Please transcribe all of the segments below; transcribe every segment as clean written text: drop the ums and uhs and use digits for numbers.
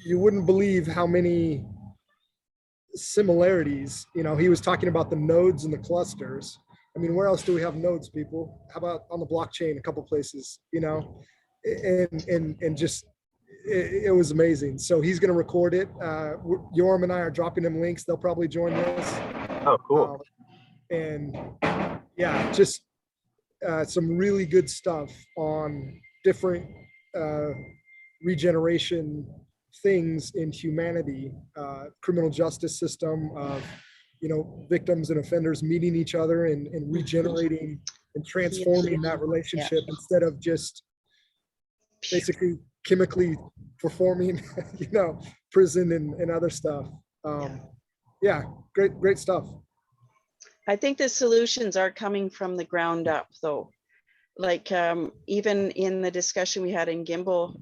you wouldn't believe how many similarities. He was talking about the nodes and the clusters. I mean, where else do we have nodes, people? How about on the blockchain, a couple places, and just, it was amazing. So he's going to record it. Yorm and I are dropping him links. They'll probably join this. Oh, cool. And yeah, just some really good stuff on different regeneration things in humanity, criminal justice system of, victims and offenders meeting each other and regenerating and transforming that relationship instead of just basically chemically performing, prison and other stuff. Yeah, great stuff. I think the solutions are coming from the ground up, though. Like even in the discussion we had in Gimbal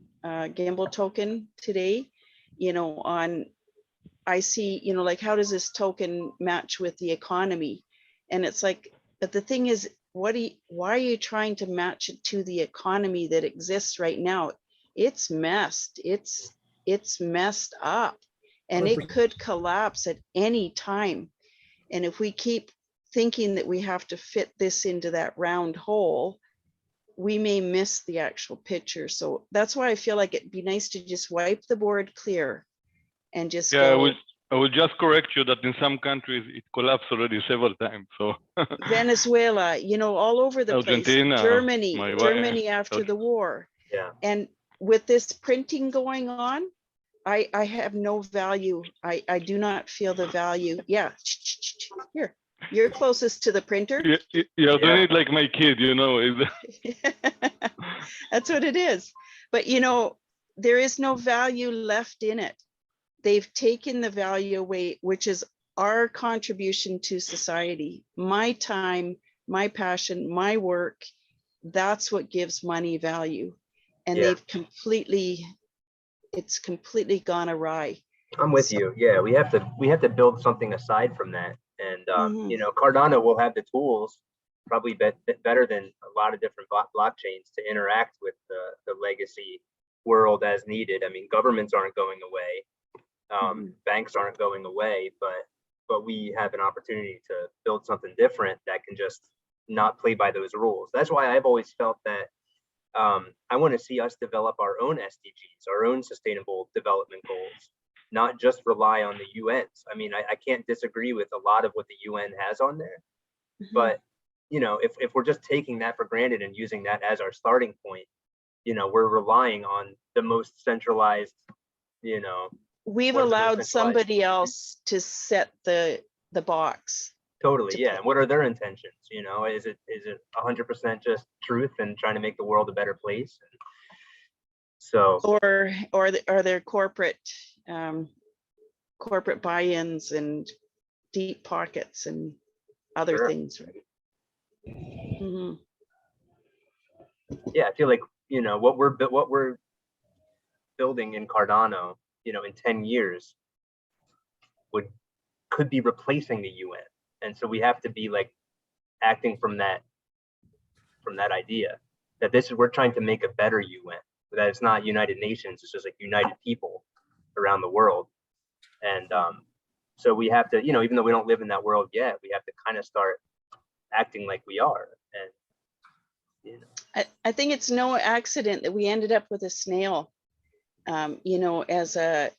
token today, I see, like, how does this token match with the economy? And it's like, but the thing is, why are you trying to match it to the economy that exists right now? It's messed. It's messed up, and 100%. it could collapse at any time. And if we keep thinking that we have to fit this into that round hole, we may miss the actual picture. So that's why I feel like it'd be nice to just wipe the board clear and just go. I will just correct you that in some countries it collapsed already several times. So Venezuela, all over the Argentina, place. Germany after the war. Yeah. And with this printing going on, I have no value. I do not feel the value. Yeah. Here, you're closest to the printer. You're doing it like my kid, That's what it is. But there is no value left in it. They've taken the value away, which is our contribution to society. My time, my passion, my work, that's what gives money value. And they've it's completely gone awry. I'm with you. Yeah, we have to build something aside from that. And Cardano will have the tools, probably better than a lot of different blockchains, to interact with the legacy world as needed. I mean, governments aren't going away. Banks aren't going away, but we have an opportunity to build something different that can just not play by those rules. That's why I've always felt that I want to see us develop our own SDGs, our own sustainable development goals, not just rely on the UN's. I mean, I can't disagree with a lot of what the UN has on there, but if we're just taking that for granted and using that as our starting point, we're relying on the most centralized, we've allowed somebody else to set the box. Totally, yeah. And what are their intentions? Is it 100% just truth and trying to make the world a better place? And so, or are there corporate buy-ins and deep pockets and other things, right? Yeah, I feel like what we're building in Cardano, in 10 years could be replacing the UN. And so we have to be like acting from that idea that we're trying to make a better UN, that it's not United Nations, it's just like united people around the world. And so we have to, even though we don't live in that world yet, we have to kind of start acting like we are. And I think it's no accident that we ended up with a snail, as a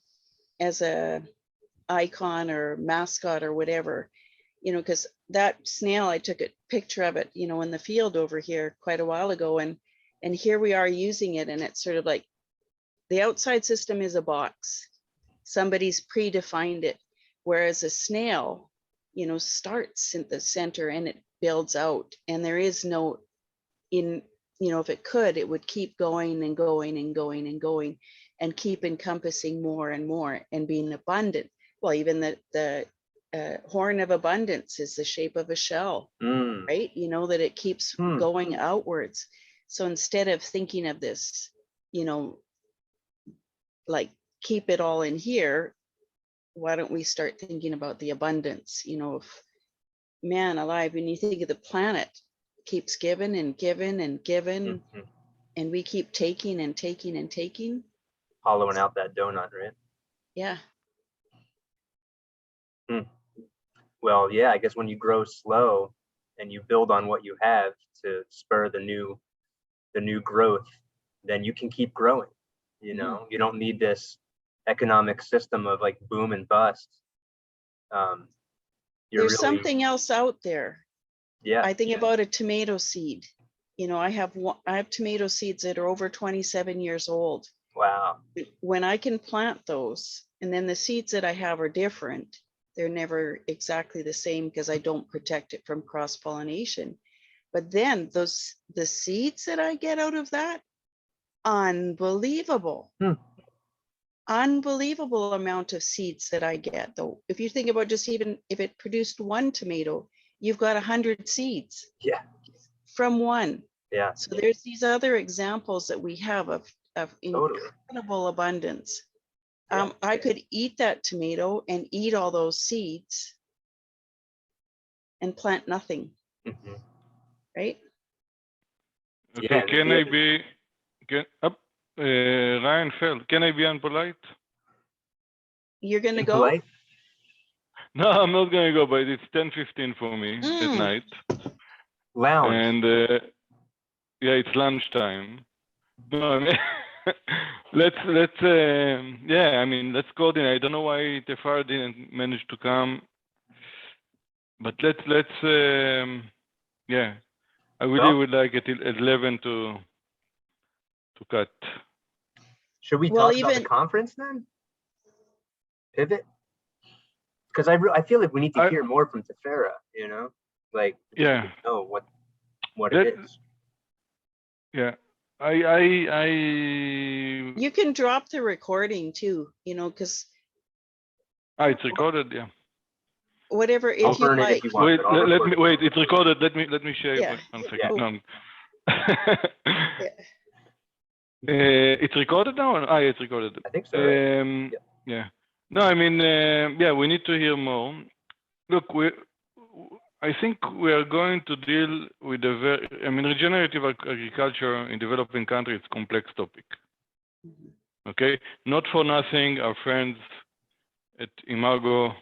icon or mascot or whatever, because that snail, I took a picture of it, in the field over here quite a while ago, and here we are using it, and it's sort of like the outside system is a box. Somebody's predefined it, whereas a snail, starts in the center and it builds out, and there is no if it could, it would keep going and going and going and going and keep encompassing more and more and being abundant. Well, even the horn of abundance is the shape of a shell, right? That it keeps going outwards. So instead of thinking of this, like keep it all in here, why don't we start thinking about the abundance, of man alive? When you think of the planet, keeps giving and giving and giving, and we keep taking and taking and taking. Hollowing out that donut, right? Yeah. Well, yeah, I guess when you grow slow and you build on what you have to spur the new growth, then you can keep growing. You know, you don't need this economic system of like boom and bust. There's something else out there. Yeah. I think about a tomato seed. You know, I have tomato seeds that are over 27 years old. Wow. When I can plant those, and then the seeds that I have are different. They're never exactly the same because I don't protect it from cross-pollination. But then the seeds that I get out of that, unbelievable. Unbelievable amount of seeds that I get, though. If you think about just even if it produced one tomato, you've got 100 seeds. Yeah. From one. Yeah. So there's these other examples that we have of Totally. incredible abundance. Yeah. I could eat that tomato and eat all those seeds and plant nothing, right? Okay, Yeah, can I be, Ryan fell. Can I be unpolite? You're gonna go? Polite? No, I'm not gonna go, but it's 10:15 for me at night. Lounge. And yeah, it's lunchtime. No, I mean, yeah, I mean, let's coordinate. I don't know why Tefera didn't manage to come, but let's yeah, I really would like at 11 to cut. Should we talk about the conference then? Pivot? Because I feel like we need to hear more from Tefera, you know, like know what it is. Yeah. You can drop the recording too, you know, because it's recorded, yeah. Whatever, if you like. If you want, wait, it's recorded. Let me share it 1 second. Yeah. It's recorded now? It's recorded. I think so. Yeah. No, I mean, yeah, we need to hear more. Look, I think we are going to deal with regenerative agriculture in developing countries is a complex topic. Okay, not for nothing, our friends at Imago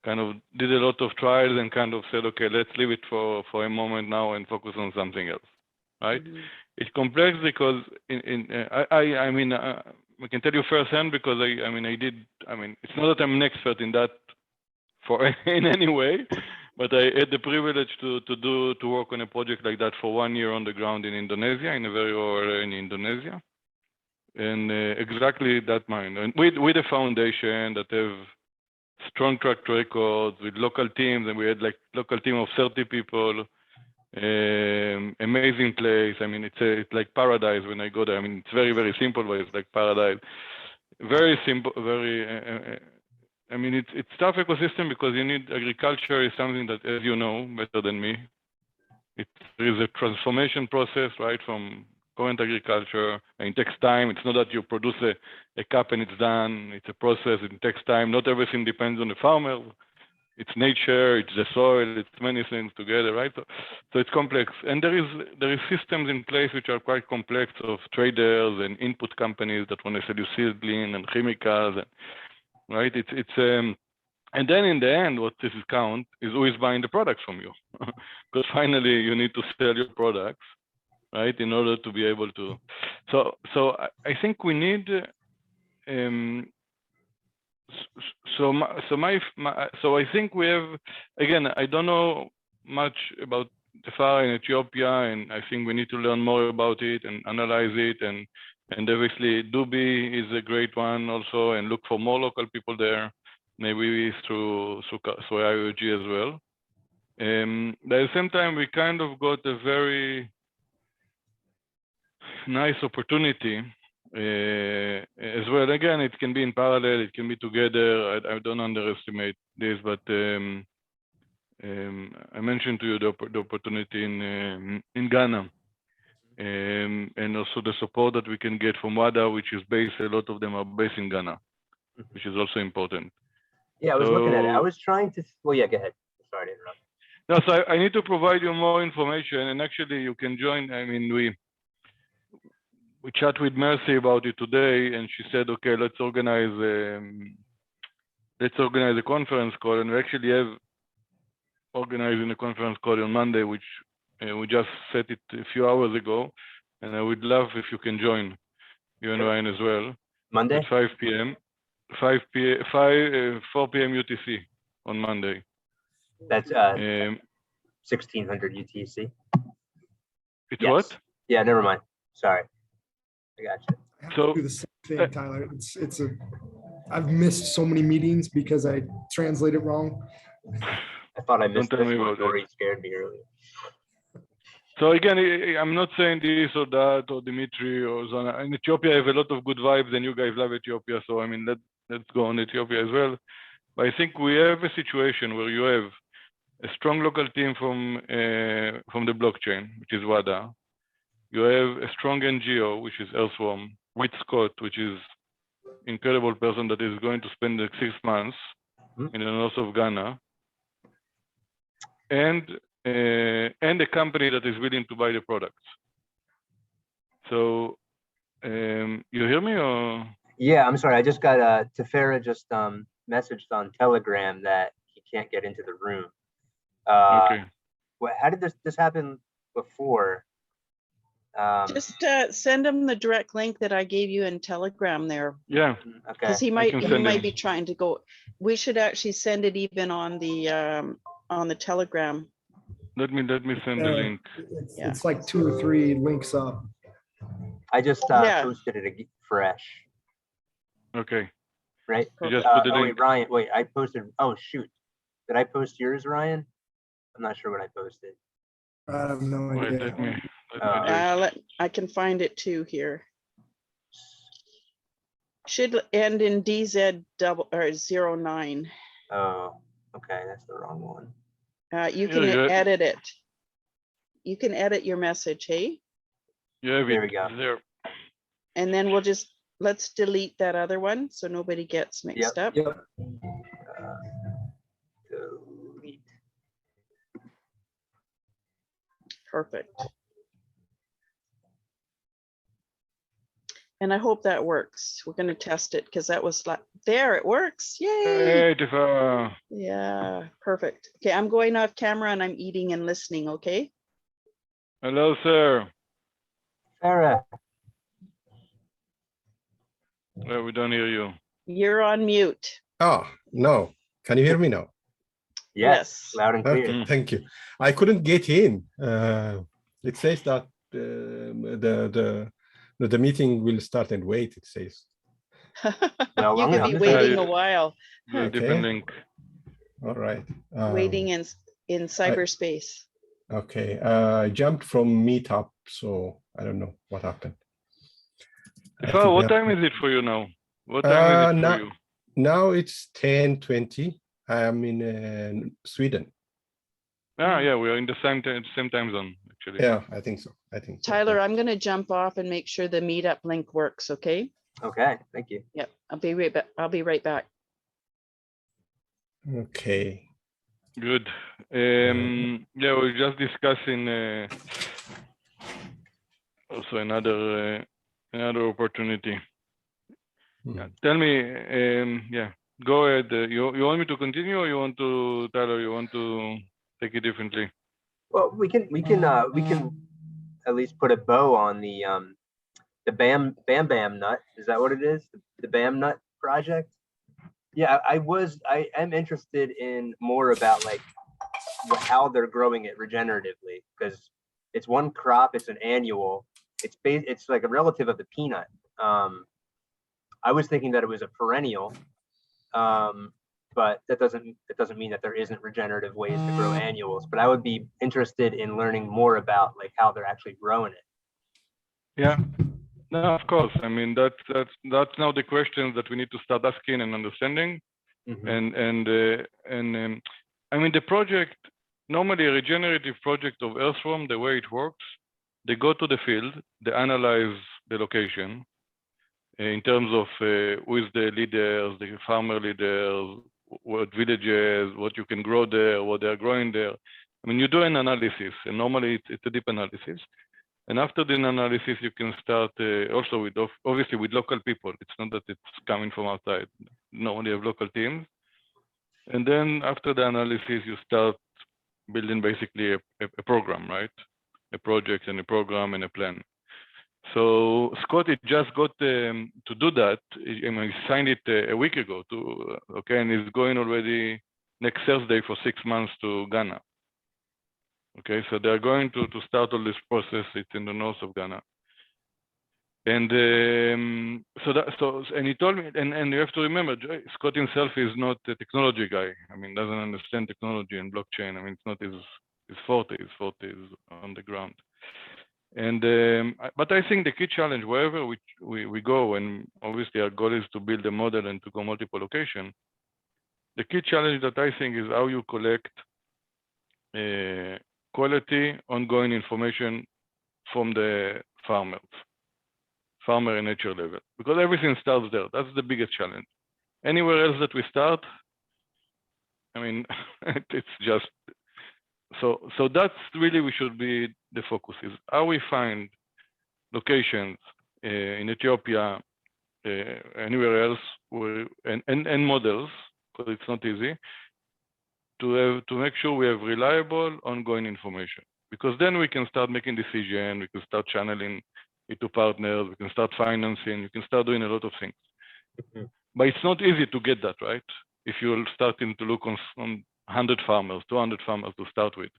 kind of did a lot of trials and kind of said, okay, let's leave it for a moment now and focus on something else, right? It's complex because I mean, I can tell you firsthand because it's not that I'm an expert in that in any way, but I had the privilege to work on a project like that for 1 year on the ground in Indonesia, in a very rural area in Indonesia, and exactly that mind, and with a foundation that have strong track records with local teams, and we had like local team of 30 people. Amazing place. I mean, it's like paradise when I go there. I mean, it's very, very simple, but it's like paradise. Very simple, very. I mean, it's tough ecosystem because you need agriculture is something that, as you know better than me, there is a transformation process, right, from current agriculture, and it takes time. It's not that you produce a cup and it's done. It's a process. It takes time. Not everything depends on the farmer. It's nature, it's the soil, it's many things together, right? So it's complex, and there is systems in place which are quite complex of traders and input companies that want to sell you seedling and chemicals, right? And then in the end, what this is count is who is buying the products from you, because finally you need to sell your products, right? In order to be able to. So I think we need. So I think we have, again, I don't know much about Tefera in Ethiopia, and I think we need to learn more about it and analyze it, and obviously Dubi is a great one also, and look for more local people there, maybe through IOG as well. At the same time, we kind of got a very nice opportunity as well. Again, it can be in parallel, it can be together. I don't underestimate this, but I mentioned to you the opportunity in Ghana, and also the support that we can get from WADA, which is based, a lot of them are based in Ghana, which is also important. Yeah, I was looking at it. I was trying to, well, yeah, go ahead. Sorry to interrupt. No, so I need to provide you more information, and actually you can join. I mean, we chat with Mercy about it today, and she said, okay, let's organize a conference call, and we actually have organizing a conference call on Monday, which we just set it a few hours ago, and I would love if you can join, you and Ryan as well. Monday? At 5 p.m. 4 p.m. UTC on Monday. That's 1600 UTC. It's Yes. what? Yeah, never mind. Sorry. I got you. I have So- to do the same thing, Tyler. I've missed so many meetings because I translate it wrong. I thought I missed Don't tell this me one. about it. Already scared me earlier. So again, I'm not saying this or that or Dimitri or Zana. In Ethiopia, I have a lot of good vibes, and you guys love Ethiopia. So I mean, let's go on Ethiopia as well. But I think we have a situation where you have a strong local team from the blockchain, which is WADA. You have a strong NGO, which is Earthworm, with Scott, which is incredible person that is going to spend like 6 months in the north of Ghana, and a company that is willing to buy the products. So, you hear me or? Yeah, I'm sorry. I just got Tefera just messaged on Telegram that he can't get into the room. Okay. How did this happen before? Just send him the direct link that I gave you in Telegram there, Yeah. Okay. because he might can send him. be trying to go. We should actually send it even on the Telegram. Let me send the link. Yeah. It's like 2 or 3 links up. I just Yeah. posted it fresh, Okay. right? You just put the Oh, link. wait, Ryan, wait, I posted, oh, shoot. Did I post yours, Ryan? I'm not sure what I posted. I have no Wait, idea. let me do it. I can find it too here. Should end in DZ 09. Oh, okay, that's the wrong one. You Yeah, can yeah. edit it. You can edit your message, hey? Yeah, There we go. There. And then let's delete that other one so nobody gets mixed up. Yep. Delete. Perfect. And I hope that works. We're going to test it because that was like, there, it works. Yay. Hey, Tefera. Yeah, perfect. Okay, I'm going off camera and I'm eating and listening, okay? Hello, sir. Sarah. Well, we don't hear you. You're on mute. Oh, no. Can you hear me now? Yes, Yes. loud and clear. Okay, thank you. I couldn't get in. It says that the meeting will start and wait, it says. Well, You I'm could gonna- be I'm waiting sorry. a while, The Okay. different link. All right. waiting in cyberspace. Okay. I jumped from Meetup, so I don't know what happened. I Tefera, think what we time is it for you now? What time is it for you? Now it's 10:20. I'm in Sweden. Ah, yeah, we are in the same time zone, actually. Yeah, I think so. Tyler, I'm going to jump off and make sure the meetup link works, okay? Okay, thank you. Yep, I'll be right back. Okay. Good. Yeah, we're just discussing also another opportunity. Yeah. Tell me, yeah, go ahead. You want me to continue, or you want to, Tyler? You want to take it differently? Well, we can at least put a bow on the Bam Nut. Is that what it is? The Bam Nut project? Yeah, I am interested in more about like how they're growing it regeneratively, because it's one crop, it's an annual, it's like a relative of the peanut. I was thinking that it was a perennial, but that doesn't mean that there isn't regenerative ways to grow annuals. But I would be interested in learning more about like how they're actually growing it. Yeah. No, of course. I mean, that's now the questions that we need to start asking and understanding. Mm-hmm. I mean, the project, normally a regenerative project of Earthworm, the way it works, they go to the field, they analyze the location in terms of who is the leaders, the farmer leaders, what villages, what you can grow there, what they're growing there. I mean, you do an analysis, and normally it's a deep analysis. And after the analysis, you can start also with, obviously, with local people. It's not that it's coming from outside. Normally you have local teams. And then after the analysis, you start building basically a program, right? A project and a program and a plan. So Scotty just got to do that. I mean, he signed it a week ago okay, and he's going already next Thursday for 6 months to Ghana. Okay, so they're going to start all this process. It's in the north of Ghana. And and he told me, and you have to remember, Scott himself is not a technology guy. I mean, doesn't understand technology and blockchain. I mean, it's not his forte. His forte is on the ground. And but I think the key challenge, wherever we go, and obviously our goal is to build a model and to go multiple locations. The key challenge that I think is how you collect quality, ongoing information from the farmer and nature level, because everything starts there. That's the biggest challenge. Anywhere else that we start, I mean, it's just, so that's really we should be the focus is how we find locations in Ethiopia, anywhere else, and models, because it's not easy, to make sure we have reliable, ongoing information. Because then we can start making decisions, we can start channeling it to partners, we can start financing, we can start doing a lot of things. Mhm. But it's not easy to get that, right? If you're starting to look on 100 farmers, 200 farmers to start with.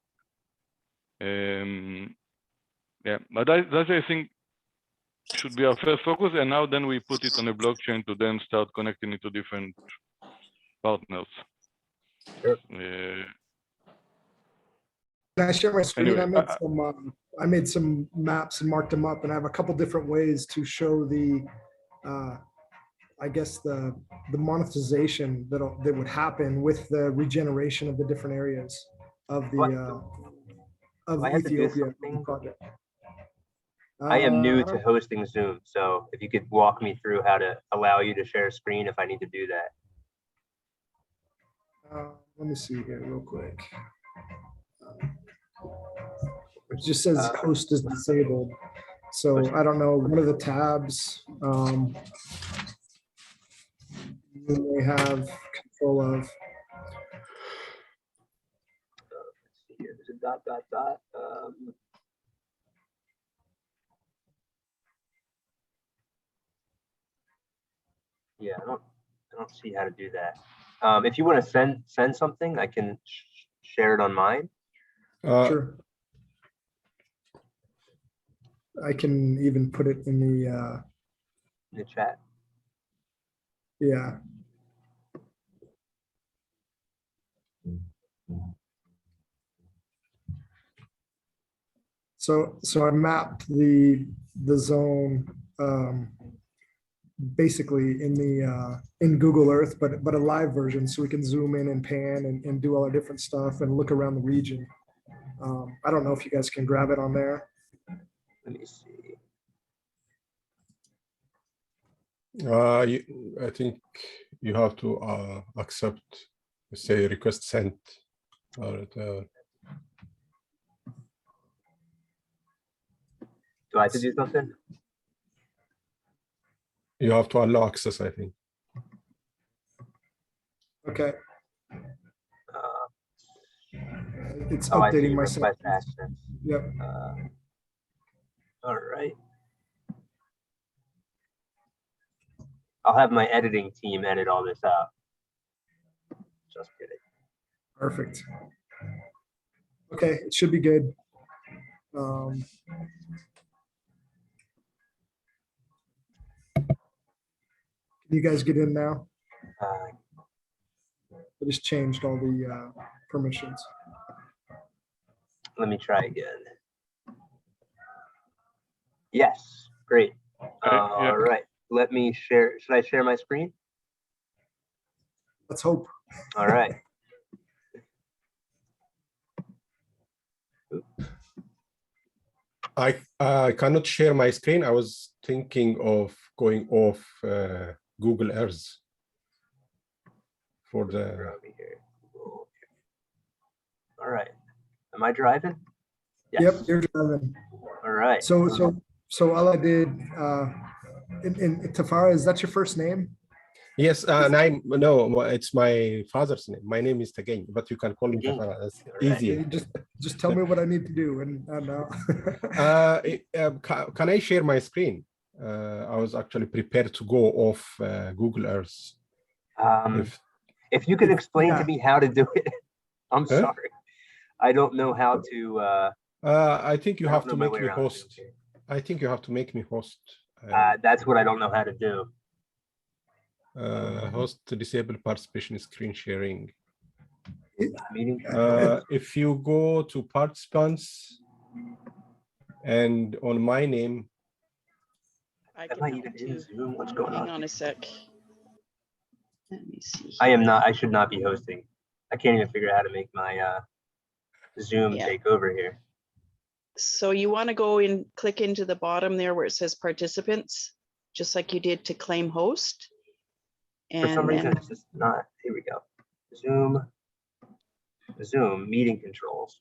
Yeah, but that I think should be our first focus. And now then we put it on a blockchain to then start connecting it to different partners. Sure. Can I share my screen? Anyway, I made some maps and marked them up, and I have a couple different ways to show the, I guess the monetization that would happen with the regeneration of the different areas of the Do I have to do Ethiopia something? project. I am new I to don't- hosting Zoom, so if you could walk me through how to allow you to share a screen if I need to do that. Let me see here real quick. It just says host is disabled. So I don't know, one of the tabs you may have control of. Let's see here. There's a dot, dot, dot. Yeah, I don't see how to do that. If you want to send something, I can share it on mine. Sure. I can even put it in The chat. yeah. So I mapped the zone basically in Google Earth, but a live version, so we can zoom in and pan and do all our different stuff and look around the region. I don't know if you guys can grab it on there. Let me see. I think you have to accept, say, request sent. Do I have to do something? You have to allow access, I think. Okay. It's Oh, I see. updating my Request settings. access. Yep. All right. I'll have my editing team edit all this out. Just kidding. Perfect. Okay, it should be good. Can you guys get in now? I just changed all the permissions. Let me try again. Yes, great. yeah. All right, let me share. Should I share my screen? Let's hope. All right. I cannot share my screen. I was thinking of going off Google Earth for Over here. All right. Am I driving? Yes. Yep, you're driving. All right. So all I did, in Tefera, is that your first name? Yes, and no, it's my father's name. My name is Tigane, but you can call me Tigane. Tefera. That's All right. easier. Just tell me what I need to do, and Can I share my screen? I was actually prepared to go off Google Earth. If you could explain to me how to do it, I'm Huh? sorry. I don't know how to. I think you I have don't to know my make way me around host. it. I think you have to make me host. That's what I don't know how to do. Host to disable participation screen sharing. Meeting. If you go to participants and on my name, I Am can I help even in too. Zoom? What's going Hang on? on a sec. Let me see. I am not. I should not be hosting. I can't even figure out how to make my Zoom Yeah. take over here. So you want to go and click into the bottom there where it says participants, just like you did to claim host. For some And reason, then it's just not. Here we go. Zoom meeting controls.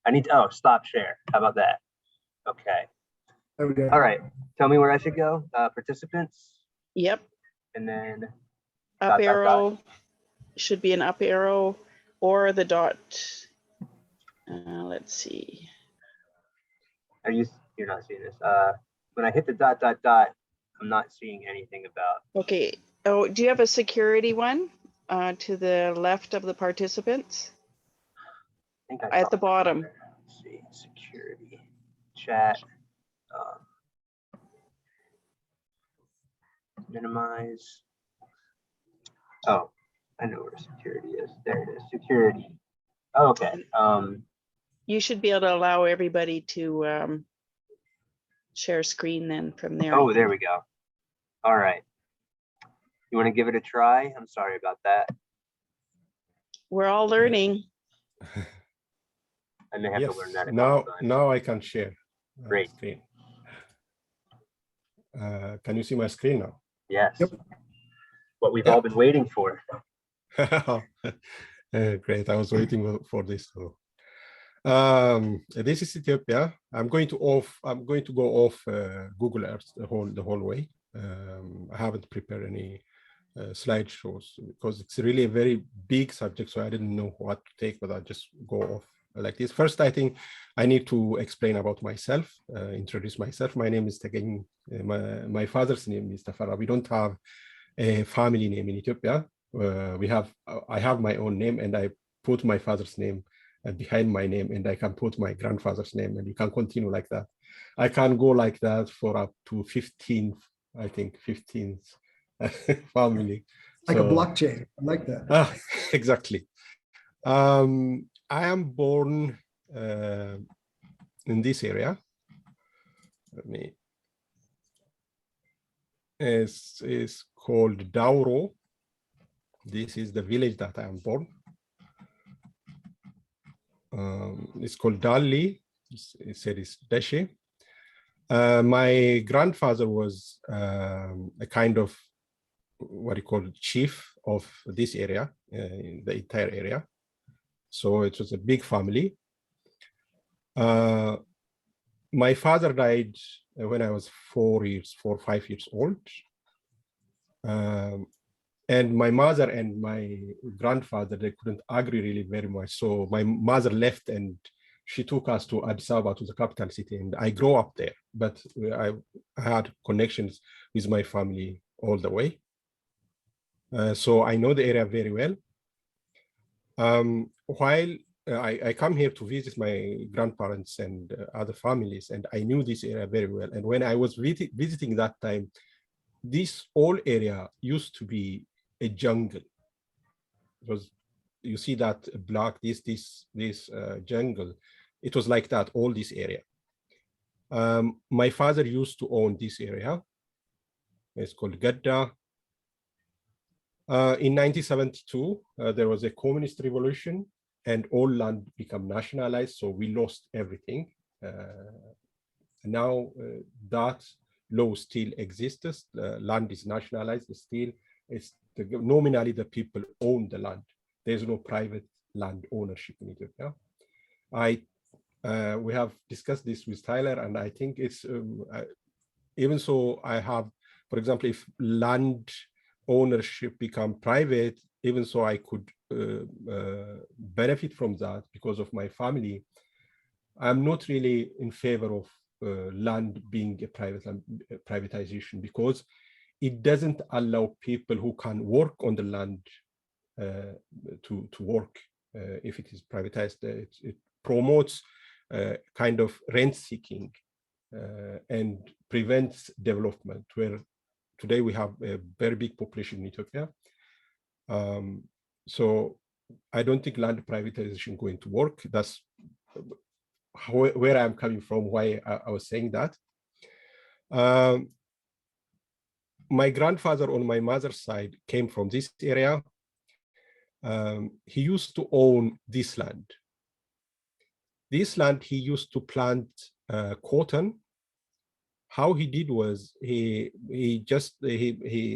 I need to, oh, stop share. How about that? Okay. there we go. All right. Tell me where I should go. Participants, yep, and then up dot, dot, arrow should be an up arrow or the dot. Let's see. You're not seeing this. When I hit the dot, dot, dot, I'm not seeing anything about. Okay. Oh, do you have a security one to the left of the participants? I think I At saw the it bottom. somewhere. Let's see, security, chat, minimize. Oh, I know where security is. There it is. Security. Oh, okay. You should be able to allow everybody to share screen then from there. Oh, there we go. All right. You want to give it a try? I'm sorry about that. We're all learning. I may have yes, to learn that. now I can share. Great. Screen. Can you see my screen now? Yes. Yep. What we've all been waiting for. Great. I was waiting for this too. This is Ethiopia. I'm going to go off Google Earth the whole way. I haven't prepared any slideshows because it's really a very big subject, so I didn't know what to take, but I just go off like this. First, I think I need to explain about myself, introduce myself. My name is Tigane. My father's name is Tefera. We don't have a family name in Ethiopia. I have my own name, and I put my father's name behind my name, and I can put my grandfather's name, and you can continue like that. I can go like that for up to 15, I think 15 family. Like a blockchain. I like that. Exactly. I am born in this area. It's called Dauro. This is the village that I am born. It's called Dali. It said it's Deshe. My grandfather was a kind of what you call chief of this area, the entire area. So it was a big family. My father died when I was 4 or 5 years old. And my mother and my grandfather, they couldn't agree really very much. So my mother left and she took us to Addis Ababa, to the capital city. And I grew up there, but I had connections with my family all the way. So I know the area very well. While I come here to visit my grandparents and other families, and I knew this area very well. And when I was visiting that time, this whole area used to be a jungle. Because you see that block, this jungle, it was like that, all this area. My father used to own this area. It's called Gadda. In 1972, there was a communist revolution and all land became nationalized. So we lost everything. Now that law still exists. Land is nationalized. Still, nominally the people own the land. There's no private land ownership in Ethiopia. we have discussed this with Tyler, and I think it's even so. I have, for example, if land ownership become private, even so I could benefit from that because of my family. I'm not really in favor of land being a privatization, because it doesn't allow people who can work on the land to work. If it is privatized, it promotes kind of rent seeking and prevents development, where today we have a very big population in Ethiopia. So I don't think land privatization is going to work. That's where I'm coming from, why I was saying that. My grandfather on my mother's side came from this area. He used to own this land. This land he used to plant cotton. How he did was he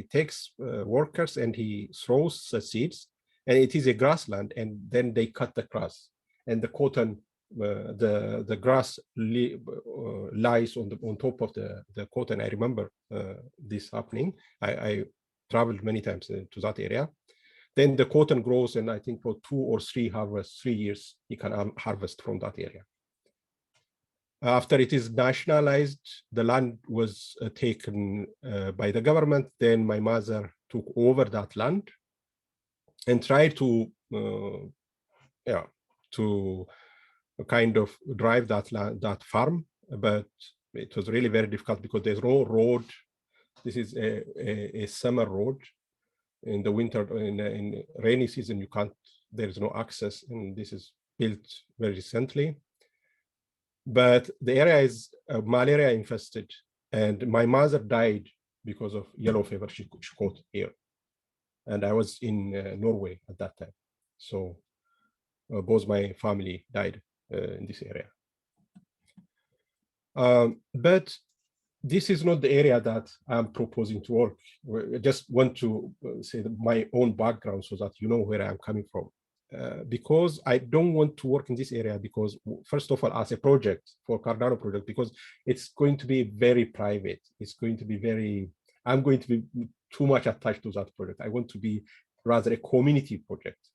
takes workers and he throws the seeds, and it is a grassland, and then they cut the grass, and the cotton, the grass lies on top of the cotton. I remember this happening. I traveled many times to that area. Then the cotton grows, and I think for 2 or 3 harvests, 3 years, he can harvest from that area. After it is nationalized, the land was taken by the government. Then my mother took over that land and tried to kind of drive that farm, but it was really very difficult because there's no road. This is a summer road. In the winter, in rainy season, you can't. There is no access, and this is built very recently. But the area is malaria infested, and my mother died because of yellow fever she caught here. And I was in Norway at that time. So both my family died in this area. But this is not the area that I'm proposing to work. I just want to say my own background so that you know where I'm coming from. Because I don't want to work in this area because, first of all, as a project for Cardano project, because it's going to be very private. It's going to be very, I'm going to be too much attached to that project. I want to be rather a community project.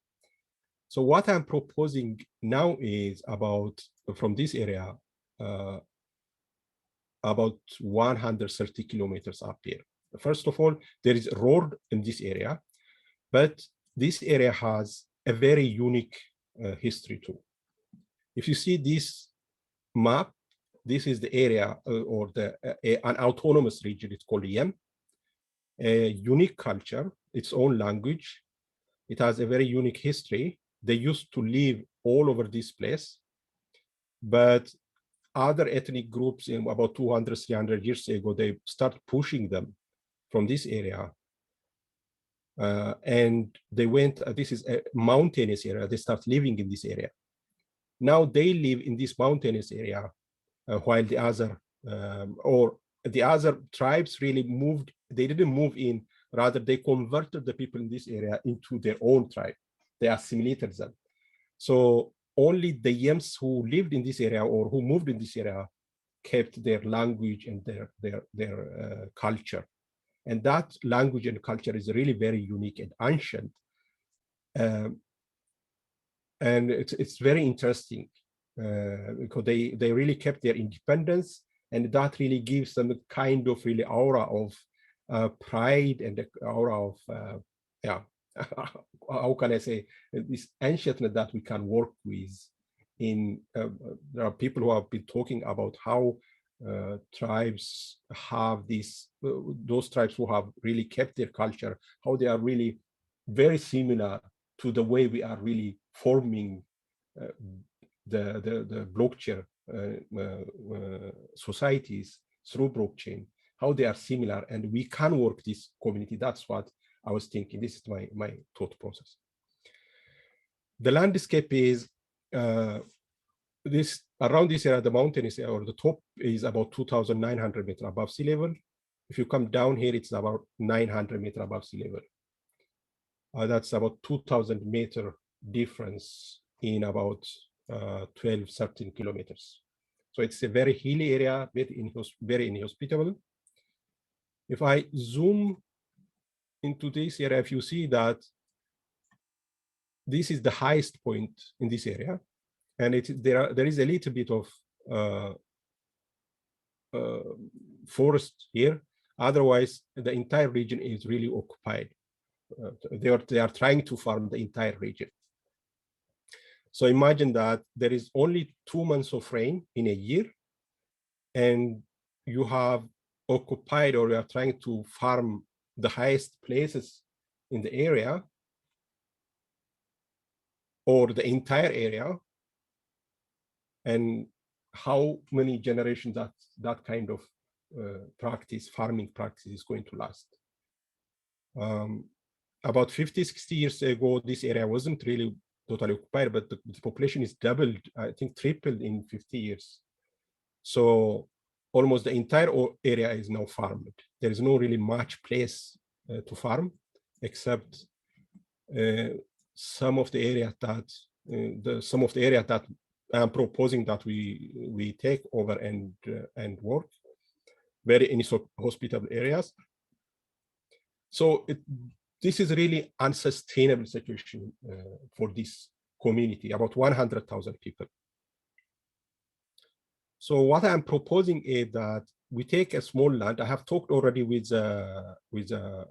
So what I'm proposing now is about, from this area, about 130 kilometers up here. First of all, there is a road in this area, but this area has a very unique history too. If you see this map, this is the area or an autonomous region. It's called Yem. A unique culture, its own language. It has a very unique history. They used to live all over this place, but other ethnic groups in about 200, 300 years ago, they start pushing them from this area. And they went, this is a mountainous area. They start living in this area. Now they live in this mountainous area, while the other tribes really moved, they didn't move in, rather they converted the people in this area into their own tribe. They assimilated them. So only the Yems who lived in this area or who moved in this area kept their language and their culture. And that language and culture is really very unique and ancient. And it's very interesting because they really kept their independence, and that really gives them a kind of really aura of pride and the aura of, how can I say, this ancientness that we can work with. There are people who have been talking about how tribes have this, those tribes who have really kept their culture, how they are really very similar to the way we are really forming the blockchain societies through blockchain, how they are similar, and we can work this community. That's what I was thinking. This is my thought process. The landscape is this around this area, the mountain is, or the top is about 2,900 meters above sea level. If you come down here, it's about 900 meters above sea level. That's about 2,000 meter difference in about 12, 13 kilometers. So it's a very hilly area, very inhospitable. If I zoom into this area, if you see that this is the highest point in this area, and there is a little bit of forest here. Otherwise, the entire region is really occupied. They are trying to farm the entire region. So imagine that there is only 2 months of rain in a year, and you have occupied, or you are trying to farm the highest places in the area, or the entire area, and how many generations that kind of farming practice is going to last. About 50, 60 years ago, this area wasn't really totally occupied, but the population is doubled, I think tripled in 50 years. So almost the entire area is now farmed. There is no really much place to farm, except some of the area that I'm proposing that we take over and work, very inhospitable areas. So this is really unsustainable situation for this community, about 100,000 people. So what I'm proposing is that we take a small land. I have talked already with a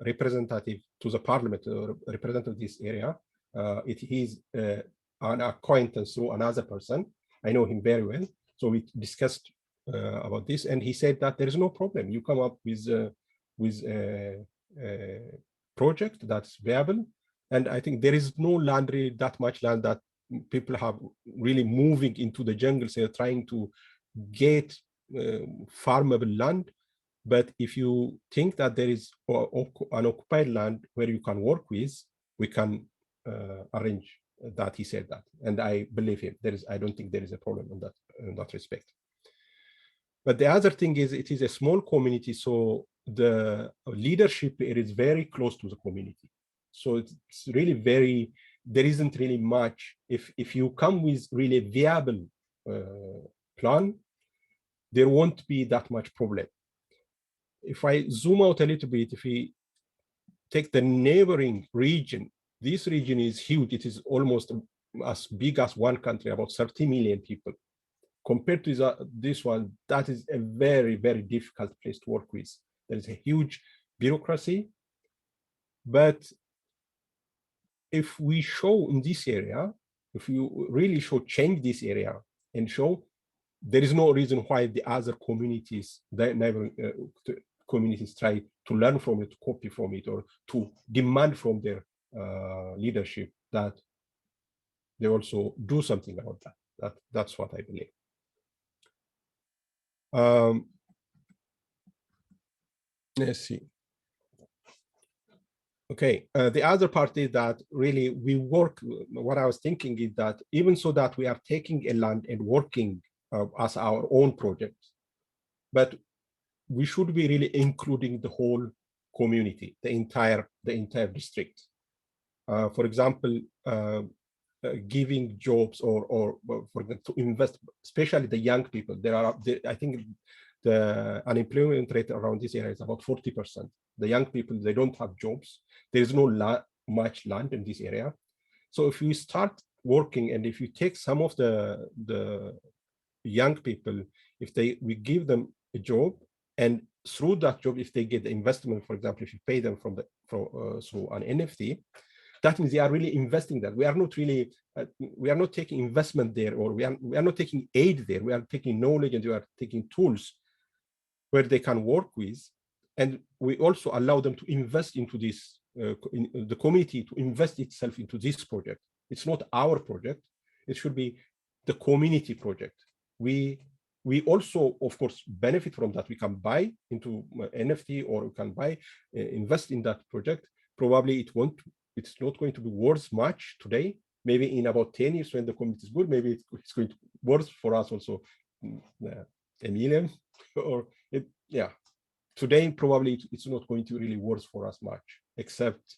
representative to the parliament, representative of this area. He's an acquaintance through another person. I know him very well. So we discussed about this, and he said that there is no problem. You come up with a project that's viable, and I think there is no land, really that much land that people have really moving into the jungles. They're trying to get farmable land. But if you think that there is an occupied land where you can work with, we can arrange that. He said that, and I believe him. I don't think there is a problem in that respect. But the other thing is, it is a small community, so the leadership is very close to the community. So it's really there isn't really much. If you come with really viable plan, there won't be that much problem. If I zoom out a little bit, if we take the neighboring region, this region is huge. It is almost as big as one country, about 30 million people. Compared to this one, that is a very, very difficult place to work with. There is a huge bureaucracy. But if we show in this area, if you really change this area and show, there is no reason why the other communities, the neighboring communities, try to learn from it, to copy from it, or to demand from their leadership that they also do something about that. That's what I believe. Let's see. Okay, the other part is that really we work. What I was thinking is that even so that we are taking a land and working as our own project, but we should be really including the whole community, the entire district. For example, giving jobs or for them to invest, especially the young people. I think the unemployment rate around this area is about 40%. The young people, they don't have jobs. There is no much land in this area. So if we start working, and if you take some of the young people, we give them a job, and through that job, if they get the investment, for example, if you pay them through an NFT, that means they are really investing that. We are not really, we are not taking investment there, or we are not taking aid there. We are taking knowledge, and we are taking tools where they can work with. And we also allow them to invest into this, in the community to invest itself into this project. It's not our project. It should be the community project. We also, of course, benefit from that. We can buy into NFT, or we can invest in that project. Probably it's not going to be worth much today. Maybe in about 10 years, when the community is good, maybe it's going to be worth for us also $1 million, or today probably it's not going to really worth for us much, except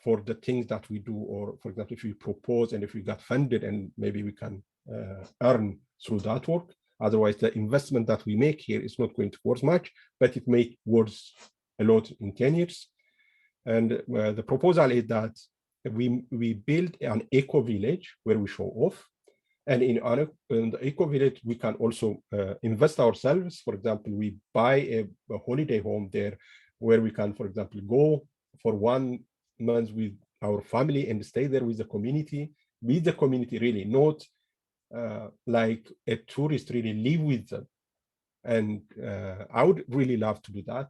for the things that we do, or for example, if we propose and if we got funded and maybe we can earn through that work. Otherwise, the investment that we make here is not going to worth much, but it may worth a lot in 10 years. And the proposal is that we build an eco-village where we show off. And in the eco-village, we can also invest ourselves. For example, we buy a holiday home there where we can, for example, go for 1 month with our family and stay there with the community really, not like a tourist, really live with them. And I would really love to do that.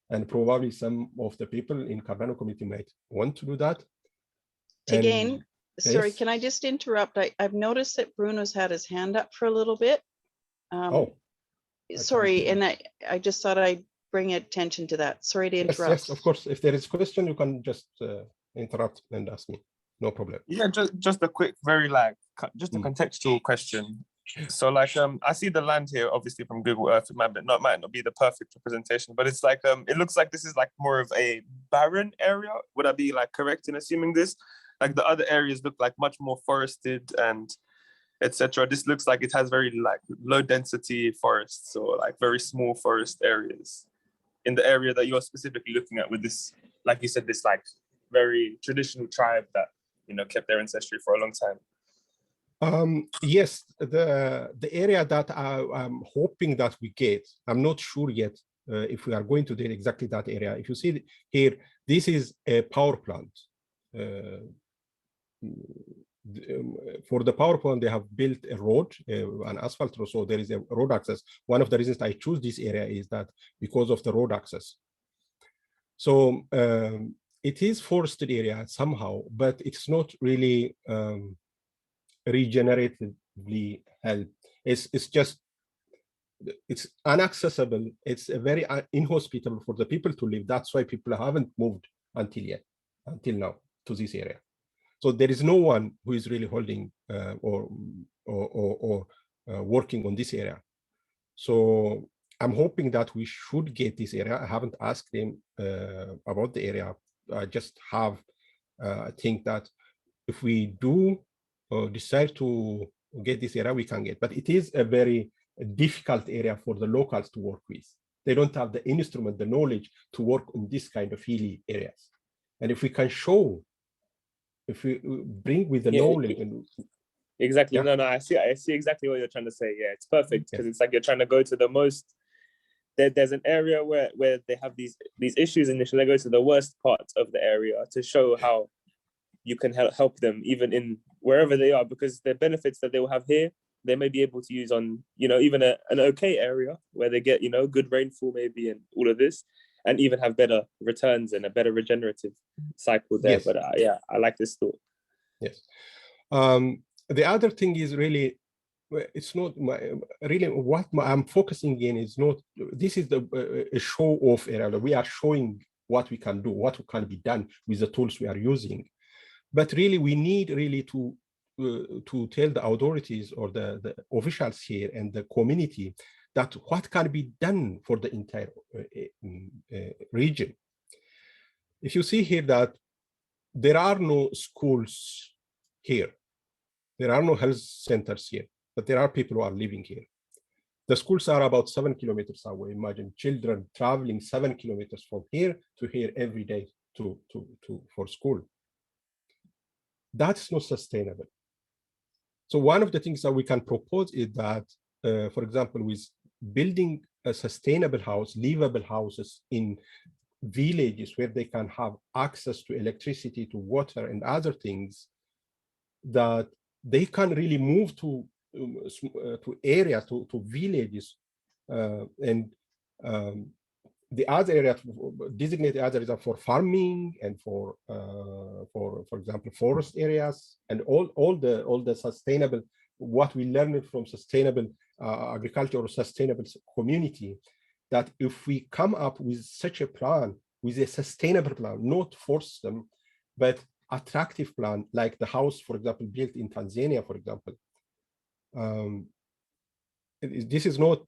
And probably some of the people in Cardano community might want to do that. Tigane, sorry, yes. can I just interrupt? I've noticed that Bruno's had his hand up for a little bit. Sorry, and I just thought I'd bring attention to that. Sorry to interrupt. Yes, of course. If there is a question, you can just interrupt and ask me. No problem. Yeah, just a quick, very just a contextual question. So I see the land here, obviously from Google Earth. It might not be the perfect representation, but it's like it looks like this is like more of a barren area. Would I be like correct in assuming this? Like the other areas look like much more forested and etc. This looks like it has very like low density forests or like very small forest areas in the area that you're specifically looking at with this, like you said, this like very traditional tribe that, you know, kept their ancestry for a long time. Yes, the area that I'm hoping that we get, I'm not sure yet if we are going to do exactly that area. If you see here, this is a power plant. For the power plant, they have built a road, an asphalt road, so there is a road access. One of the reasons I choose this area is that because of the road access. So it is forested area somehow, but it's not really regeneratively held. It's just, it's inaccessible. It's a very inhospitable for the people to live. That's why people haven't moved until now to this area. So there is no one who is really holding or working on this area. So I'm hoping that we should get this area. I haven't asked them about the area. I just have think that if we do decide to get this area, we can get. But it is a very difficult area for the locals to work with. They don't have the instrument, the knowledge to work on this kind of hilly areas. And if we can show, if we bring with the knowledge and exactly. No, I see exactly what you're trying to say. Yeah, it's perfect because it's like you're trying to go to the most. There's an area where they have these issues, and they go to the worst part of the area to show how you can help them even in wherever they are, because the benefits that they will have here, they may be able to use on, you know, even an okay area where they get, you know, good rainfall maybe and all of this, and even have better returns and a better regenerative cycle there. Yes. But yeah, I like this thought. Yes. The other thing is really, it's not really what I'm focusing in is not, this is a show off area. We are showing what we can do, what can be done with the tools we are using. But really, we need really to tell the authorities or the officials here and the community that what can be done for the entire region. If you see here that there are no schools here, there are no health centers here, but there are people who are living here. The schools are about 7 kilometers away. Imagine children traveling 7 kilometers from here to here every day for school. That's not sustainable. So one of the things that we can propose is that, for example, with building a sustainable house, livable houses in villages where they can have access to electricity, to water and other things, that they can really move to areas, to villages, and the other areas, designated other areas for farming and for example, forest areas, and all the sustainable, what we learned from sustainable agriculture or sustainable community, that if we come up with such a plan, with a sustainable plan, not force them, but attractive plan, like the house, for example, built in Tanzania, for example. This is not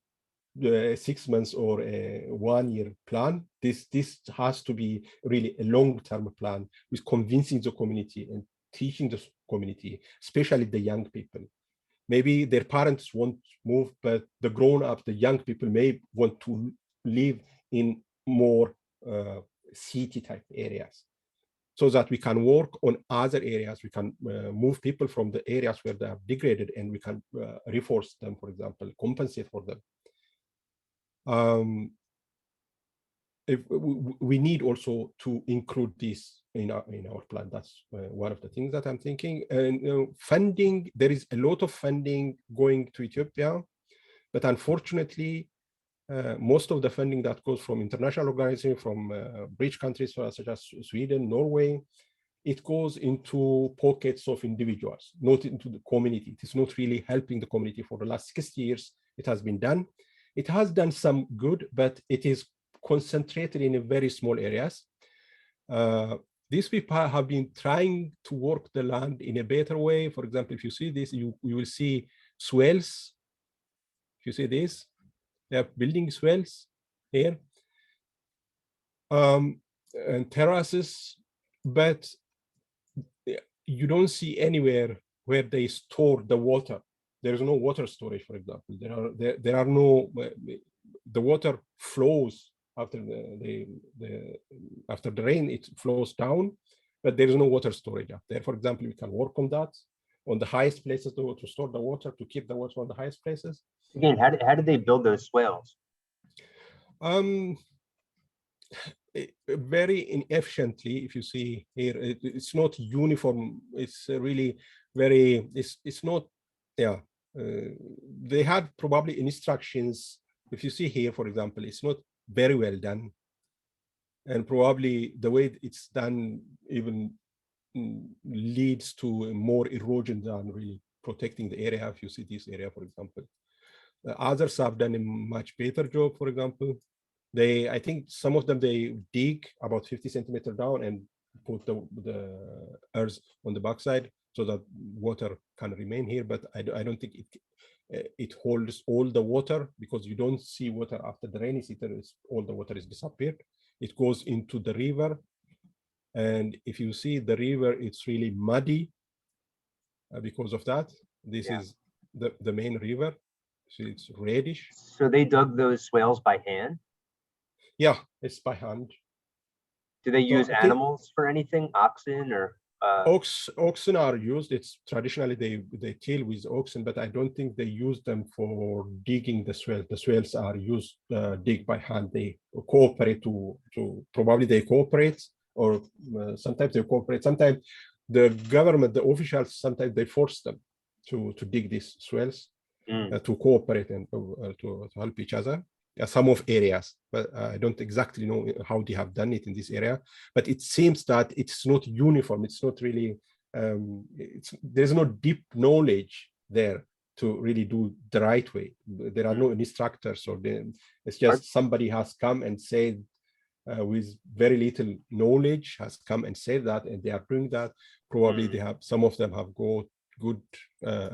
6 months or a 1 year plan. This has to be really a long-term plan with convincing the community and teaching the community, especially the young people. Maybe their parents won't move, but the grown-up, the young people may want to live in more city type areas, so that we can work on other areas. We can move people from the areas where they have degraded, and we can reinforce them, for example, compensate for them. If we need also to include this in our plan. That's one of the things that I'm thinking. And funding, there is a lot of funding going to Ethiopia, but unfortunately, most of the funding that goes from international organizations, from rich countries such as Sweden, Norway, it goes into pockets of individuals, not into the community. It is not really helping the community. For the last 60 years, it has been done. It has done some good, but it is concentrated in very small areas. These people have been trying to work the land in a better way. For example, if you see this, you will see swales. If you see this, they are building swales here, and terraces, but you don't see anywhere where they store the water. There is no water storage, for example. There are no, the water flows after after the rain, it flows down, but there is no water storage up there. For example, we can work on that, on the highest places to store the water, to keep the water on the highest places. Again, how did they build those swales? Very inefficiently. If you see here, it's not uniform. It's really very, it's not, yeah. They had probably instructions. If you see here, for example, it's not very well done. And probably the way it's done even leads to more erosion than really protecting the area. If you see this area, for example, others have done a much better job. For example, I think some of them, they dig about 50 centimeters down and put the earth on the backside so that water can remain here. But I don't think it holds all the water, because you don't see water after the rainy season. All the water is disappeared. It goes into the river. And if you see the river, it's really muddy because of that. This is the main river. So it's reddish. So they dug those swales by hand? Yeah, it's by hand. Do they use animals for anything? Oxen or? Oxen are used. It's traditionally they kill with oxen, but I don't think they use them for digging the swales. The swales are used dig by hand. They cooperate to probably they cooperate, or sometimes they cooperate. Sometimes the government, the officials, sometimes they force them to dig these swales to cooperate and to help each other. Some of areas, but I don't exactly know how they have done it in this area. But it seems that it's not uniform. It's not really, there's no deep knowledge there to really do the right way. There are no instructors, or it's just somebody has come and said with very little knowledge has come and said that, and they are doing that. Probably they have, some of them have got good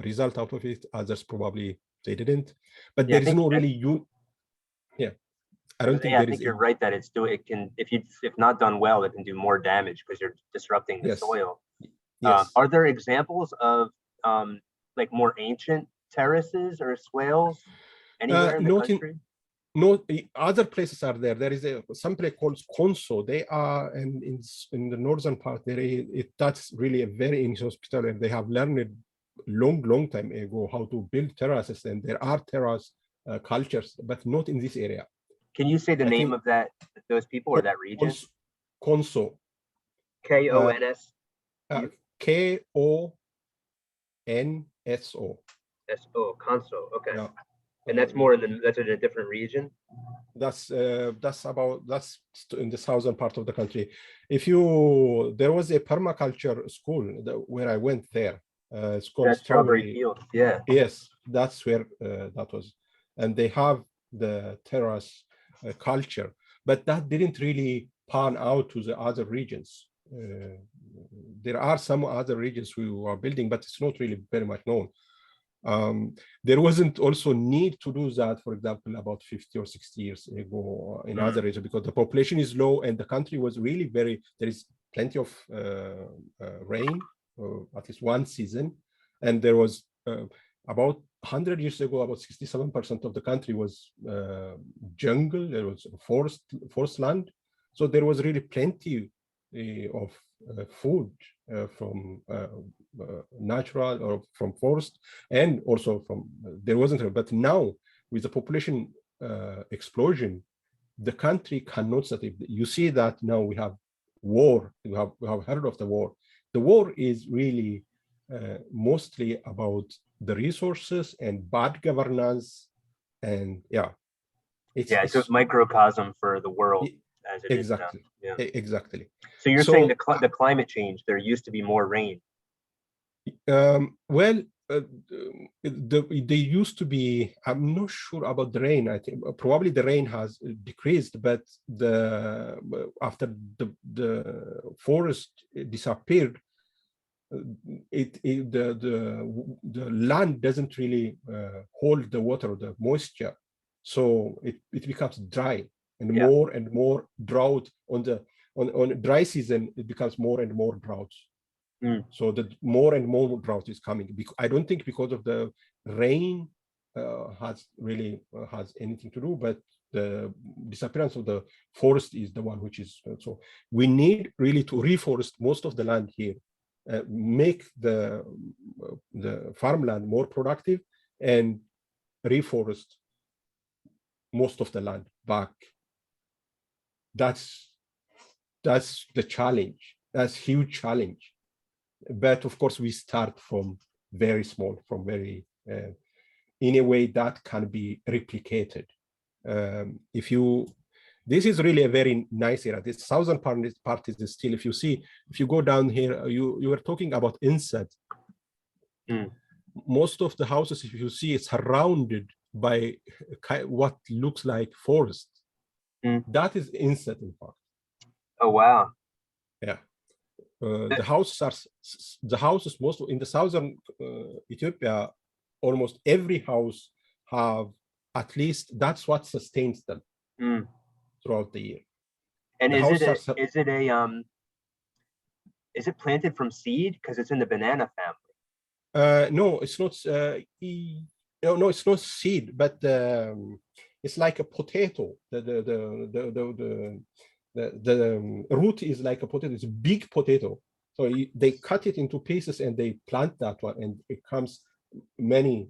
result out of it. Others probably they didn't. But there is no really I don't think I think you're right that it can, if not done well, it can do more damage because you're disrupting the soil. Yes. Are there examples of like more ancient terraces or swales anywhere in the country? No, other places are there. There is some place called Konso. They are in the northern part. That's really a very inhospitable, and they have learned long time ago how to build terraces, and there are terrace cultures, but not in this area. Can you say the name of those people or that region? Konso. K-O-N-S? K-O-N-S-O. S-O, Konso, okay. Yeah. And that's that's in a different region? That's in the southern part of the country. There was a permaculture school where I went there. It's called Strawberry Fields, yeah. Yes, that's where that was. And they have the terrace culture, but that didn't really pan out to the other regions. There are some other regions who are building, but it's not really very much known. There wasn't also need to do that, for example, about 50 or 60 years ago in other regions, because the population is low and the country was really there is plenty of rain, at least one season. And there was about 100 years ago, about 67% of the country was jungle. There was forest land. So there was really plenty of food from natural or from forest, and also from there wasn't. But now with the population explosion, the country cannot sustain. You see that now we have war. We have heard of the war. The war is really mostly about the resources and bad governance, and it's a microcosm for the world as it exactly is now. Yeah. Exactly. So you're saying the climate change, there used to be more rain. Well, they used to be, I'm not sure about the rain. I think probably the rain has decreased, but after the forest disappeared, the land doesn't really hold the water or the moisture, so it becomes dry, and more drought on dry season. It becomes more and more drought. So the more and more drought is coming. I don't think because of the rain has anything to do, but the disappearance of the forest is the one which is. So we need really to reforest most of the land here, make the farmland more productive, and reforest most of the land back. That's the challenge. That's huge challenge. But of course, we start from very small, from very in a way that can be replicated. This is really a very nice area. This southern part is still, if you go down here, you were talking about Enset. Most of the houses, if you see, it's surrounded by what looks like forest. That is Enset, in fact. Oh, wow. Yeah. The houses most in the southern Ethiopia, almost every house have at least, that's what sustains them throughout the year. And is it planted from seed? Because it's in the banana family. No, it's not. No, it's not seed, but it's like a potato. The root is like a potato. It's a big potato. So they cut it into pieces and they plant that one, and it comes many.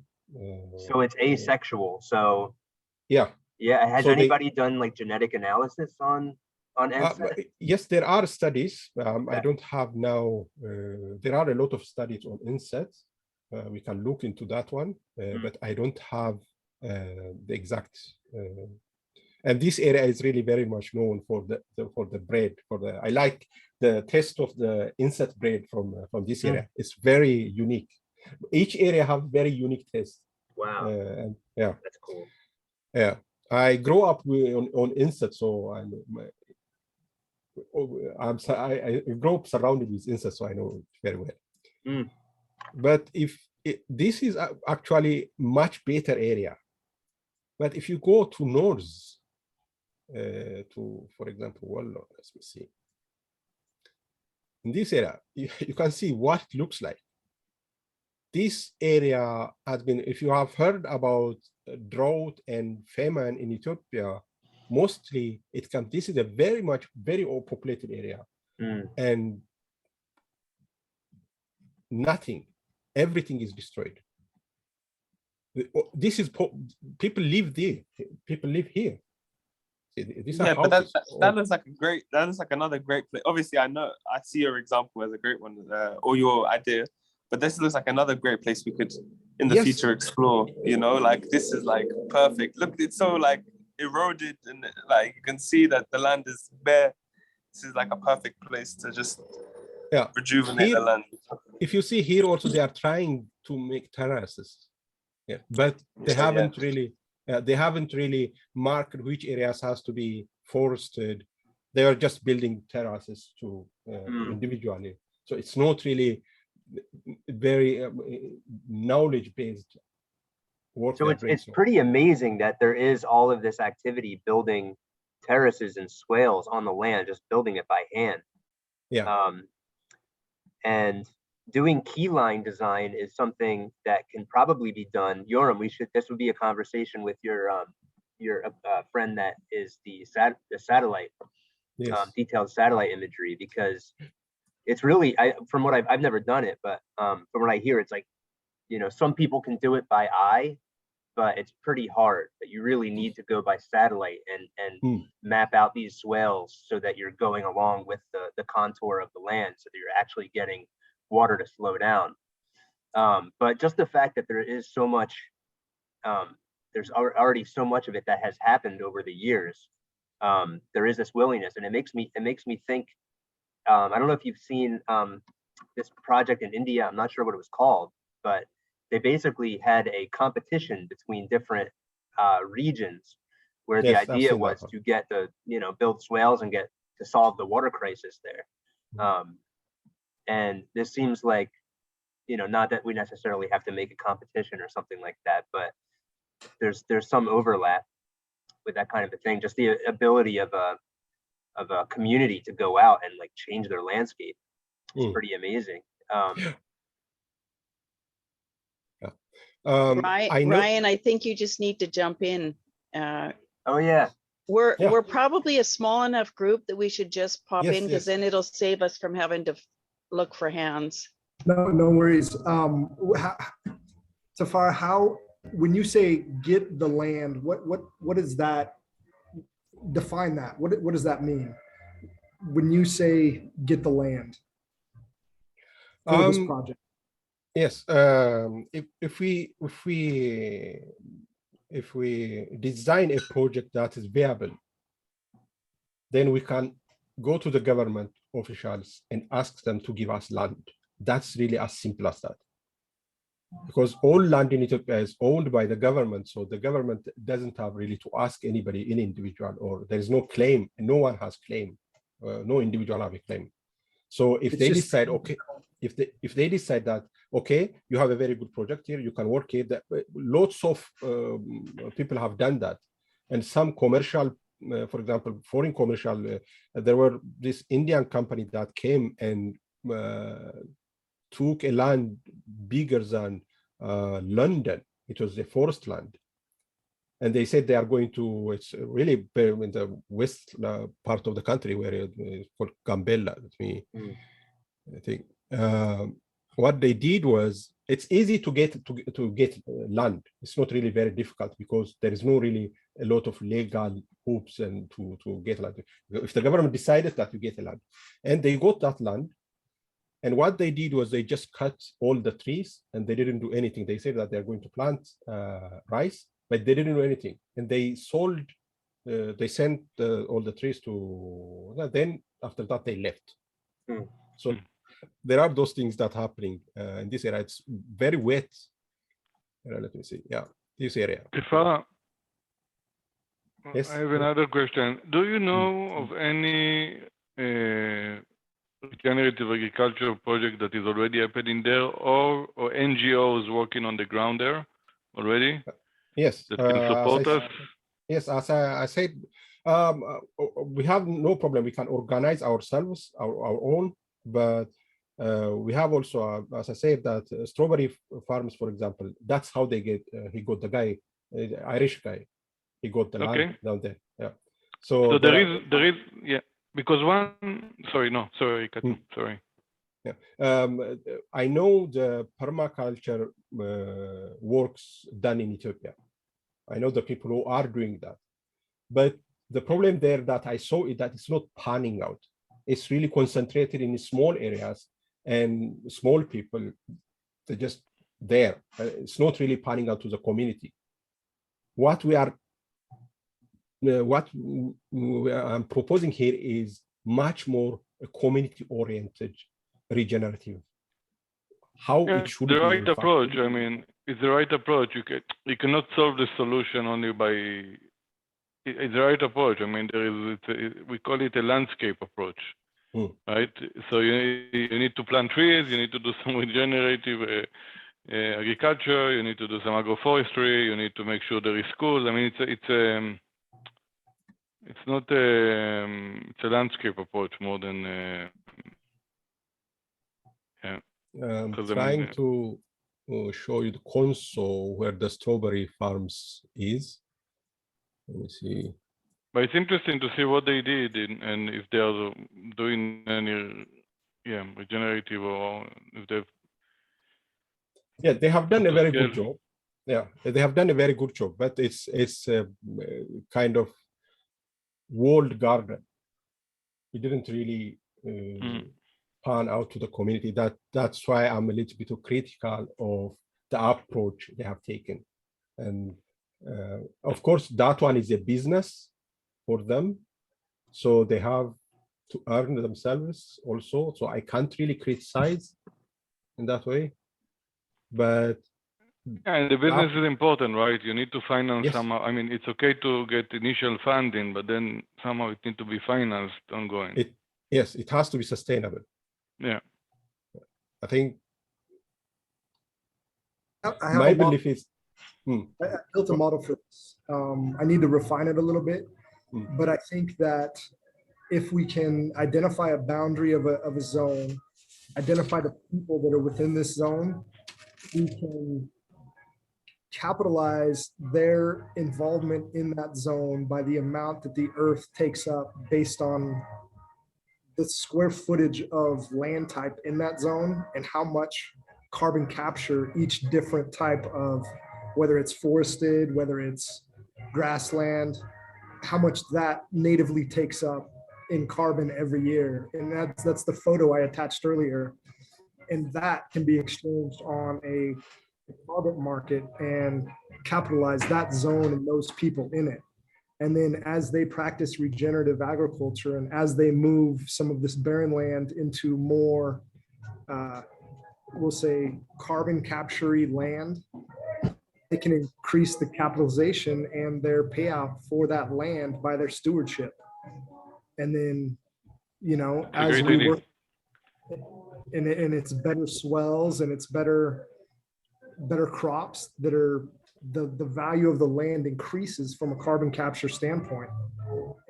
So it's asexual. So yeah. Has anybody done like genetic analysis on Enset? Yes, there are studies. I don't have now. There are a lot of studies on Enset. We can look into that one, but I don't have the exact. And this area is really very much known for the bread. I like the taste of the Enset bread from this area. It's very unique. Each area have very unique taste. Wow. That's cool. Yeah, I grew up on Enset, so I grew up surrounded with Enset, so I know it very well. But this is actually much better area. But if you go to north, for example, Wallo, let me see. In this area, you can see what it looks like. This area has been, if you have heard about drought and famine in Ethiopia, mostly this is a very overpopulated area, and everything is destroyed. This is people live there. People live here. But that looks like another great place. Obviously, I see your example as a great one, or your idea, but this looks like another great place we could in the future explore. Like this is like perfect. Look, it's so like eroded, and like you can see that the land is bare. This is like a perfect place to just rejuvenate the land. If you see here also, they are trying to make terraces, but they haven't really. They haven't really marked which areas has to be forested. They are just building terraces to individually. So it's not really very knowledge-based work. So it's pretty amazing that there is all of this activity building terraces and swales on the land, just building it by hand. Yeah. And doing keyline design is something that can probably be done. Yoram, this would be a conversation with your friend that is the satellite, Yes. detailed satellite imagery, because it's really, from what I've never done it, but from what I hear, it's like, you know, some people can do it by eye, but it's pretty hard. That you really need to go by satellite and map out these swales so that you're going along with the contour of the land, so that you're actually getting water to slow down. But just the fact that there is so much, there's already so much of it that has happened over the years. There is this willingness, and it makes me think. I don't know if you've seen this project in India. I'm not sure what it was called, but they basically had a competition between different regions, where the idea was to get build swales and get to solve the water crisis there. And this seems like, not that we necessarily have to make a competition or something like that, but there's some overlap with that kind of a thing. Just the ability of a community to go out and like change their landscape. It's pretty amazing. Ryan, I think you just need to jump in. Oh yeah. We're probably a small enough group that we should just pop in, because then it'll save us from having to look for hands. No worries. Tefera, how, when you say get the land, what is that? Define that. What does that mean when you say get the land for this project? Yes. If we design a project that is viable, then we can go to the government officials and ask them to give us land. That's really as simple as that. Because all land in Ethiopia is owned by the government, so the government doesn't have really to ask anybody, any individual, or there is no claim. No one has claim. No individual have a claim. So if they decide, okay, if they decide that, okay, you have a very good project here, you can work here. Lots of people have done that, and some commercial, for example, foreign commercial. There were this Indian company that came and took a land bigger than London. It was a forest land. And they said they are going to, it's really in the west part of the country, where it's called Gambella. I think what they did was, it's easy to get land. It's not really very difficult, because there is no really a lot of legal hoops and to get land. If the government decided that you get a land, and they got that land. And what they did was they just cut all the trees, and they didn't do anything. They said that they're going to plant rice, but they didn't do anything. And they sold, they sent all the trees to, then after that they left. So there are those things that are happening in this area. It's very wet. Let me see. Yeah, this area. Tefera, yes? I have another question. Do you know of any regenerative agriculture project that is already happening there, or NGOs working on the ground there already? Yes. That can support us? Yes, as I said, we have no problem. We can organize ourselves, our own, but we have also, as I said, that strawberry farms, for example, that's how they get, he got the guy, Irish guy, he got the land down there. Yeah. So there is, yeah. Because sorry, sorry. Yeah, I know the permaculture works done in Ethiopia. I know the people who are doing that, but the problem there that I saw is that it's not panning out. It's really concentrated in small areas and small people. They're just there. It's not really panning out to the community. What I'm proposing here is much more community-oriented regenerative. How it should be. The right approach. I mean, it's the right approach. You cannot solve the solution only by. It's the right approach. I mean, we call it a landscape approach. right? So you need to plant trees, you need to do some regenerative agriculture, you need to do some agroforestry, you need to make sure there is schools. I mean, it's not it's a landscape approach more than yeah. I'm 'Cause I trying mean, to show you the console where the strawberry farms is. Let me see. But it's interesting to see what they did and if they are doing any regenerative or if they've They have done a very good scale. job. Yeah, they have done a very good job, but it's kind of walled garden. It didn't really pan out to the community. That's why I'm a little bit critical of the approach they have taken. And of course, that one is a business for them, so they have to earn themselves also. So I can't really criticize in that way. But and the business is important, right? You need to finance yes. somehow. I mean, it's okay to get initial funding, but then somehow it needs to be financed ongoing. Yes, it has to be sustainable. Yeah. I think I my belief is I built a model for this. I need to refine it a little bit, but I think that if we can identify a boundary of a zone, identify the people that are within this zone, we can capitalize their involvement in that zone by the amount that the earth takes up based on the square footage of land type in that zone and how much carbon capture each different type of, whether it's forested, whether it's grassland, how much that natively takes up in carbon every year. And that's the photo I attached earlier. And that can be exchanged on a carbon market and capitalize that zone and those people in it. And then as they practice regenerative agriculture and as they move some of this barren land into more, we'll say, carbon capture land, they can increase the capitalization and their payout for that land by their stewardship. And then, as we work, and it's better swales and it's better crops that are, the value of the land increases from a carbon capture standpoint.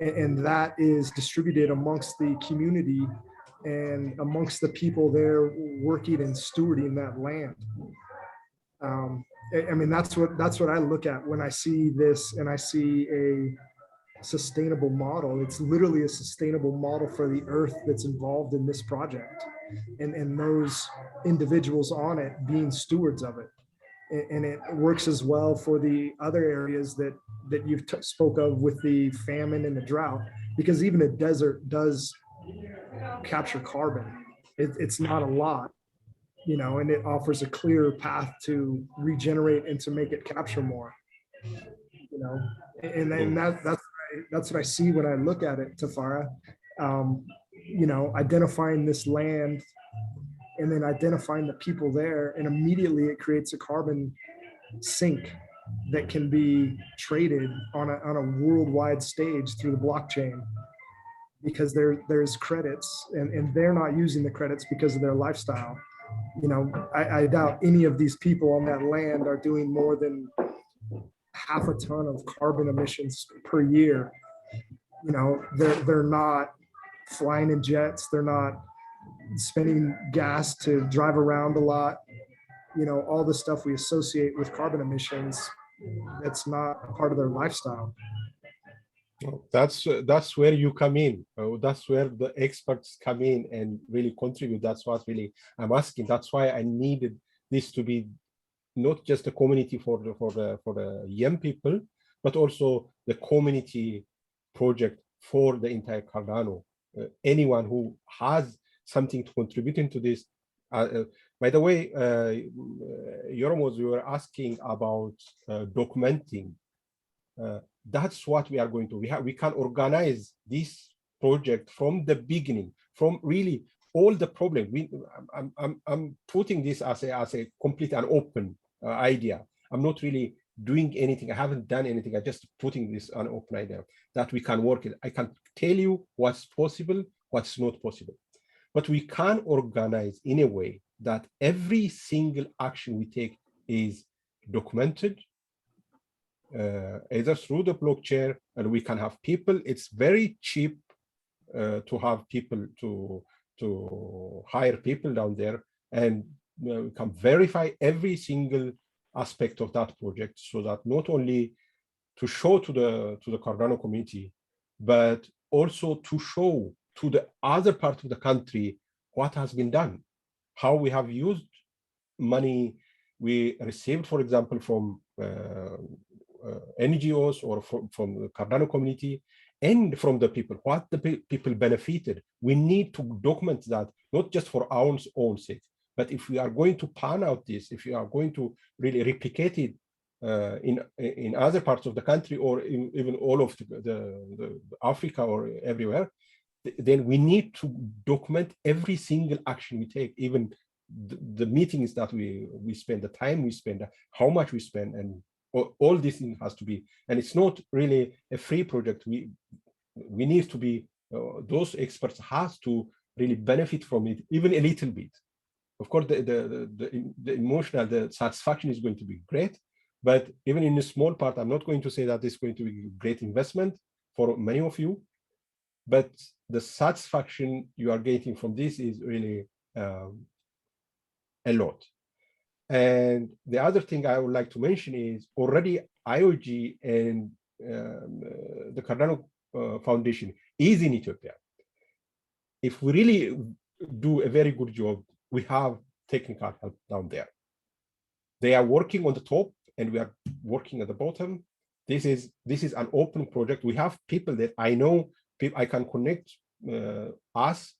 And that is distributed amongst the community and amongst the people there working and stewarding that land. I mean, that's what I look at when I see this and I see a sustainable model. It's literally a sustainable model for the earth that's involved in this project and those individuals on it being stewards of it. And it works as well for the other areas that you've spoke of with the famine and the drought, because even a desert does capture carbon. It's not a lot, and it offers a clear path to regenerate and to make it capture more, and then that's what I see when I look at it, Tefera. Identifying this land and then identifying the people there, and immediately it creates a carbon sink that can be traded on a worldwide stage through the blockchain, because there's credits and they're not using the credits because of their lifestyle. I doubt any of these people on that land are doing more than half a ton of carbon emissions per year. They're not flying in jets. They're not spending gas to drive around a lot. All the stuff we associate with carbon emissions, that's not a part of their lifestyle. That's where you come in. That's where the experts come in and really contribute. That's what really I'm asking. That's why I needed this to be not just a community for the young people, but also the community project for the entire Cardano. Anyone who has something to contribute into this. By the way, Yormos, you were asking about documenting. That's what we are going to. We can organize this project from the beginning, from really all the problem. I'm putting this as a complete and open idea. I'm not really doing anything. I haven't done anything. I'm just putting this an open idea that we can work it. I can tell you what's possible, what's not possible. But we can organize in a way that every single action we take is documented, either through the blockchain, and we can have people. It's very cheap to have people, to hire people down there, and we can verify every single aspect of that project, so that not only to show to the Cardano community, but also to show to the other part of the country what has been done, how we have used money we received, for example, from NGOs or from the Cardano community, and from the people, what the people benefited. We need to document that, not just for our own sake, but if we are going to pan out this, if we are going to really replicate it in other parts of the country, or even all of the Africa or everywhere, then we need to document every single action we take, even the meetings that we spend, the time we spend, how much we spend, and all these things has to be. And it's not really a free project. We need to be, those experts has to really benefit from it, even a little bit. Of course, the emotional, the satisfaction is going to be great, but even in a small part, I'm not going to say that it's going to be a great investment for many of you, but the satisfaction you are getting from this is really a lot. And the other thing I would like to mention is already IOG and the Cardano Foundation is in Ethiopia. If we really do a very good job, we have technical help down there. They are working on the top and we are working at the bottom. This is an open project. We have people that I know, I can connect us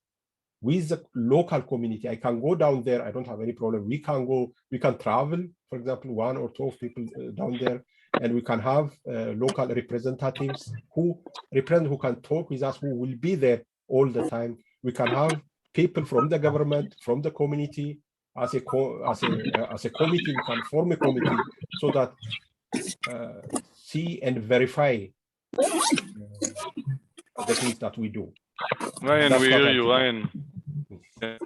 with the local community. I can go down there. I don't have any problem. We can go, we can travel, for example, 1 or 2 people down there, and we can have local representatives who can talk with us, who will be there all the time. We can have people from the government, from the community, as a committee. We can form a committee so that see and verify the things that we do. Ryan, we hear you, Ryan. Yeah,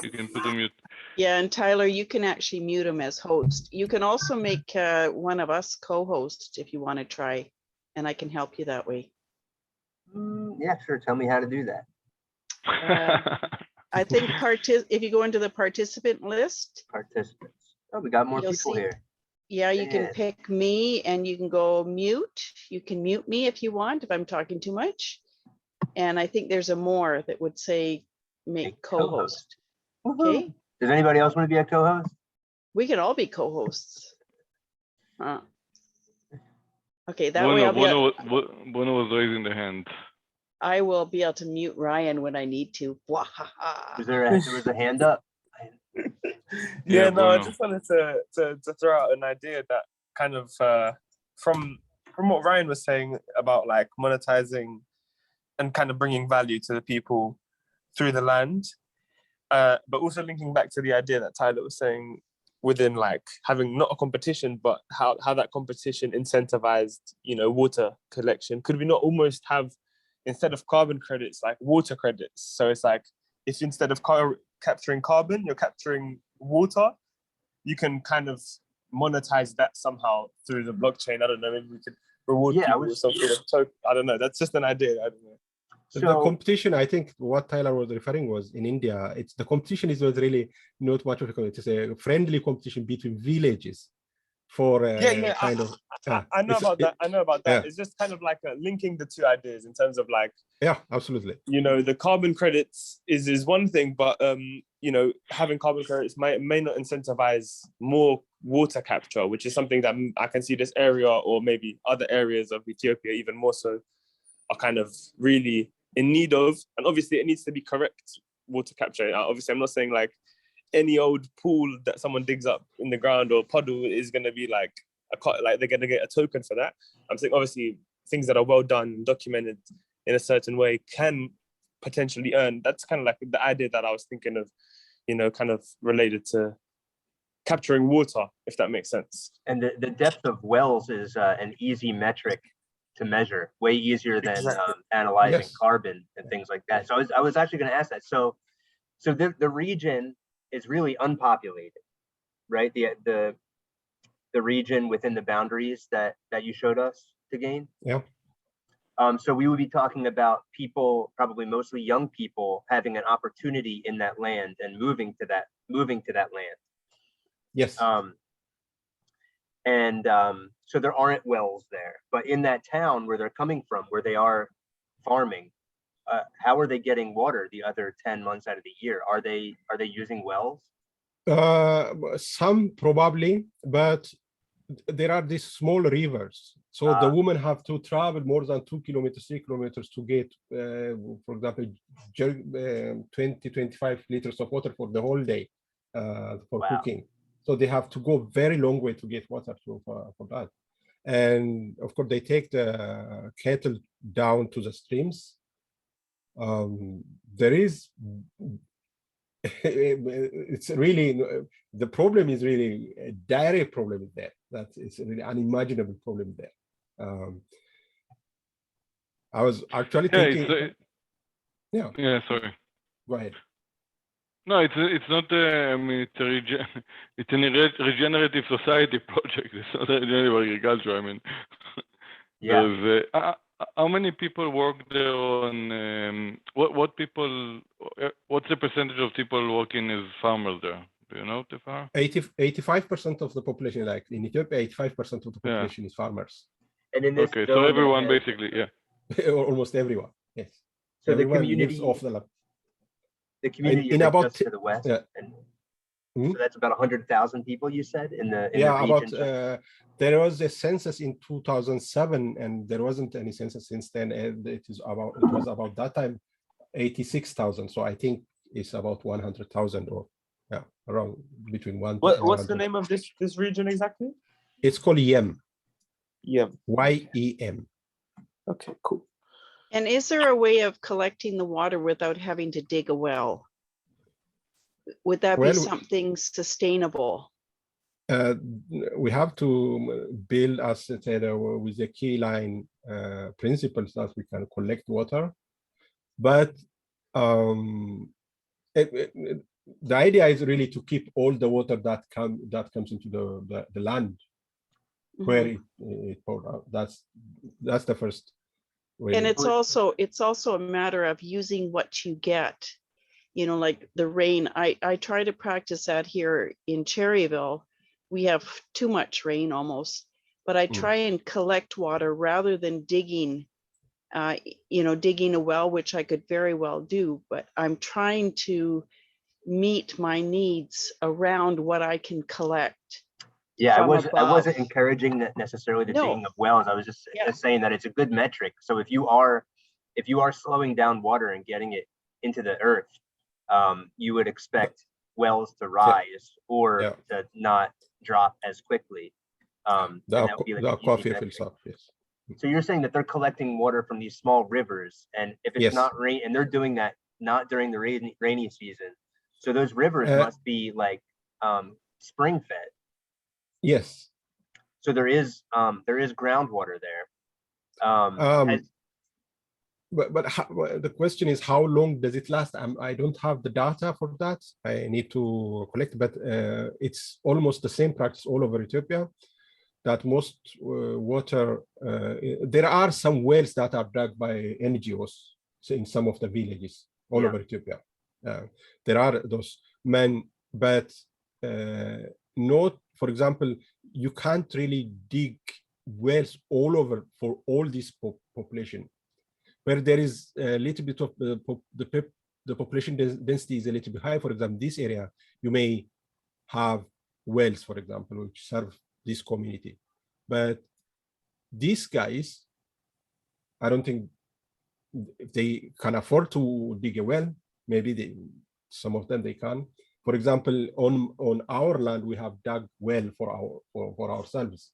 you can put on mute. Yeah, and Tyler, you can actually mute him as host. You can also make one of us co-host if you want to try, and I can help you that way. Yeah, sure. Tell me how to do that. I think if you go into the participant list. Participants. Oh, we got more people here. Yeah, you can pick me and you can go mute. You can mute me if you want, if I'm talking too much. And I think there's a more that would say make co-host. Okay. Does anybody else want to be a co-host? We can all be co-hosts. Okay, that Bono, way Bono was raising the hand. I will be able to mute Ryan when I need to. There was a hand up. Yeah, no, Bono. I just wanted to throw out an idea that kind of from what Ryan was saying about like monetizing and kind of bringing value to the people through the land, but also linking back to the idea that Tyler was saying within like having not a competition, but how that competition incentivized, water collection. Could we not almost have, instead of carbon credits, like water credits? So it's like, if instead of capturing carbon, you're capturing water, you can kind of monetize that somehow through the blockchain. I don't know, maybe we could reward people with some sort of token. I don't know, that's just an idea. I don't know. So the competition, I think what Tyler was referring was in India, the competition is not really not much of a competition. It's a friendly competition between villages for kind of. I know about that. I know about that. Yeah. It's just kind of like linking the two ideas in terms of like. Yeah, absolutely. The carbon credits is one thing, but having carbon credits may not incentivize more water capture, which is something that I can see this area or maybe other areas of Ethiopia even more so are kind of really in need of. And obviously it needs to be correct water capture. Obviously I'm not saying like any old pool that someone digs up in the ground or puddle is going to be like they're going to get a token for that. I'm saying obviously things that are well done, documented in a certain way can potentially earn. That's kind of like the idea that I was thinking of, kind of related to capturing water, if that makes sense. And the depth of wells is an easy metric to measure, way easier than Exactly. analyzing Yes. carbon and things like that. So I was actually going to ask that. So the region is really unpopulated, right? The region within the boundaries that you showed us, Tigane. Yeah. So we would be talking about people, probably mostly young people, having an opportunity in that land and moving to that land. Yes. So there aren't wells there, but in that town where they're coming from, where they are farming, how are they getting water the other 10 months out of the year? Are they using wells? Some probably, but there are these small rivers. So the women have to travel more than 2 kilometers, 3 kilometers to get, for example, 20-25 liters of water for the whole day for cooking. So they have to go very long way to get water for that. And of course, they take the cattle down to the streams. There is, it's really, the problem is really a direct problem there. That is really unimaginable problem there. I was actually thinking. Yeah, sorry. Go ahead. No, it's not. I mean, it's a regenerative society project. It's not a regenerative agriculture. I mean, there's how many people work there on? What people? What's the percentage of people working as farmers there? Do you know, Tefera? 85% of the population, like in Ethiopia, 85% of the population is farmers. And in this so everyone basically, almost everyone, yes. So everyone the community lives off the land. The community in is about just to the west, and so that's about 100,000 people. You said in the region. There was a census in 2007, and there wasn't any census since then. And it was about that time 86,000. So I think it's about 100,000 or around between one. What's the name of this region exactly? It's called YEM. YEM. YEM. Okay, cool. And is there a way of collecting the water without having to dig a well? Would that be something sustainable? We have to build, as I said, with the key line principles that we can collect water. But the idea is really to keep all the water that comes into the land where it poured out. That's the first way. And it's also a matter of using what you get. You know, like the rain. I try to practice that here in Cherryville. We have too much rain almost, but I try and collect water rather than digging. Digging a well, which I could very well do, but I'm trying to meet my needs around what I can collect. Yeah, I wasn't encouraging that necessarily the digging of wells. I was just saying that it's a good metric. So if you are slowing down water and getting it into the earth, you would expect wells to rise or to not drop as quickly. The coffee fills up, yes. So you're saying that they're collecting water from these small rivers, and if it's not rain, and they're doing that not during the rainy season, so those rivers must be like spring fed. Yes. So there is groundwater there. But the question is, how long does it last? I don't have the data for that. I need to collect, but it's almost the same practice all over Ethiopia. That most water, there are some wells that are dug by NGOs in some of the villages all over Ethiopia. There are those men, but not, for example, you can't really dig wells all over for all this population. Where there is a little bit of the population density is a little bit high. For example, this area, you may have wells, for example, which serve this community. But these guys, I don't think if they can afford to dig a well, maybe some of them they can. For example, on our land, we have dug well for ourselves.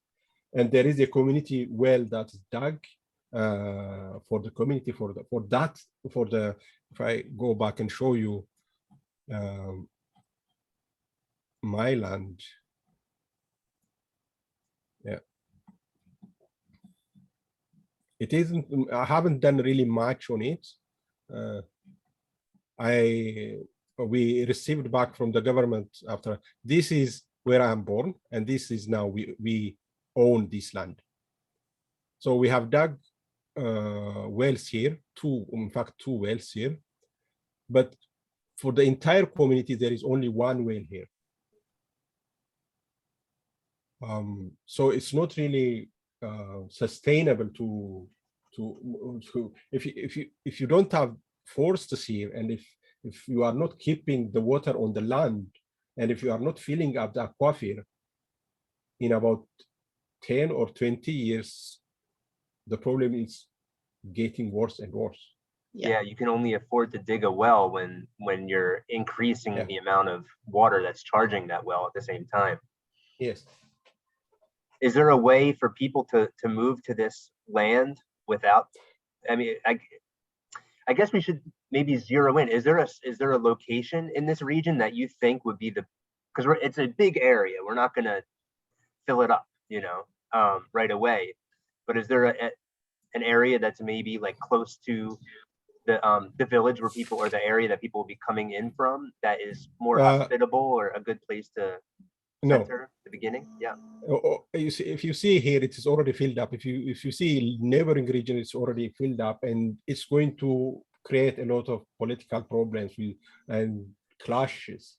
And there is a community well that's dug for the community, if I go back and show you my land. It isn't. I haven't done really much on it. We received back from the government after. This is where I'm born, and this is now we own this land. So we have dug wells here, in fact, two wells here. But for the entire community, there is only one well here. So it's not really sustainable to if you don't have forests here, and if you are not keeping the water on the land, and if you are not filling up the aquifer, in about 10 or 20 years, the problem is getting worse and worse. Yeah, you can only afford to dig a well when you're increasing the amount of water that's charging that well at the same time. Yes. Is there a way for people to move to this land without? I mean, I guess we should maybe zero in. Is there a location in this region that you think would be because it's a big area. We're not going to fill it up, right away. But is there an area that's maybe like close to the village where people, or the area that people will be coming in from, that is more hospitable or a good place to center the beginning? Yeah. You see, if you see here, it is already filled up. If you see neighboring region, it's already filled up, and it's going to create a lot of political problems and clashes.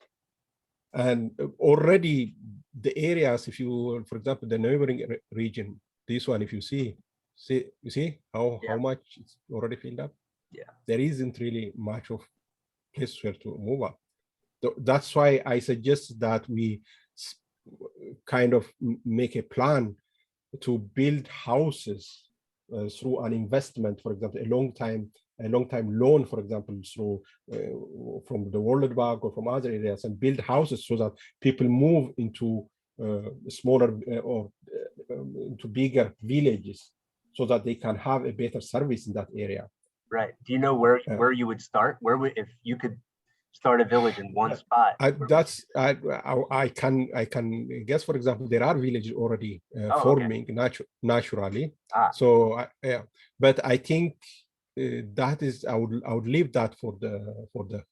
And already the areas, if you, for example, the neighboring region, this one, if you see how much it's already filled up. Yeah, there isn't really much of place where to move up. That's why I suggest that we kind of make a plan to build houses through an investment, for example, a long time loan, for example, through from the World Bank or from other areas, and build houses so that people move into smaller or into bigger villages, so that they can have a better service in that area. Right. Do you know where you would start? If you could start a village in one spot? I can guess. For example, there are villages already forming naturally. So but I think that is I would leave that for the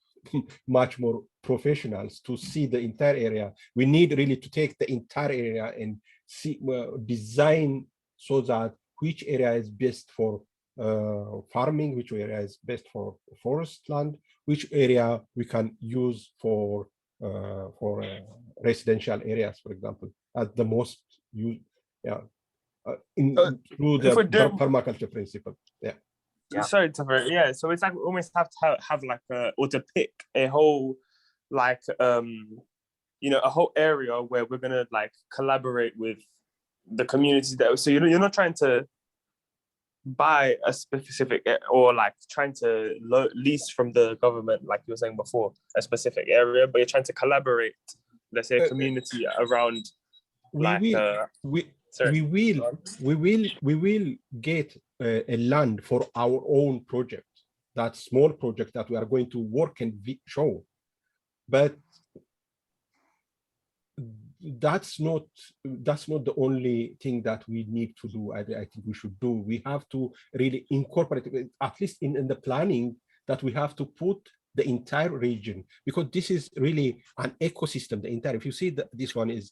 much more professionals to see the entire area. We need really to take the entire area and see design so that which area is best for farming, which area is best for forest land, which area we can use for residential areas, for example, as the most used, through the permaculture principle. Sorry, Tefera. Yeah, so it's like we almost have to have like or to pick a whole like a whole area where we're gonna like collaborate with the community that. So you're not trying to buy a specific or like trying to lease from the government, like you were saying before, a specific area, but you're trying to collaborate, let's say, a community around. We will get a land for our own project, that small project that we are going to work and show, but that's not the only thing that we need to do. I think we should do. We have to really incorporate, at least in the planning, that we have to put the entire region, because this is really an ecosystem. The entire, if you see that this one is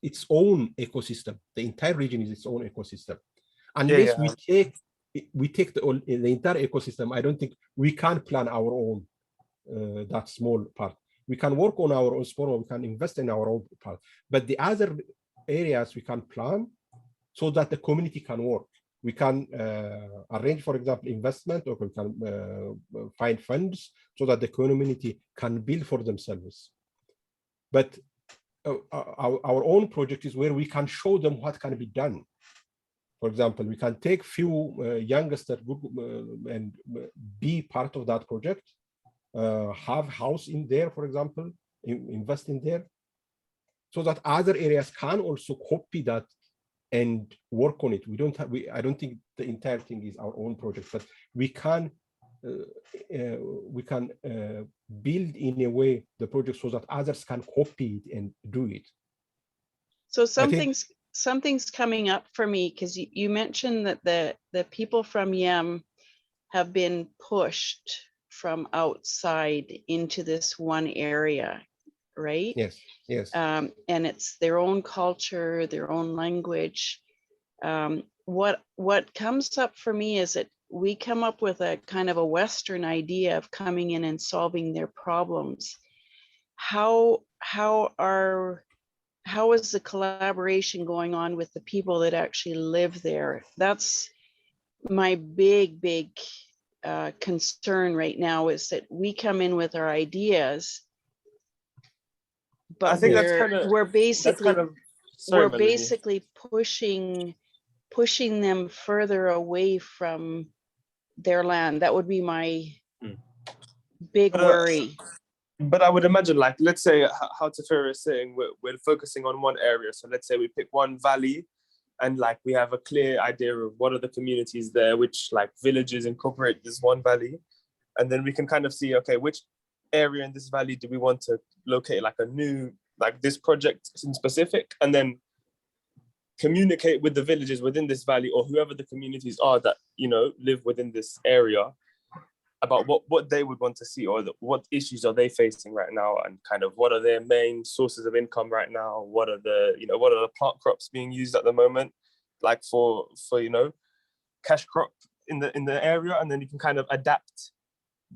its own ecosystem. The entire region is its own ecosystem. Unless we take the entire ecosystem, I don't think we can plan our own that small part. We can work on our own small, we can invest in our own part, but the other areas we can plan so that the community can work. We can arrange, for example, investment, or we can find funds so that the community can build for themselves. But our own project is where we can show them what can be done. For example, we can take few youngsters and be part of that project, have house in there, for example, invest in there, so that other areas can also copy that and work on it. I don't think the entire thing is our own project, but we can build in a way the project so that others can copy it and do it. So some something's coming up for me, because you mentioned that the people from Yem have been pushed from outside into this one area, right? Yes, yes. And it's their own culture, their own language. What comes up for me is that we come up with a kind of a Western idea of coming in and solving their problems. How is the collaboration going on with the people that actually live there? That's my big concern right now, is that we come in with our ideas, but I think that's kind of we're basically sorry, we're Melanie. basically pushing them further away from their land. That would be my big worry. But I would imagine, like, let's say how Tefera is saying, we're focusing on one area. So let's say we pick one valley, and like we have a clear idea of what are the communities there, which like villages incorporate this one valley. And then we can kind of see, okay, which area in this valley do we want to locate like a new, like this project in specific, and then communicate with the villages within this valley, or whoever the communities are that, you know, live within this area, about what they would want to see, or what issues are they facing right now, and kind of what are their main sources of income right now, what are the plant crops being used at the moment, like for you know, cash crop in the area, and then you can kind of adapt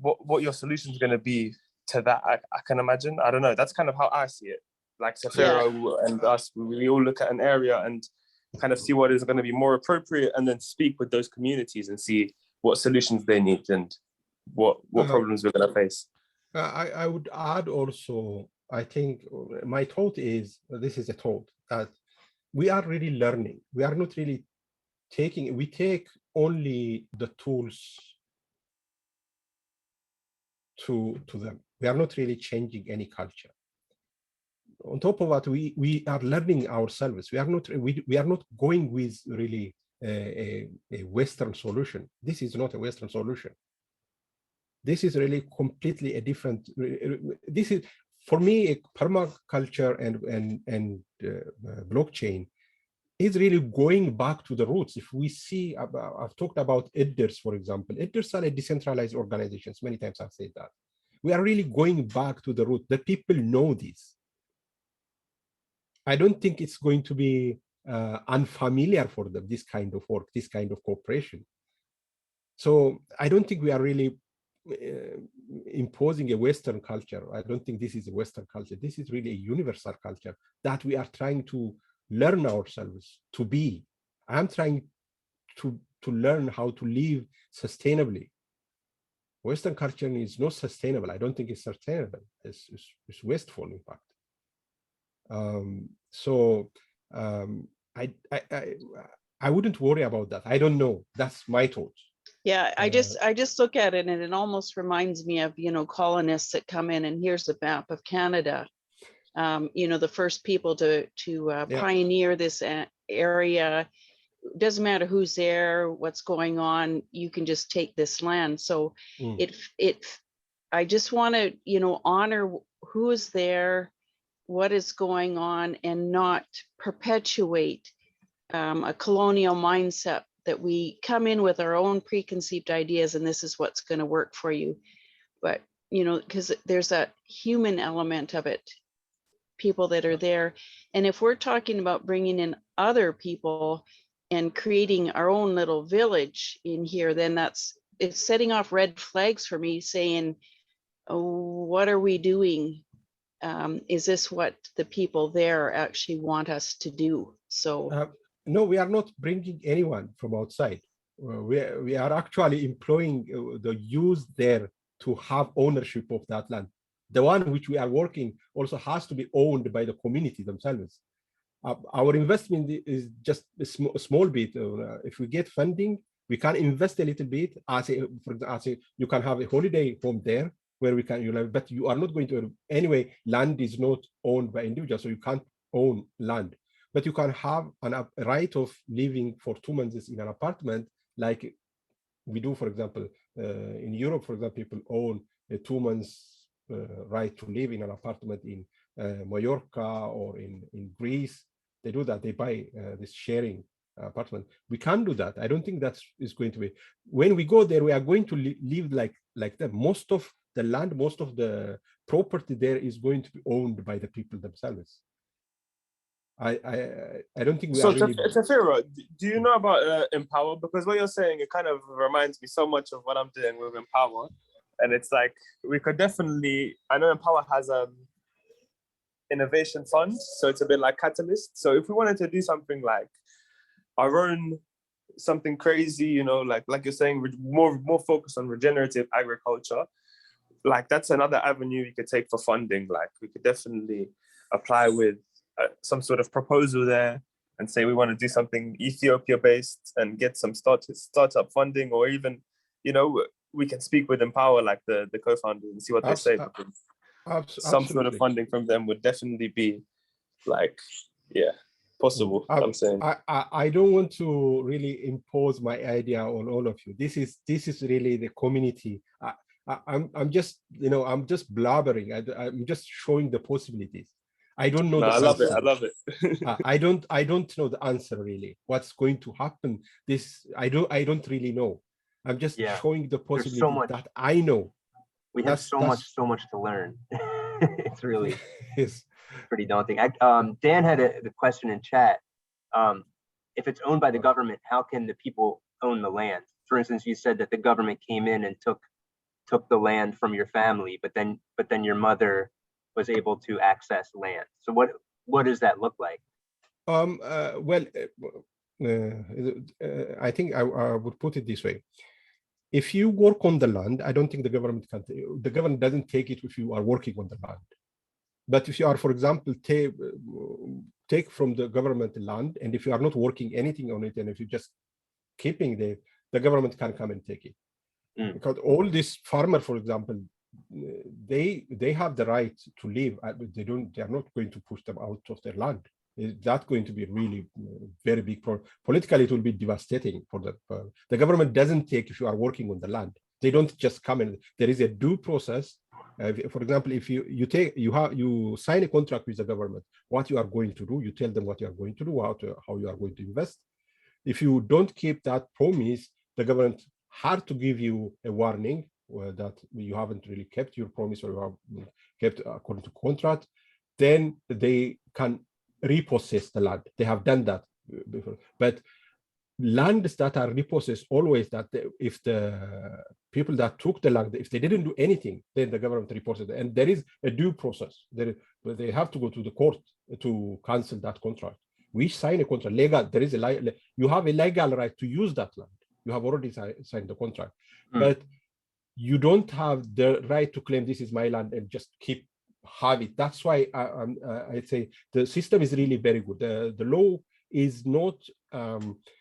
what your solution is going to be to that. I can imagine. I don't know. That's kind of how I see it. Like Tefera and us, we all look at an area and kind of see what is going to be more appropriate, and then speak with those communities and see what solutions they need and what problems we're going to face. I would add also, I think my thought is, this is a thought, that we are really learning. We are not really we take only the tools to them. We are not really changing any culture. On top of that, we are learning ourselves. We are not going with really a Western solution. This is not a Western solution. This is really completely a different. This is, for me, a permaculture and blockchain is really going back to the roots. If we see, I've talked about Elders, for example. Elders are decentralized organizations. Many times I've said that. We are really going back to the root. The people know this. I don't think it's going to be unfamiliar for them, this kind of work, this kind of cooperation. So I don't think we are really imposing a Western culture. I don't think this is a Western culture. This is really a universal culture that we are trying to learn ourselves to be. I'm trying to learn how to live sustainably. Western culture is not sustainable. I don't think it's sustainable. It's wasteful, in fact. I wouldn't worry about that. I don't know. That's my thought. Yeah, I just look at it and it almost reminds me of, you know, colonists that come in and here's a map of Canada. You know, the first people to pioneer this area. Doesn't matter who's there, what's going on, you can just take this land. So I just want to, you know, honor who is there, what is going on, and not perpetuate a colonial mindset that we come in with our own preconceived ideas and this is what's going to work for you. But, you know, because there's a human element of it, people that are there. And if we're talking about bringing in other people and creating our own little village in here, then it's setting off red flags for me, saying, oh, what are we doing? Is this what the people there actually want us to do? So no, we are not bringing anyone from outside. We are actually employing the youth there to have ownership of that land. The one which we are working also has to be owned by the community themselves. Our investment is just a small bit. If we get funding, we can invest a little bit. You can have a holiday home there where we can, you know, but you are not going to, anyway, land is not owned by individuals, so you can't own land. But you can have a right of living for 2 months in an apartment, like we do, for example, in Europe, for example, people own a 2 months right to live in an apartment in Mallorca or in Greece. They do that. They buy this sharing apartment. We can't do that. I don't think that is going to be. When we go there, we are going to live like that. Most of the land, most of the property there is going to be owned by the people themselves. I don't think we So are really. Tefera, do you know about Empower? Because what you're saying, it kind of reminds me so much of what I'm doing with Empower. And it's like, we could definitely, I know Empower has innovation funds, so it's a bit like Catalyst. So if we wanted to do something like our own, something crazy, you know, like you're saying, more focused on regenerative agriculture, like that's another avenue you could take for funding. Like we could definitely apply with some sort of proposal there and say we want to do something Ethiopia based and get some startup funding, or even, you know, we can speak with Empower, like the co-founders, and see what they say. Some sort of funding from them would definitely be like, yeah, possible. I'm saying I don't want to really impose my idea on all of you. This is really the community. I'm just, you know, I'm just blabbering. I'm just showing the possibilities. I don't know. No, I love it. I love it. I don't know the answer really. What's going to happen? I don't really know. I'm just showing the possibility that I know. We have so much to learn. It's really pretty daunting. Dan had the question in chat. If it's owned by the government, how can the people own the land? For instance, you said that the government came in and took the land from your family, but then your mother was able to access land. So what does that look like? Well, I think I would put it this way. If you work on the land, I don't think the government can. The government doesn't take it if you are working on the land. But if you are, for example, take from the government land, and if you are not working anything on it, and if you're just keeping the government can come and take it. Because all these farmers, for example, they have the right to live. They are not going to push them out of their land. That's going to be really very big problem. Politically, it will be devastating for the government. Doesn't take if you are working on the land. They don't just come in. There is a due process. For example, if you sign a contract with the government, what you are going to do, you tell them what you are going to do, how you are going to invest. If you don't keep that promise, the government had to give you a warning that you haven't really kept your promise, or you have kept according to contract. Then they can repossess the land. They have done that before. But lands that are repossessed, always that if the people that took the land, if they didn't do anything, then the government reports it. And there is a due process. They have to go to the court to cancel that contract. We sign a contract, legal. There is you have a legal right to use that land. You have already signed the contract, but you don't have the right to claim this is my land and just have it. That's why I'd say the system is really very good. The law is not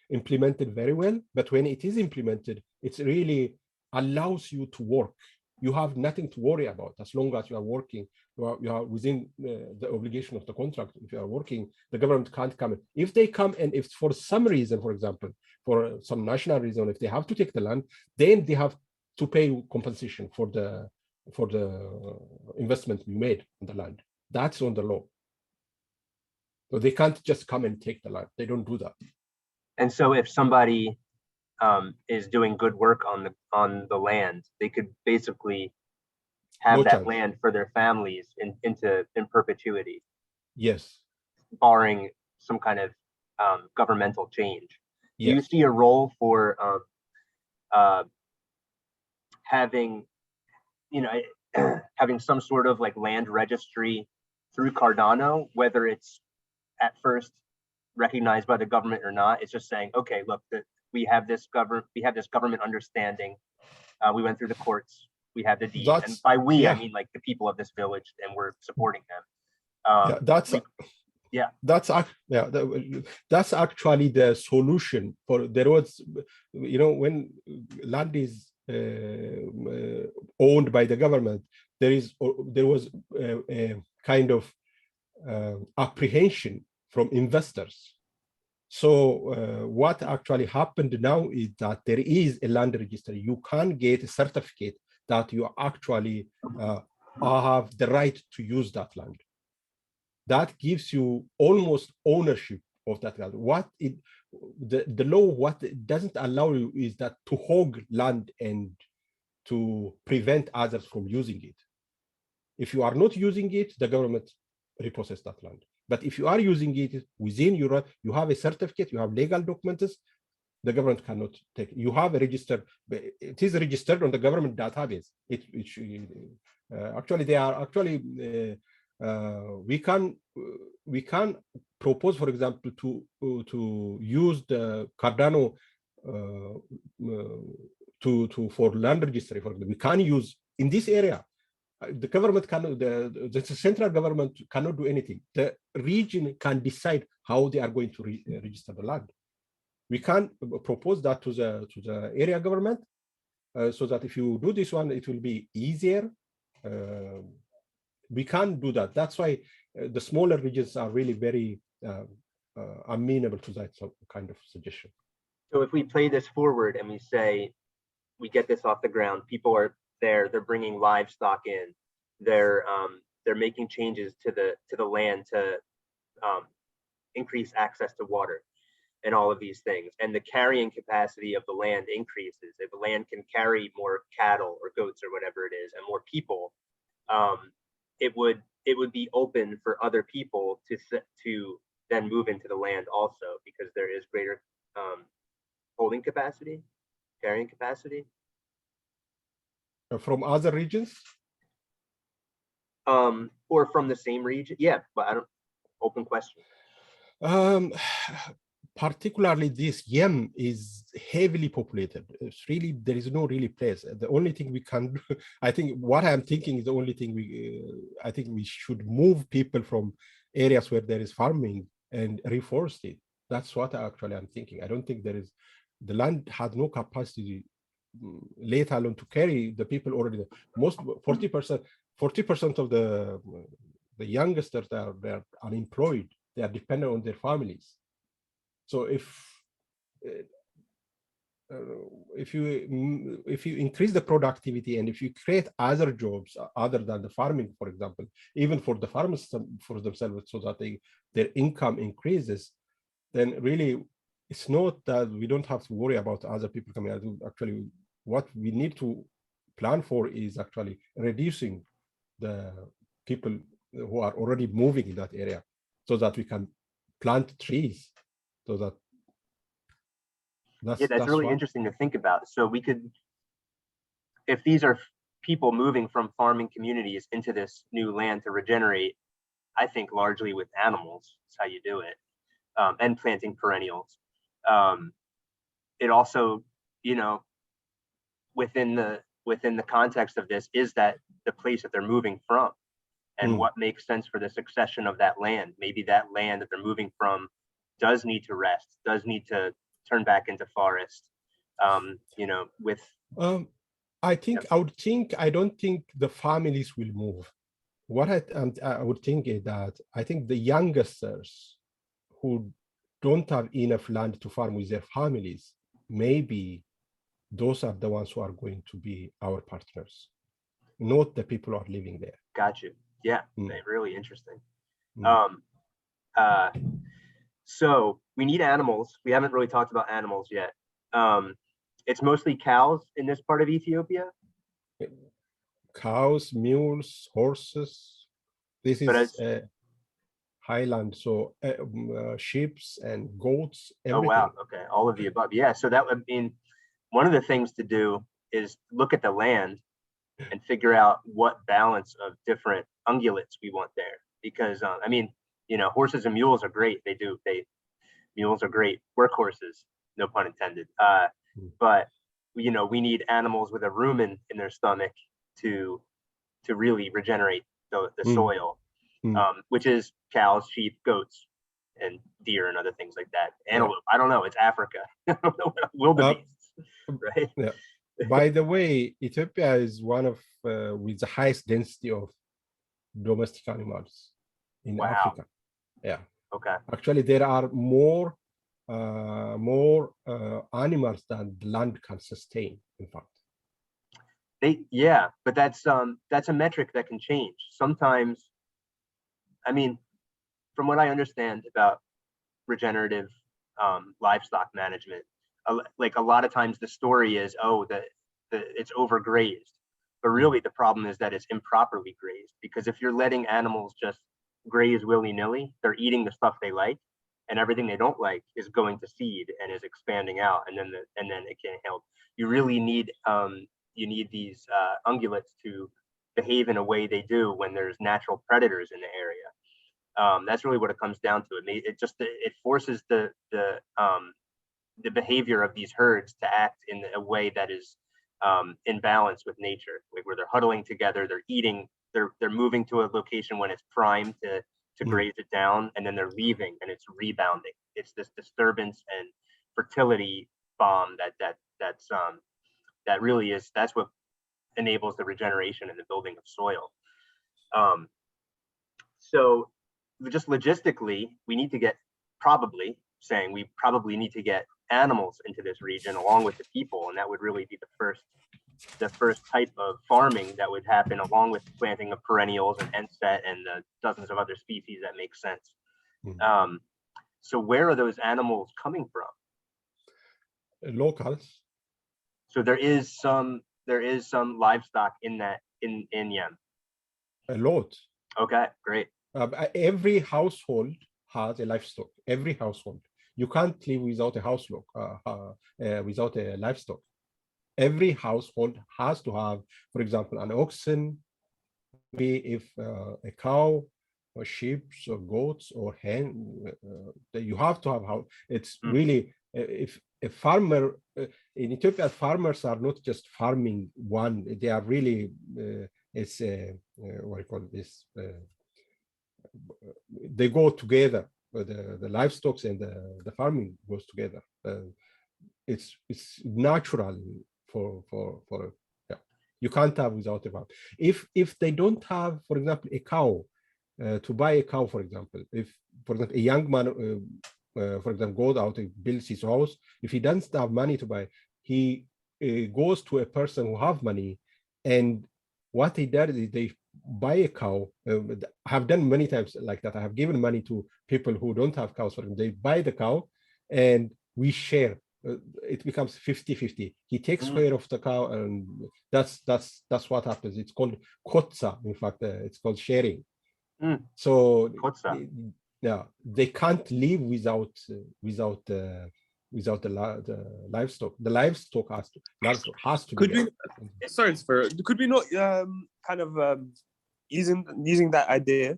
implemented very well, but when it is implemented, it really allows you to work. You have nothing to worry about as long as you are working. You are within the obligation of the contract. If you are working, the government can't come in. If they come and if for some reason, for example, for some national reason, if they have to take the land, then they have to pay compensation for the investment you made on the land. That's on the law. So they can't just come and take the land. They don't do that. And so if somebody is doing good work on the land, they could basically have that land for their families in perpetuity. Yes. Barring some kind of governmental change. Yes. Do you see a role for having, having some sort of like land registry through Cardano, whether it's at first recognized by the government or not? It's just saying, okay, look, we have this government understanding. We went through the courts. We have the deed, and by we, I mean like the people of this village, and we're supporting them. That's actually the solution. For there was, when land is owned by the government, there was a kind of apprehension from investors. So what actually happened now is that there is a land register. You can get a certificate that you actually have the right to use that land. that gives you almost ownership of that land. The law, what it doesn't allow you is that to hog land and to prevent others from using it. If you are not using it, the government repossesses that land. But if you are using it within your, you have a certificate, you have legal documents, the government cannot take. You have a register. It is registered on the government database. Actually, they are actually. We can propose, for example, to use the Cardano for land registry. For example, we can use in this area. The government cannot. The central government cannot do anything. The region can decide how they are going to register the land. We can propose that to the area government, so that if you do this one, it will be easier. We can do that. That's why the smaller regions are really very amenable to that kind of suggestion. So if we play this forward and we say, we get this off the ground, people are there, they're bringing livestock in, they're making changes to the land to increase access to water and all of these things, and the carrying capacity of the land increases. If the land can carry more cattle or goats or whatever it is, and more people, it would be open for other people to then move into the land also, because there is greater holding capacity, carrying capacity. From other regions? Or from the same region? Yeah, but I don't, open question. Particularly this Yem is heavily populated. It's really, there is no really place. The only thing we can do, I think what I'm thinking is the only thing I think we should move people from areas where there is farming and reforest it. That's what actually I'm thinking. I don't think there is, the land has no capacity, let alone to carry the people already. Most 40% of the youngsters they're unemployed. They are dependent on their families. So if you increase the productivity and if you create other jobs other than the farming, for example, even for the farmers for themselves, so that their income increases, then really it's not that we don't have to worry about other people coming out. Actually, what we need to plan for is actually reducing the people who are already moving in that area, so that we can plant trees. So that's really interesting to think about. So we could, if these are people moving from farming communities into this new land to regenerate, I think largely with animals, that's how you do it, and planting perennials. It also, you know, within the context of this is that the place that they're moving from, and what makes sense for the succession of that land. Maybe that land that they're moving from does need to rest, does need to turn back into forest. You know, with I think I don't think the families will move. What I would think is that I think the youngsters who don't have enough land to farm with their families, maybe those are the ones who are going to be our partners, not the people who are living there. Got you. Yeah, really interesting. So we need animals. We haven't really talked about animals yet. It's mostly cows in this part of Ethiopia. Cows, mules, horses. This is highland, so sheep and goats. Everything. Oh wow, okay, all of the above. Yeah, so that would mean one of the things to do is look at the land and figure out what balance of different ungulates we want there. Because I mean, you know, horses and mules are great. Mules are great workhorses, no pun intended. But you know, we need animals with a rumen in their stomach to really regenerate the soil, which is cows, sheep, goats, and deer and other things like that. Antelope. I don't know. It's Africa. Wildebeests, right? Yeah. By the way, Ethiopia is one of with the highest density of domestic animals in Africa. Yeah. Okay. Actually, there are more animals than the land can sustain. In fact. But that's a metric that can change. Sometimes, I mean, from what I understand about regenerative livestock management, like a lot of times the story is, oh, it's overgrazed, but really the problem is that it's improperly grazed, because if you're letting animals just graze willy-nilly, they're eating the stuff they like, and everything they don't like is going to seed and is expanding out, and then it can't help. You really need these ungulates to behave in a way they do when there's natural predators in the area. That's really what it comes down to. It forces the behavior of these herds to act in a way that is in balance with nature, like where they're huddling together, they're eating, they're moving to a location when it's primed to graze it down, and then they're leaving and it's rebounding. It's this disturbance and fertility bomb that really is, that's what enables the regeneration and the building of soil. So just logistically, we need to get, we probably need to get animals into this region along with the people, and that would really be the first type of farming that would happen, along with planting of perennials and Enset and the dozens of other species that make sense. So where are those animals coming from? Locals. So there is some livestock in Yem. A lot. Okay, great. Every household has a livestock. Every household. You can't live without a without a livestock. Every household has to have, for example, an oxen, maybe if a cow, or sheep, or goats, or hen. You have to have how. It's really, if a farmer in Ethiopia, farmers are not just farming one. They are really it's what do you call this? They go together. The livestock and the farming goes together. It's natural for yeah. You can't have without a farm. If they don't have, for example, a cow, to buy a cow, for example, if for example a young man for example goes out and builds his house, if he doesn't have money to buy, he goes to a person who have money, and what he does is they buy a cow. I have done many times like that. I have given money to people who don't have cows for them. They buy the cow and we share. It becomes 50-50. He takes care of the cow, and that's what happens. It's called kotsa. In fact, it's called sharing. So yeah, they can't live without the livestock. The livestock has to Could be we, sorry, could we not kind of using that idea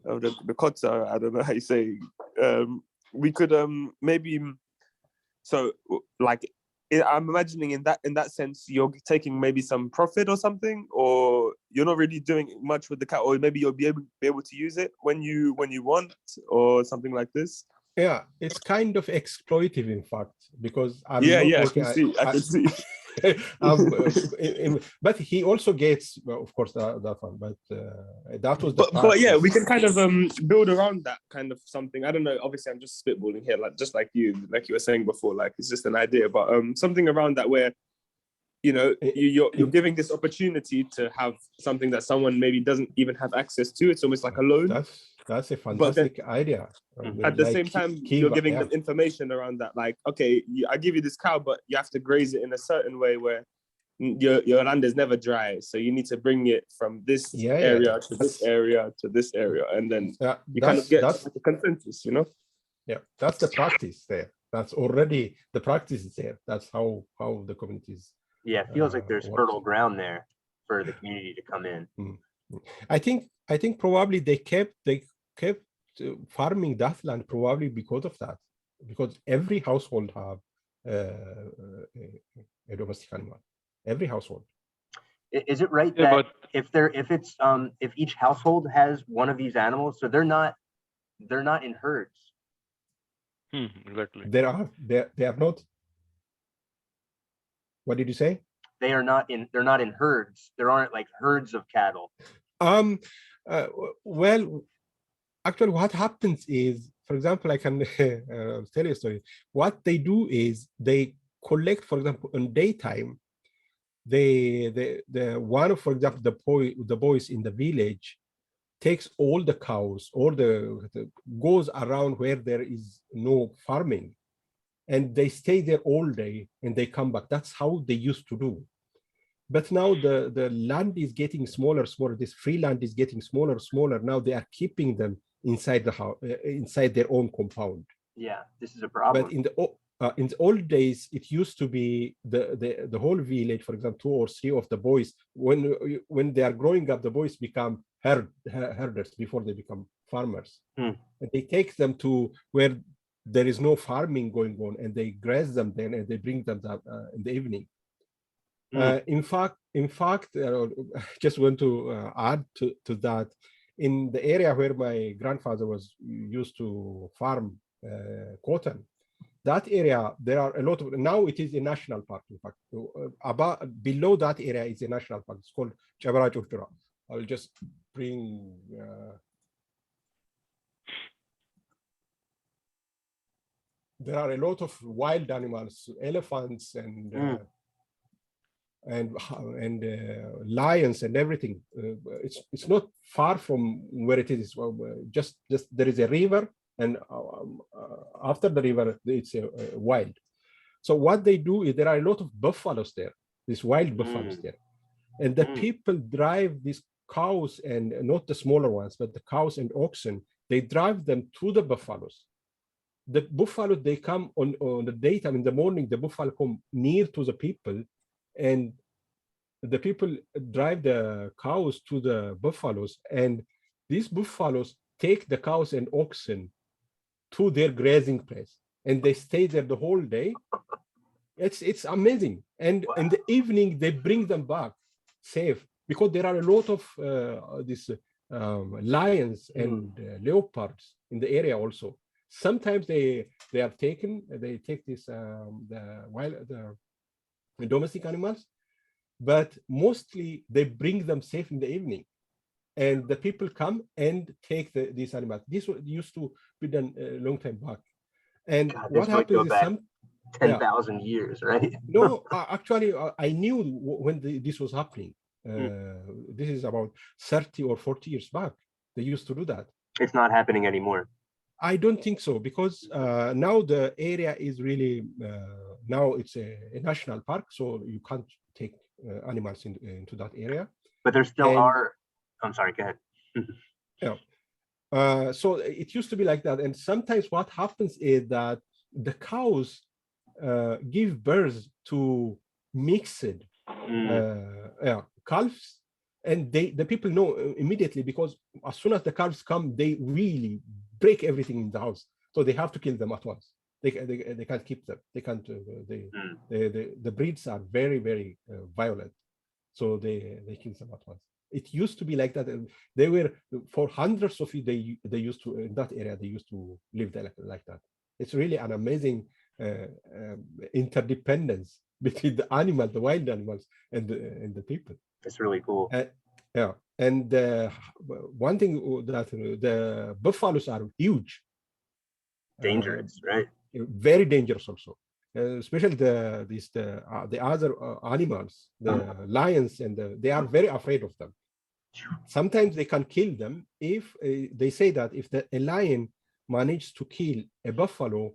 of the kotsa, I don't know how you say, we could maybe, so like I'm imagining in that sense you're taking maybe some profit or something, or you're not really doing much with the cow, or maybe you'll be able to use it when you want, or something like this. Yeah, it's kind of exploitative, in fact, because I'm not working. I can see. But he also gets, well, of course, that one. But that was but yeah, we can kind of build around that kind of something. I don't know. Obviously, I'm just spitballing here, like you were saying before. Like it's just an idea, but something around that where, you know, you're giving this opportunity to have something that someone maybe doesn't even have access to. It's almost like a loan. That's a fantastic idea. At the same time, you're giving them information around that. Like, okay, I give you this cow, but you have to graze it in a certain way where your land is never dry. So you need to bring it from this area to this area to this area, and then you kind of get a consensus, you know? Yeah, that's the practice there. That's already the practice is there. That's how the communities. Yeah, it feels like there's fertile ground there for the community to come in. I think probably they kept farming that land probably because of that, because every household have a domestic animal. Every household. Is it right that if each household has one of these animals, so they're not in herds? Exactly. They are not. What did you say? They're not in herds. There aren't like herds of cattle. Well, actually, what happens is, for example, I can tell you a story. What they do is they collect, for example, in daytime. The one, for example, the boys in the village, takes all the cows, all the goes around where there is no farming, and they stay there all day and they come back. That's how they used to do. But now the land is getting smaller, smaller. This free land is getting smaller, smaller. Now they are keeping them inside the house, inside their own compound. Yeah, this is a problem. But in the old days, it used to be the whole village. For example, 2 or 3 of the boys, when they are growing up, the boys become herders before they become farmers. And they take them to where there is no farming going on, and they graze them then, and they bring them in the evening. In fact, I just want to add to that. In the area where my grandfather was used to farm cotton, that area, there are a lot of, now it is a national park. In fact, below that area is a national park. It's called Strawberry Fields. I'll just bring. There are a lot of wild animals, elephants and lions and everything. It's not far from where it is. Just there is a river, and after the river, it's wild. So what they do is there are a lot of buffaloes there, these wild buffaloes there, and the people drive these cows, and not the smaller ones, but the cows and oxen. They drive them to the buffaloes. The buffalo, they come on the daytime in the morning. The buffalo come near to the people, and the people drive the cows to the buffaloes, and these buffaloes take the cows and oxen to their grazing place, and they stay there the whole day. It's amazing. And in the evening, they bring them back safe, because there are a lot of these lions and leopards in the area also. Sometimes they take this the domestic animals, but mostly they bring them safe in the evening, and the people come and take these animals. This used to be done a long time back. And God, what happens is 10,000 years, right? No, actually, I knew when this was happening. This is about 30 or 40 years back. They used to do that. It's not happening anymore. I don't think so, because now the area is really, now it's a national park, so you can't take animals into that area. But there still are, I'm sorry, go ahead. Yeah. So it used to be like that. And sometimes what happens is that the cows give birth to mixed calves, and the people know immediately, because as soon as the calves come, they really break everything in the house, so they have to kill them at once. They can't keep them. They can't. The breeds are very, very violent, so they kill them at once. It used to be like that. They were, for hundreds of years, they used to, in that area, they used to live there like that. It's really an amazing interdependence between the animal, the wild animals, and the people. It's really cool. Yeah, and one thing that the buffaloes are huge, dangerous, right? Very dangerous also, especially the other animals, the lions, and they are very afraid of them. Sometimes they can kill them if they say that if a lion manages to kill a buffalo,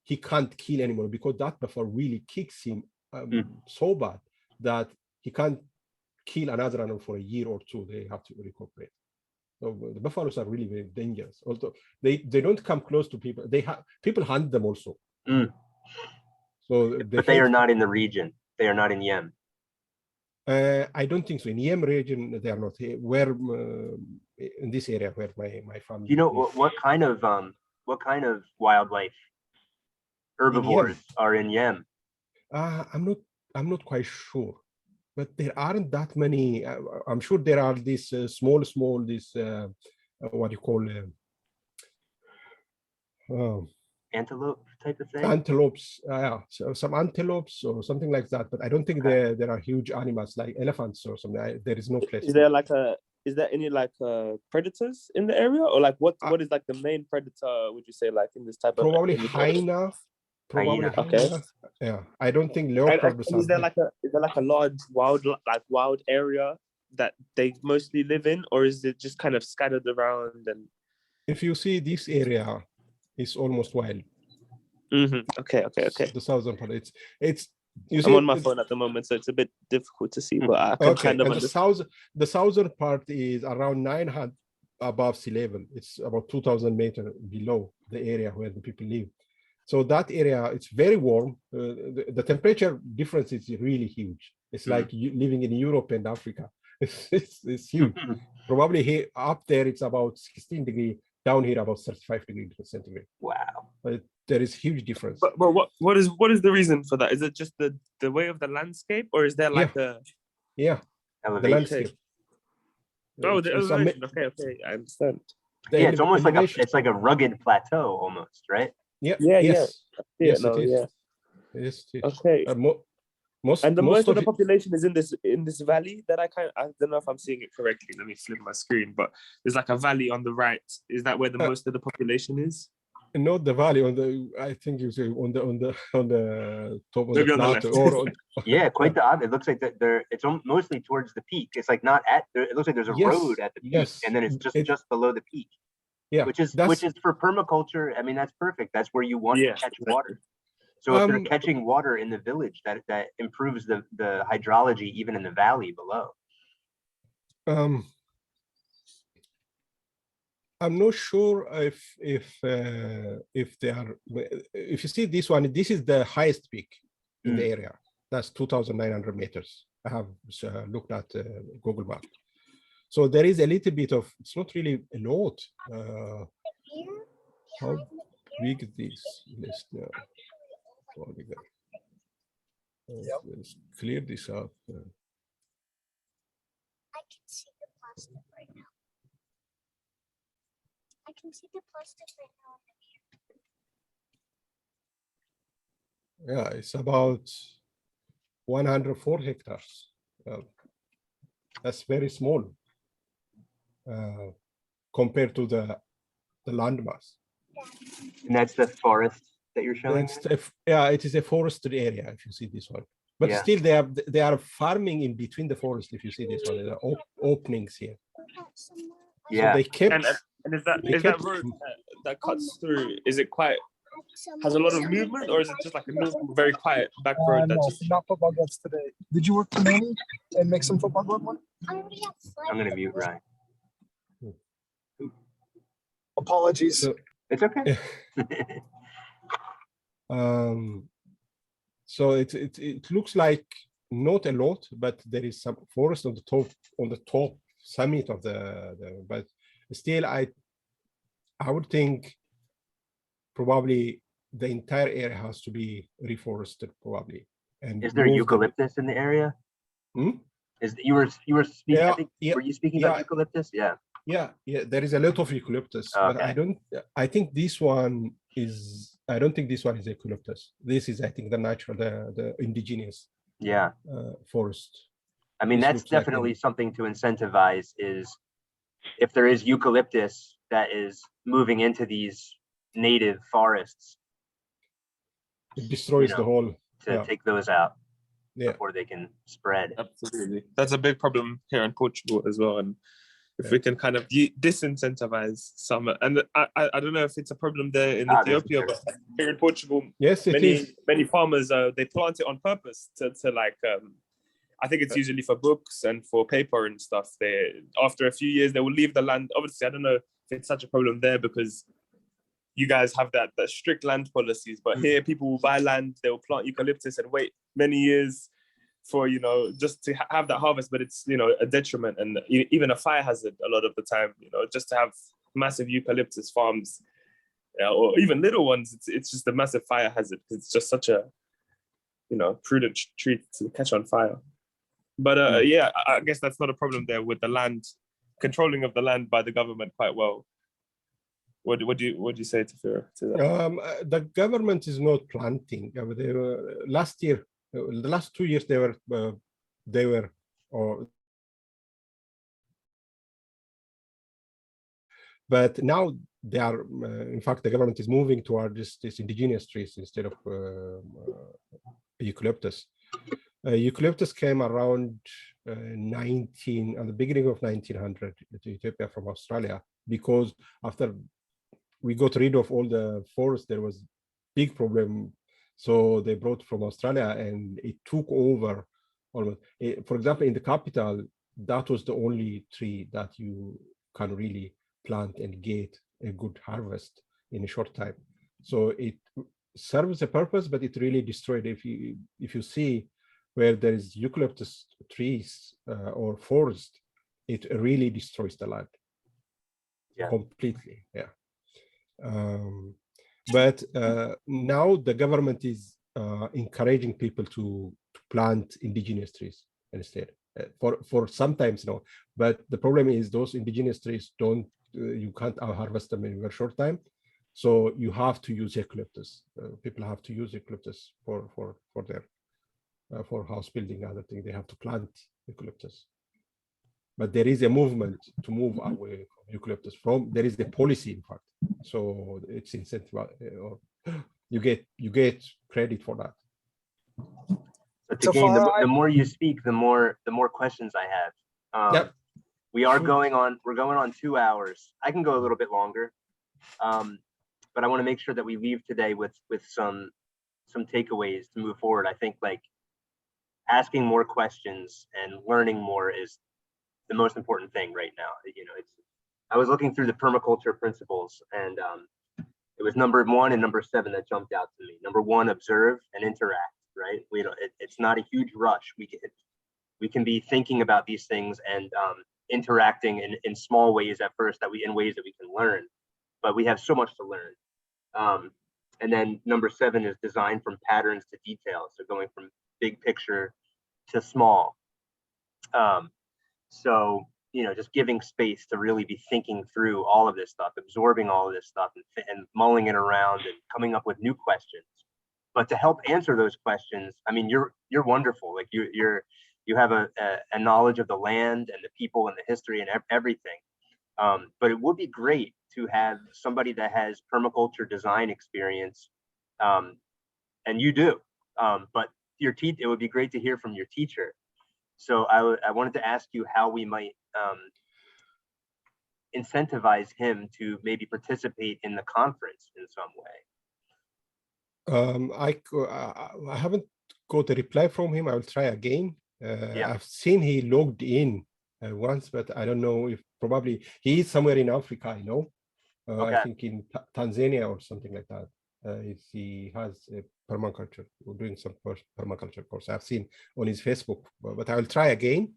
he can't kill anymore, because that buffalo really kicks him so bad that he can't kill another animal for a year or two. They have to recuperate. So the buffaloes are really very dangerous. Although they don't come close to people. People hunt them also. So but they are not in the region. They are not in Yem. I don't think so. In Yem region, they are not. Where in this area where my family. You know what kind of wildlife, herbivores are in Yem? I'm not quite sure, but there aren't that many. I'm sure there are these small this what do you call antelope type of thing. Antelopes, so some antelopes or something like that. But I don't think there are huge animals like elephants or something. There is no place. Is there any like predators in the area, or like what is like the main predator? Would you say, like in this type probably of hyena? Probably hyena. Okay. Yeah, I don't think leopards. Is there like a large wild area that they mostly live in, or is it just kind of scattered around? And if you see this area is almost wild. Okay. The southern part, it's you I'm see on my phone at the moment, so it's a bit difficult to see, but I can kind of and understand. the southern part is around 900 above sea level. It's about 2,000 meters below the area where the people live. So that area, it's very warm. The temperature difference is really huge. It's like you living in Europe and Africa. It's huge. Probably here up there, it's about 16 degrees. Down here, about 35 degrees centigrade. Wow. But there is huge difference. But what is the reason for that? Is it just the way of the landscape, or is there like the Elevation. landscape? Oh, the It's elevation. Okay, I understand. Yeah, it's almost elevation. like a rugged plateau almost, right? Yes. Yes, Yes, no, it is. yeah. Yes, it is. Okay. Most And most of the it- population is in this valley that I don't know if I'm seeing it correctly. Let me flip my screen, but there's like a valley on the right. Is that where the most of the population is? not the valley on the. I think you say on the top of Maybe the on the plateau left. or on, Yeah, quite the opposite. It looks like it's mostly towards the peak. It's like not at there. It looks like there's a Yes, road at the peak, yes. and then it's just below the peak. Yeah, which is for permaculture. I mean, that's perfect. That's where you want to catch water. So if they're catching water in the village, that improves the hydrology even in the valley below. I'm not sure if they are. If you see this one, this is the highest peak in the area. That's 2,900 meters. I have looked at Google Maps. So there is a little bit of. It's not really a lot. How big is this list now? Let's clear this up. I can see the plastic right now. I can see the plastic right now. Yeah, it's about 104 hectares. That's very small compared to the landmass. And that's the forest that you're showing? Yeah, it is a forested area if you see this one. But still they are farming in between the forest if you see this one. There are openings here. Yeah. So they kept and is that road that cuts through, is it quite has a lot of movement, or is it just like a very quiet back road? No, not football gloves today. Did you work for Manny and make some football glove one? I'm gonna mute Ryan. Apologies. So, it's okay. So it looks like not a lot, but there is some forest on the top summit of the but still I would think probably the entire area has to be reforested probably. And is there eucalyptus in the area? Is you were speaking? Were you speaking about eucalyptus? Yeah. Yeah, there is a lot of eucalyptus, but I don't think this one is eucalyptus. This is, I think, the natural, the indigenous forest. I mean, that's definitely something to incentivize, is if there is eucalyptus that is moving into these native forests, it destroys the whole to take those out before they can spread. Absolutely, that's a big problem here in Portugal as well. And if we can kind of disincentivize some, and I don't know if it's a problem there in Ethiopia, but here in Portugal, many farmers they plant it on purpose to like I think it's usually for books and for paper and stuff. They after a few years they will leave the land. Obviously, I don't know if it's such a problem there because you guys have that strict land policies, but here people will buy land, they will plant eucalyptus and wait many years for, just to have that harvest, but it's, a detriment and even a fire hazard a lot of the time, just to have massive eucalyptus farms or even little ones, it's just a massive fire hazard because it's just such a, prudent tree to catch on fire. But I guess that's not a problem there with the land, controlling of the land by the government quite well. What do you say to that? The government is not planting. They were, last year, the last 2 years, they were, but now they are. In fact, the government is moving toward this indigenous trees instead of eucalyptus. Eucalyptus came around at the beginning of 1900 to Ethiopia from Australia, because after we got rid of all the forest, there was big problem. So they brought from Australia and it took over almost. For example, in the capital, that was the only tree that you can really plant and get a good harvest in a short time. So it serves a purpose, but it really destroyed. If you see where there is eucalyptus trees or forest, it really destroys the land completely. Yeah. But now the government is encouraging people to plant indigenous trees instead. For sometimes no, but the problem is those indigenous trees don't. You can't harvest them in a very short time, so you have to use eucalyptus. People have to use eucalyptus for their for house building, other thing. They have to plant eucalyptus. But there is a movement to move away from eucalyptus. There is the policy, in fact. So it's incentive, or you get credit for that. But again, the more you speak, the more questions I have. Yep. We're going on 2 hours. I can go a little bit longer, but I want to make sure that we leave today with some takeaways to move forward. I think like asking more questions and learning more is the most important thing right now. You know, I was looking through the permaculture principles, and it was number 1 and number 7 that jumped out to me. Number 1, observe and interact. Right? It's not a huge rush. We can be thinking about these things and interacting in small ways at first, in ways that we can learn, but we have so much to learn. And then number 7 is design from patterns to details. So going from big picture to small. So, you know, just giving space to really be thinking through all of this stuff, absorbing all of this stuff and mulling it around and coming up with new questions. But to help answer those questions, I mean, you're wonderful. Like you have a knowledge of the land and the people and the history and everything. But it would be great to have somebody that has permaculture design experience, and you do. But it would be great to hear from your teacher. So I wanted to ask you how we might incentivize him to maybe participate in the conference in some way. I haven't got a reply from him. I will try again. I've seen he logged in once, but I don't know if probably he is somewhere in Africa. I know. I think in Tanzania or something like that. He has a permaculture. We're doing some permaculture course. I've seen on his Facebook, but I will try again.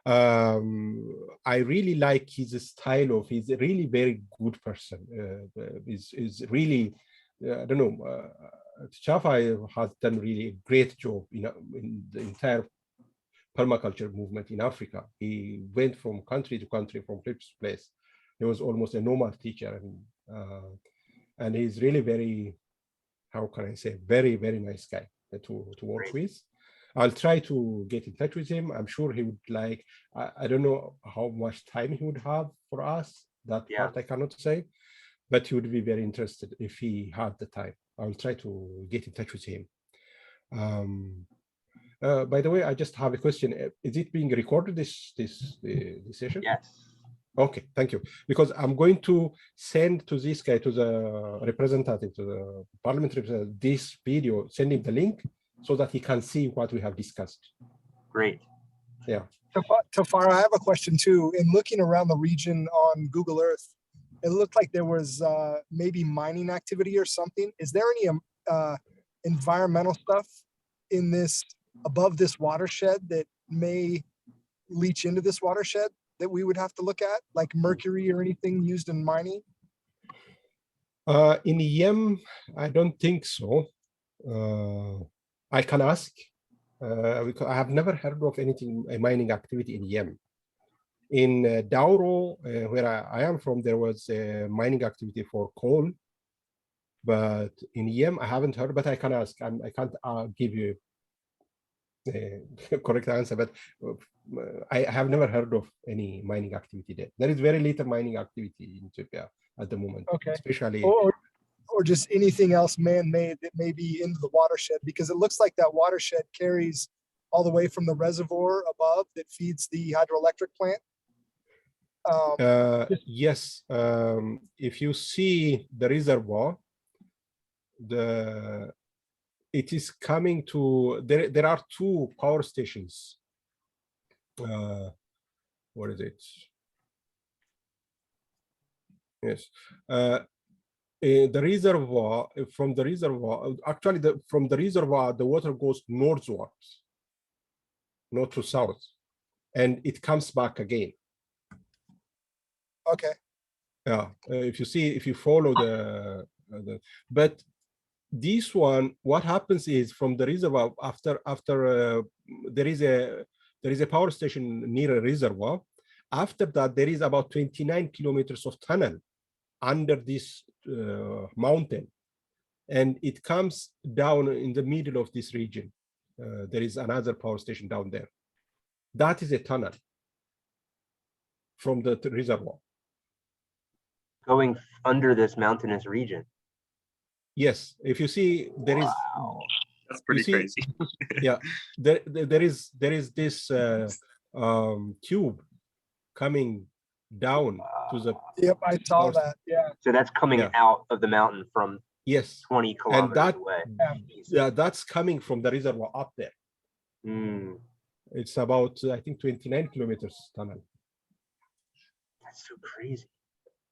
I really like his style of. He's a really very good person. Is really. I don't know. Chafa has done really a great job in the entire permaculture movement in Africa. He went from country to country, from place to place. He was almost a nomad teacher, and he's really very, how can I say, very, very nice guy to work with. I'll try to get in touch with him. I'm sure he would like. I don't know how much time he would have for us. That part I cannot say. But he would be very interested if he had the time. I will try to get in touch with him. By the way, I just have a question. Is it being recorded, this session? Yes. Okay, thank you. Because I'm going to send to this guy, to the representative, to the parliament representative, this video, send him the link so that he can see what we have discussed. Great. Yeah. Tefera, I have a question too. In looking around the region on Google Earth, it looked like there was maybe mining activity or something. Is there any environmental stuff in above this watershed that may leach into this watershed that we would have to look at, like mercury or anything used in mining? In Yem, I don't think so. I can ask. Because I have never heard of anything, a mining activity in Yem. In Dauro, where I am from, there was a mining activity for coal, but in Yem, I haven't heard, but I can ask. I can't give you a correct answer, but I have never heard of any mining activity there. There is very little mining activity in Ethiopia at the moment, especially. Or just anything else man-made that may be into the watershed, because it looks like that watershed carries all the way from the reservoir above that feeds the hydroelectric plant. Yes, if you see the reservoir, it is coming to, there are two power stations. What is it? Yes. The reservoir, from the reservoir, actually from the reservoir, the water goes northwards, not to south, and it comes back again. Okay. Yeah, if you follow but this one, what happens is from the reservoir, after there is a power station near a reservoir. After that, there is about 29 kilometers of tunnel under this mountain, and it comes down in the middle of this region. There is another power station down there. That is a tunnel from the reservoir. Going under this mountainous region. Yes, if you see, there is. Wow. That's pretty crazy. Yeah, there is this tube coming down to the. Yep, I saw that. Yeah. So that's coming out of the mountain from 20 kilometers away. Yeah, that's coming from the reservoir up there. Mm. It's about, I think, 29 kilometers tunnel. That's so crazy.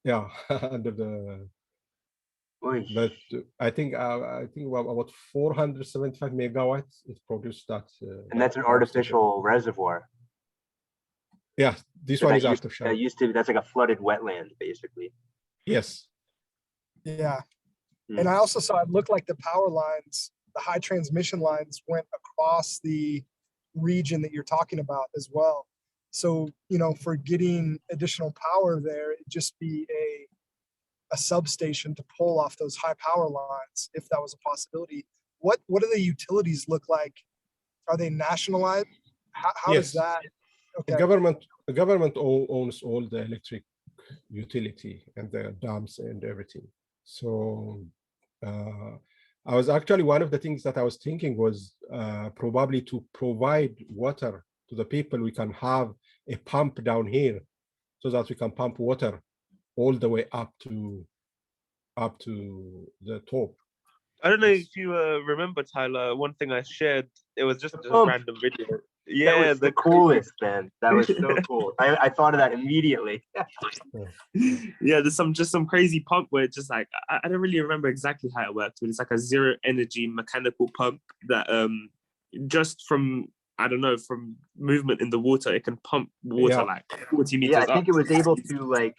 Yeah, under the. Oy. But I think about 475 megawatts it produced that. And that's an artificial reservoir. Yeah, this So one is artificial. That used to be, that's like a flooded wetland, basically. Yes. Yeah. And I also saw it looked like the power lines, the high transmission lines went across the region that you're talking about as well. So, you know, for getting additional power there, it'd just be a substation to pull off those high power lines, if that was a possibility. What do the utilities look like? Are they nationalized? How Yes. does that? Okay. The government owns all the electric utility and the dams and everything. So I was actually, one of the things that I was thinking was probably to provide water to the people. We can have a pump down here so that we can pump water all the way up to the top. I don't know if you remember, Tyler, one thing I shared, it was just a random video. Yeah, that was the coolest, man. That was so cool. I thought of that immediately. Yeah, there's some crazy pump where it's just like, I don't really remember exactly how it worked, but it's like a zero energy mechanical pump that just from, I don't know, from movement in the water, it can pump water like 40 meters up. I think it was able to like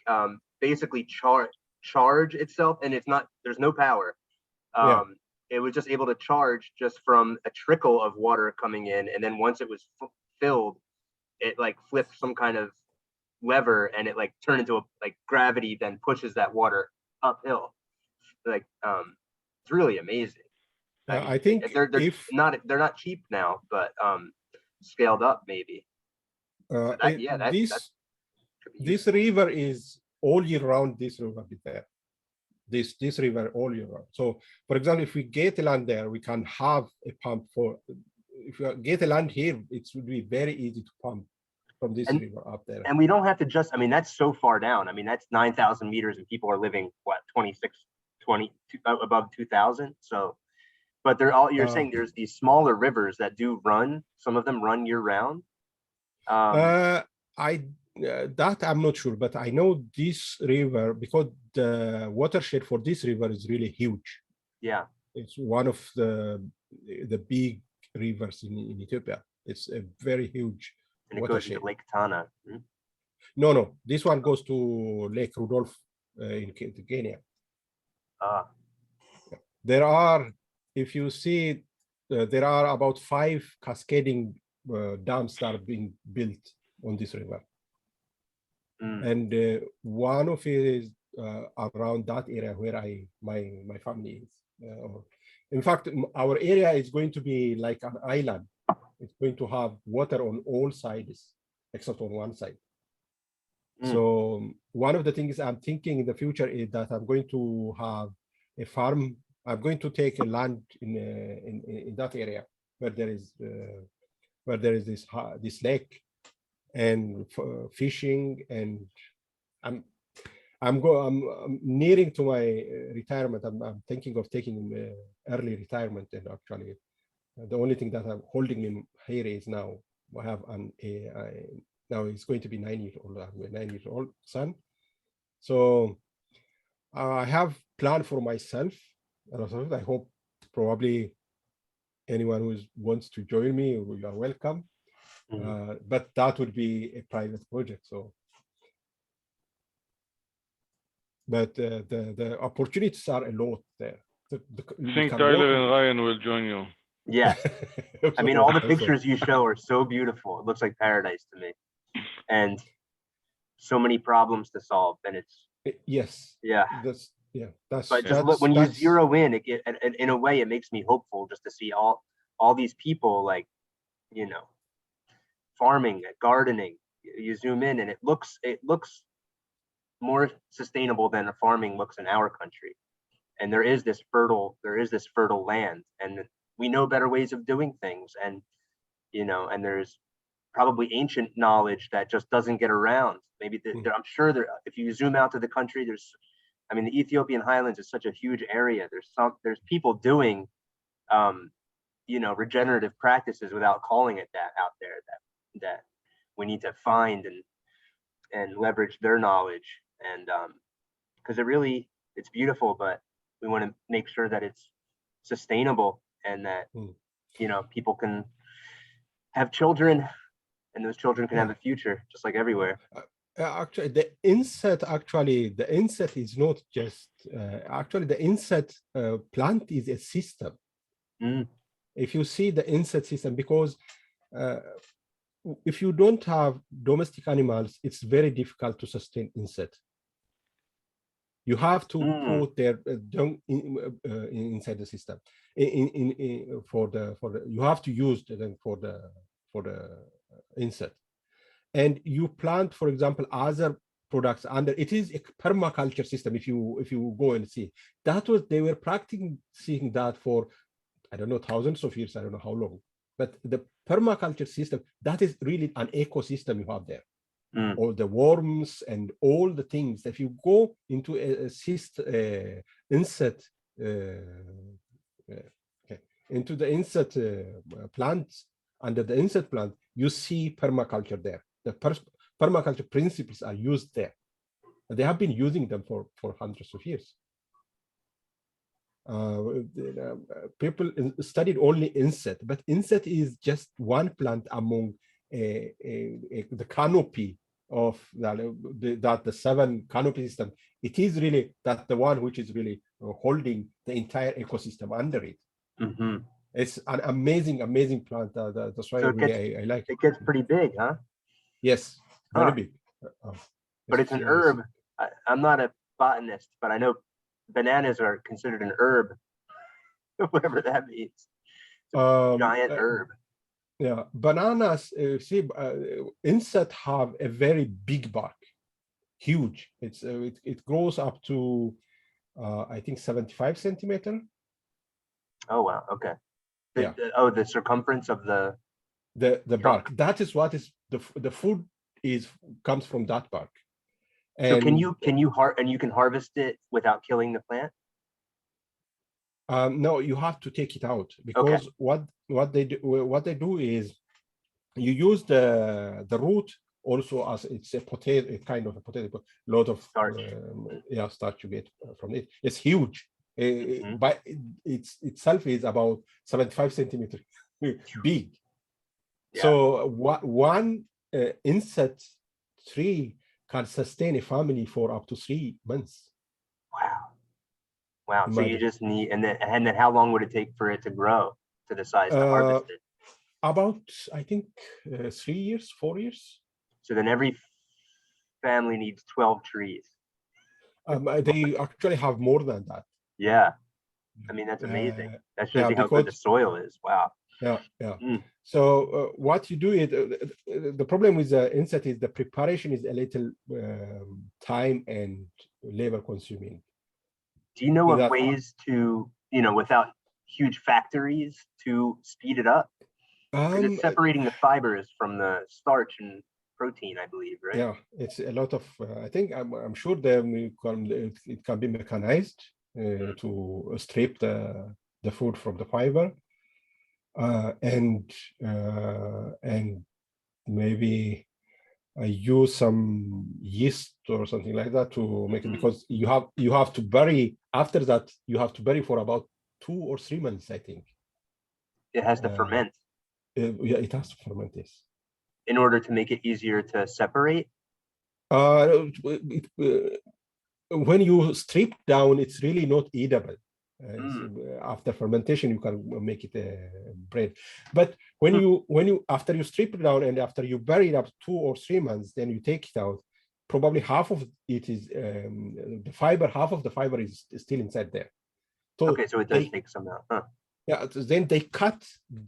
basically charge itself, and it's not, there's no power. It was just able to charge just from a trickle of water coming in, and then once it was filled, it like flipped some kind of lever, and it like turned into a like gravity then pushes that water uphill. Like it's really amazing. I think they're not cheap now, but scaled up maybe. This river is all year round. This river is there. This river all year round. So, for example, if we get land there, we can have a pump for. If we get a land here, it would be very easy to pump from this river up there. And we don't have to just. I mean, that's so far down. I mean, that's 9,000 meters, and people are living what 20 above 2,000. So, but they're all. You're saying there's these smaller rivers that do run. Some of them run year round. That I'm not sure, but I know this river because the watershed for this river is really huge. Yeah, it's one of the big rivers in Ethiopia. It's a very huge and it watershed. goes to Lake Tana. No, this one goes to Lake Rudolph in Kenya. There are, if you see, there are about 5 cascading dams that are being built on this river. And one of it is around that area where my family is. In fact, our area is going to be like an island. It's going to have water on all sides except on one side. So one of the things I'm thinking in the future is that I'm going to have a farm. I'm going to take a land in that area where there is where there is this lake and fishing, and I'm nearing to my retirement. I'm thinking of taking early retirement, and actually the only thing that I'm holding me here is now I have now he's going to be 9 years old. I have a 9-year-old son, so I have planned for myself. I hope probably anyone who wants to join me, you are welcome. But that would be a private project. So, but the opportunities are a lot there. I think Tyler and Ryan will join you. Yes. I mean, all the pictures you show are so beautiful. It looks like paradise to me, and so many problems to solve. And it's yes, yeah, that's but just look, when you zero in, in a way, it makes me hopeful just to see all these people, like, you know, farming, gardening. You zoom in, and it looks more sustainable than a farming looks in our country. And there is this fertile land, and we know better ways of doing things, and you know, and there's probably ancient knowledge that just doesn't get around. Maybe I'm sure there, if you zoom out to the country, I mean, the Ethiopian Highlands is such a huge area. There's people doing, you know, regenerative practices without calling it that out there, that we need to find and leverage their knowledge, and because it's beautiful, but we want to make sure that it's sustainable, and that you know, people can have children, and those children can have a future, just like everywhere. Actually, the Enset is not just actually the Enset plant is a system. If you see the Enset system, because if you don't have domestic animals, it's very difficult to sustain Enset. You have to put their inside the system. You have to use them for the Enset, and you plant, for example, other products under. It is a permaculture system. If you go and see, they were practicing that for, I don't know, thousands of years. I don't know how long, but the permaculture system, that is really an ecosystem you have there. All the worms and all the things. If you go into a Enset, into the Enset plants, under the Enset plant, you see permaculture there. The permaculture principles are used there. And they have been using them for hundreds of years. People studied only Enset, but Enset is just one plant among the canopy of the 7 canopy system. It is really the one which is really holding the entire ecosystem under it. It's an amazing plant. That's why I like it. It gets pretty big, huh? Yes, very big. But it's an herb. I'm not a botanist, but I know bananas are considered an herb, whatever that means. It's a giant herb. Yeah, bananas. Enset have a very big bark, huge. It grows up to I think 75 centimeter. Oh wow! Okay. Yeah. The circumference of the bark. That is what is the food comes from that bark. And so you can harvest it without killing the plant? No, you have to take it out, because what they do is you use the root also as it's a potato, kind of a potato, a lot of starch. Starch you get from it. It's huge. But itself is about 75 centimeters big. Yeah. So one Enset tree can sustain a family for up to 3 months. Wow. Imagine. So you just need, and then how long would it take for it to grow to the size to harvest it? About, I think, 3 years, 4 years. So then every family needs 12 trees. They actually have more than that. Yeah. I mean, that's amazing. That shows you how good the soil is. Wow. Yeah. So what you do is, the problem with the Enset is the preparation is a little time and labor consuming. Do you know of ways to, without huge factories, to speed it up? Because it's separating the fibers from the starch and protein, I believe, right? Yeah, it's a lot of. I think I'm sure it can be mechanized to strip the food from the fiber, and maybe use some yeast or something like that to make it, because you have to bury after that. You have to bury for about 2 or 3 months, I think. It has to ferment. Yeah, it has to ferment, yes. In order to make it easier to separate? When you strip down, it's really not eatable. After fermentation, you can make it bread. But when you after you strip it down and after you bury it up 2 or 3 months, then you take it out. Probably half of it is the fiber. Half of the fiber is still inside there. So okay, so it does take some out. Huh. Yeah. Then they cut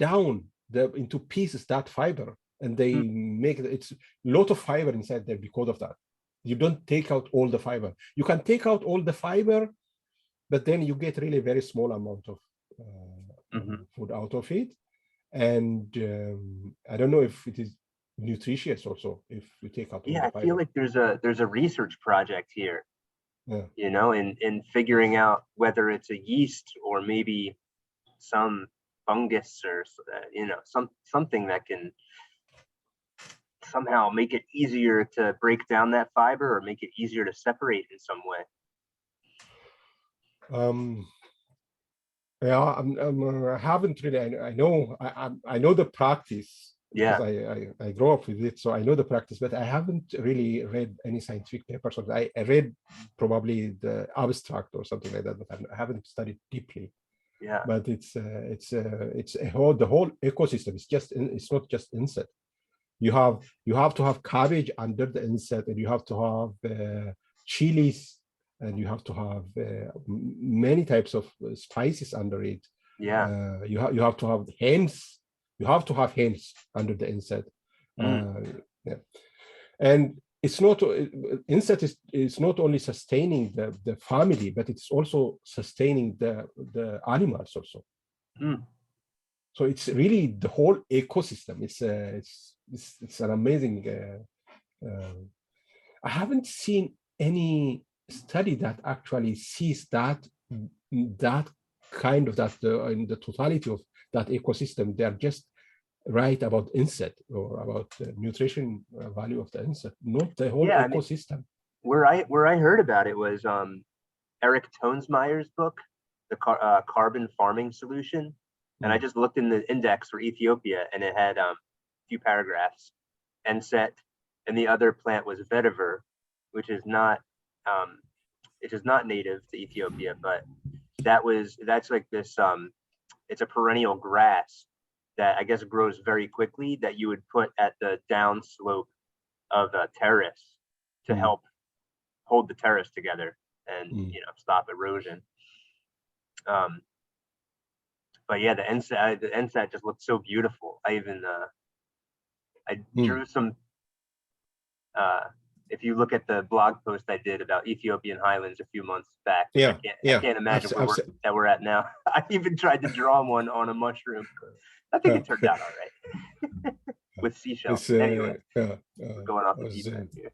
down into pieces that fiber, and they make it's a lot of fiber inside there because of that. You don't take out all the fiber. You can take out all the fiber, but then you get really very small amount of food out of it. And I don't know if it is nutritious also if you take out all the fiber. I feel like there's a research project here, yeah. In figuring out whether it's a yeast or maybe some fungus or something that can somehow make it easier to break down that fiber or make it easier to separate in some way. Yeah, I haven't really. I know the practice. Yeah, because I grew up with it, so I know the practice, but I haven't really read any scientific papers. I read probably the abstract or something like that, but I haven't studied deeply. Yeah, but it's the whole ecosystem. It's not just Enset. You have to have cabbage under the Enset, and you have to have chilies, and you have to have many types of spices under it. Yeah, you have to have hens. You have to have hens under the Enset. Yeah, and it's not Enset is not only sustaining the family, but it's also sustaining the animals also. So it's really the whole ecosystem. It's an amazing. I haven't seen any study that actually sees that kind of in the totality of that ecosystem. They're just right about Enset or about the nutrition value of the Enset, not the whole ecosystem. Where I heard about it was Eric Tonesmeyer's book, the Carbon Farming Solution, and I just looked in the index for Ethiopia, and it had a few paragraphs. Enset, and the other plant was vetiver, which is not native to Ethiopia, but that's like this. It's a perennial grass that I guess grows very quickly that you would put at the down slope of a terrace to help hold the terrace together and stop erosion. But yeah, the Enset just looked so beautiful. I even I drew some. If you look at the blog post I did about Ethiopian Highlands a few months back, I can't imagine where we're at now. I even tried to draw one on a mushroom. I think it turned out all right with seashells. Anyway, going off the deep end here.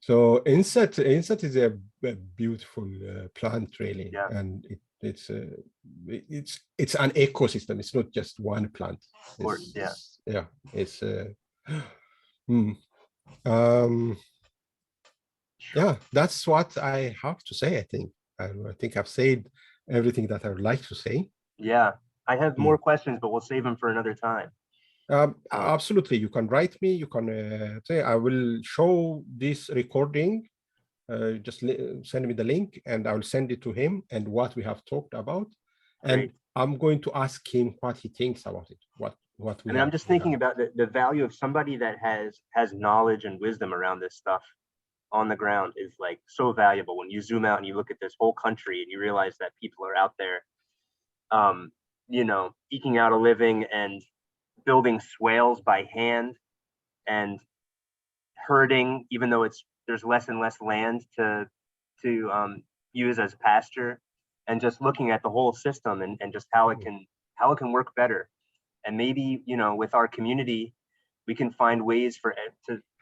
So Enset is a beautiful plant, really, and it's an ecosystem. It's not just one plant. That's what I have to say. I think I've said everything that I would like to say. Yeah, I have more questions, but we'll save them for another time. Absolutely, you can write me. You can say I will show this recording. Just send me the link, and I will send it to him and what we have talked about. And I'm going to ask him what he thinks about it. What we. I'm just thinking about the value of somebody that has knowledge and wisdom around this stuff on the ground is like so valuable. When you zoom out and you look at this whole country and you realize that people are out there, eking out a living and building swales by hand and herding, even though there's less and less land to use as pasture, and just looking at the whole system and just how it can work better. And maybe, you know, with our community, we can find ways for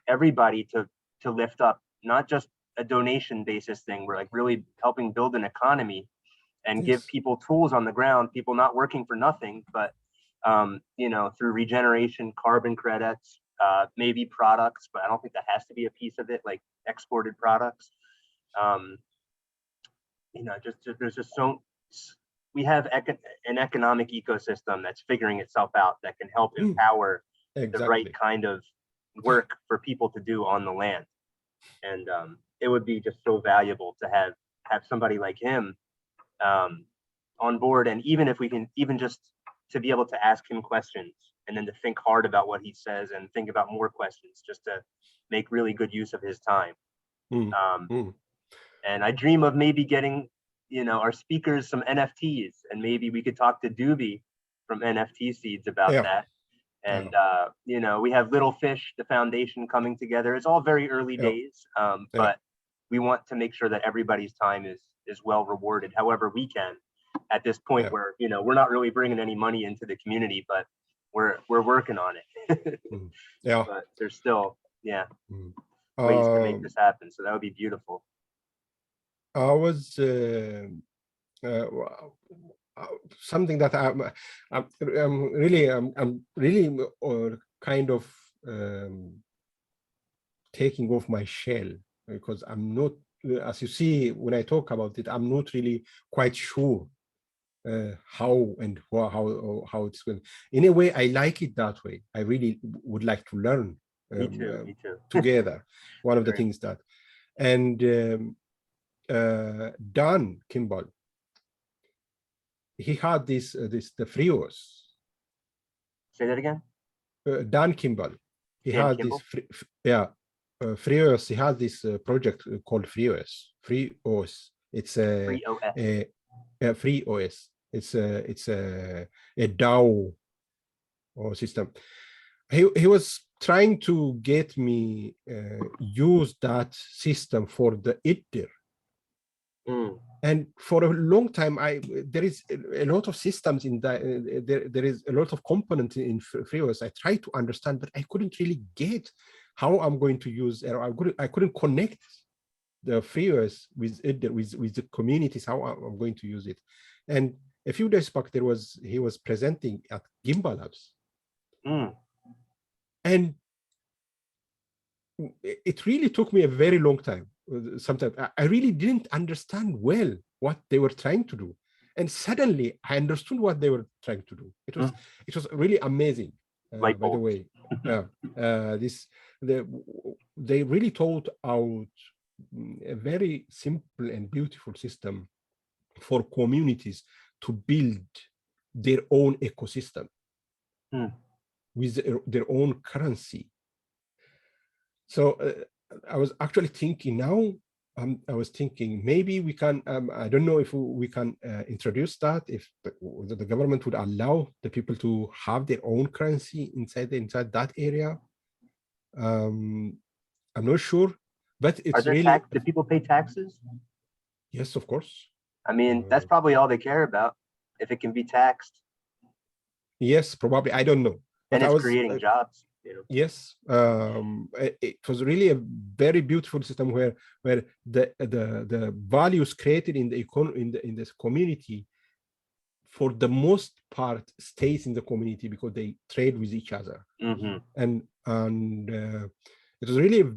everybody to lift up, not just a donation basis thing. We're like really helping build an economy and give people tools on the ground, people not working for nothing, but you know, through regeneration, carbon credits, maybe products, but I don't think that has to be a piece of it, like exported products. You know, there's just so, we have an economic ecosystem that's figuring itself out that can help empower the right kind of work for people to do on the land. And it would be just so valuable to have somebody like him on board. And even if we can, even just to be able to ask him questions and then to think hard about what he says and think about more questions, just to make really good use of his time. And I dream of maybe getting, you know, our speakers some NFTs, and maybe we could talk to Doobie from NFT Seeds about that. And you know, we have Little Fish, the foundation, coming together. It's all very early days, but we want to make sure that everybody's time is well rewarded, however we can, at this point where, you know, we're not really bringing any money into the community, but we're working on it. But there's still ways to make this happen. So that would be beautiful. I was something that I'm really kind of taking off my shell, because I'm not, as you see when I talk about it, I'm not really quite sure how it's going. In a way, I like it that way. I really would like to learn Me too. together. One of the things that, and Dan Kimball, he had the Frios. Say that again. Dan Kimball. He Dan had Kimball? this Frios. He had this project called Frios. It's a free OS. It's a DAO or system. He was trying to get me use that system for the Ether. And for a long time, there is a lot of systems in that. There is a lot of components in Frios. I tried to understand, but I couldn't really get how I'm going to use. I couldn't connect the Frios with the communities. How I'm going to use it. And a few days back, he was presenting at Gimbal Labs, and it really took me a very long time. Sometimes I really didn't understand well what they were trying to do, and suddenly I understood what they were trying to do. It was really amazing. By the way, they really thought out a very simple and beautiful system for communities to build their own ecosystem with their own currency. So I was actually thinking now, I was thinking maybe we can, I don't know if we can introduce that, if the government would allow the people to have their own currency inside that area. I'm not sure, but it's really. Do people pay taxes? Yes, of course. I mean, that's probably all they care about, if it can be taxed. Yes, probably. I don't know. And it's creating jobs. You know? Yes, it was really a very beautiful system where the values created in this community, for the most part, stays in the community because they trade with each other, and it was really a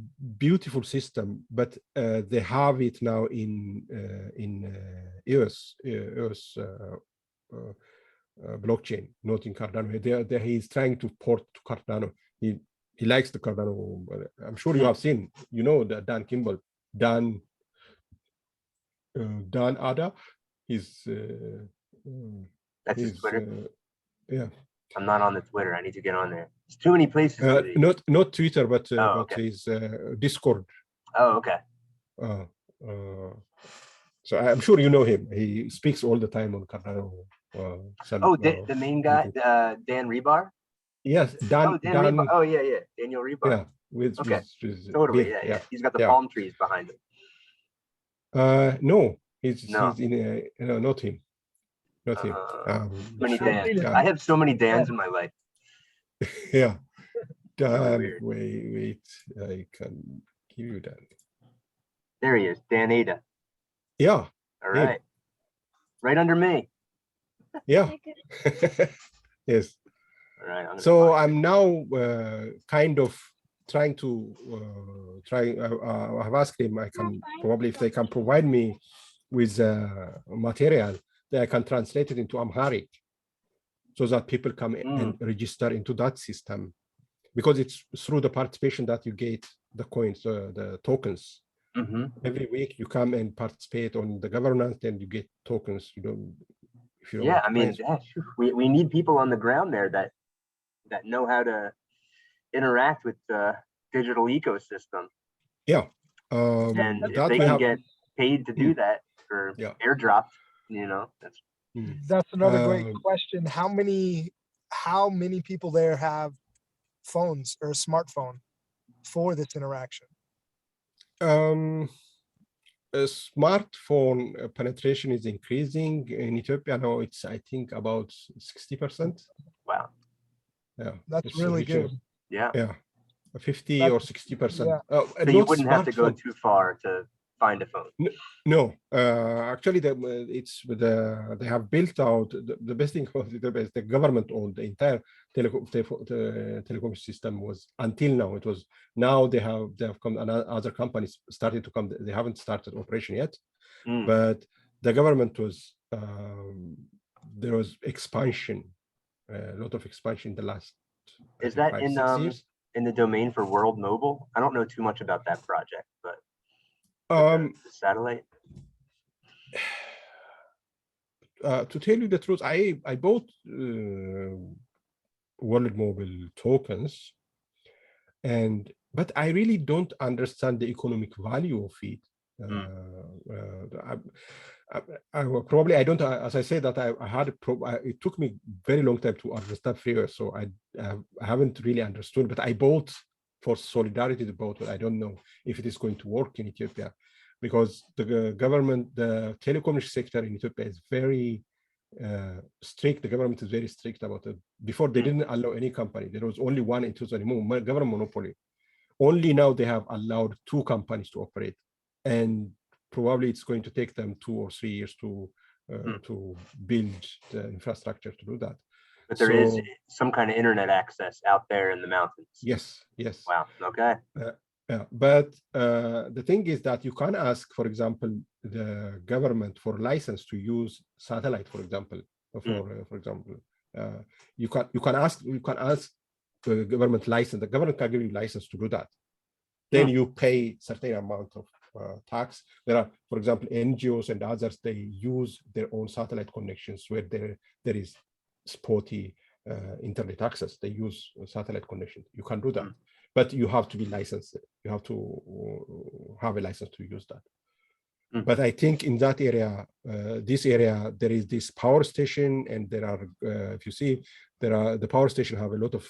beautiful system. But they have it now in EOS blockchain, not in Cardano. He's trying to port to Cardano. He likes the Cardano. I'm sure you have seen, you know, the Dan Kimball, Dan Ada. That's his Twitter. Yeah. I'm not on the Twitter. I need to get on there. There's too many places. Not Twitter, but his Discord. Oh, okay. So I'm sure you know him. He speaks all the time on Cardano. The main guy, Dan Rebar. Yes, Dan. Rebar. Oh yeah, Daniel Rebar. Yeah, with totally. Yeah. He's got the palm trees behind him. No, he's in not him. Nothing. Many Sure. Dans. Yeah. I have so many Dans in my life. Yeah. Really Dan, weird. wait, I can give you that. There he is, Dan Ada. Yeah. All Him. right. Right under me. Yeah. Yes. All right. So I'm now kind of trying to I have asked him, I can probably, if they can provide me with material, that I can translate it into Amharic so that people come and register into that system, because it's through the participation that you get the coins, the tokens. Every week you come and participate on the governance, and you get tokens. You don't, if you don't. Yeah, I mean, we need people on the ground there that know how to interact with the digital ecosystem. Yeah. And if they can get paid to do that or airdrop, you know, that's another great question. How many people there have phones or a smartphone for this interaction? A smartphone penetration is increasing in Ethiopia now. It's, I think, about 60%. Wow. Yeah, that's really good. Yeah. Yeah, 50 or 60%. Yeah. So you wouldn't have to go too far to find a phone. No, actually, they have built out the best thing of the government owned the entire telecom system was until now. It was now they have come, other companies started to come. They haven't started operation yet, but the government was there was expansion, a lot of expansion in the last. Is that 5-6 years in the domain for World Mobile? I don't know too much about that project, but the satellite. To tell you the truth, I bought World Mobile tokens, but I really don't understand the economic value of it. I don't, as I said, that I had it took me very long time to understand freeware, so I haven't really understood, but I bought for solidarity about it. I don't know if it is going to work in Ethiopia, because the government, the telecom sector in Ethiopia is very strict. The government is very strict about it. Before, they didn't allow any company. There was only one in 2001, government monopoly. Only now they have allowed 2 companies to operate, and probably it's going to take them 2 or 3 years to build the infrastructure to do that. But there is some kind of internet access out there in the mountains. Yes. Wow. Okay. Yeah, but the thing is that you can ask, for example, the government for license to use satellite, for example. For example, you can ask the government license. The government can give you license to do that. Then you pay certain amount of tax. There are, for example, NGOs and others. They use their own satellite connections where there is spotty internet access. They use satellite connection. You can do that. But you have to be licensed. You have to have a license to use that. But I think in that area, this area, there is this power station, and there are, if you see, the power station have a lot of,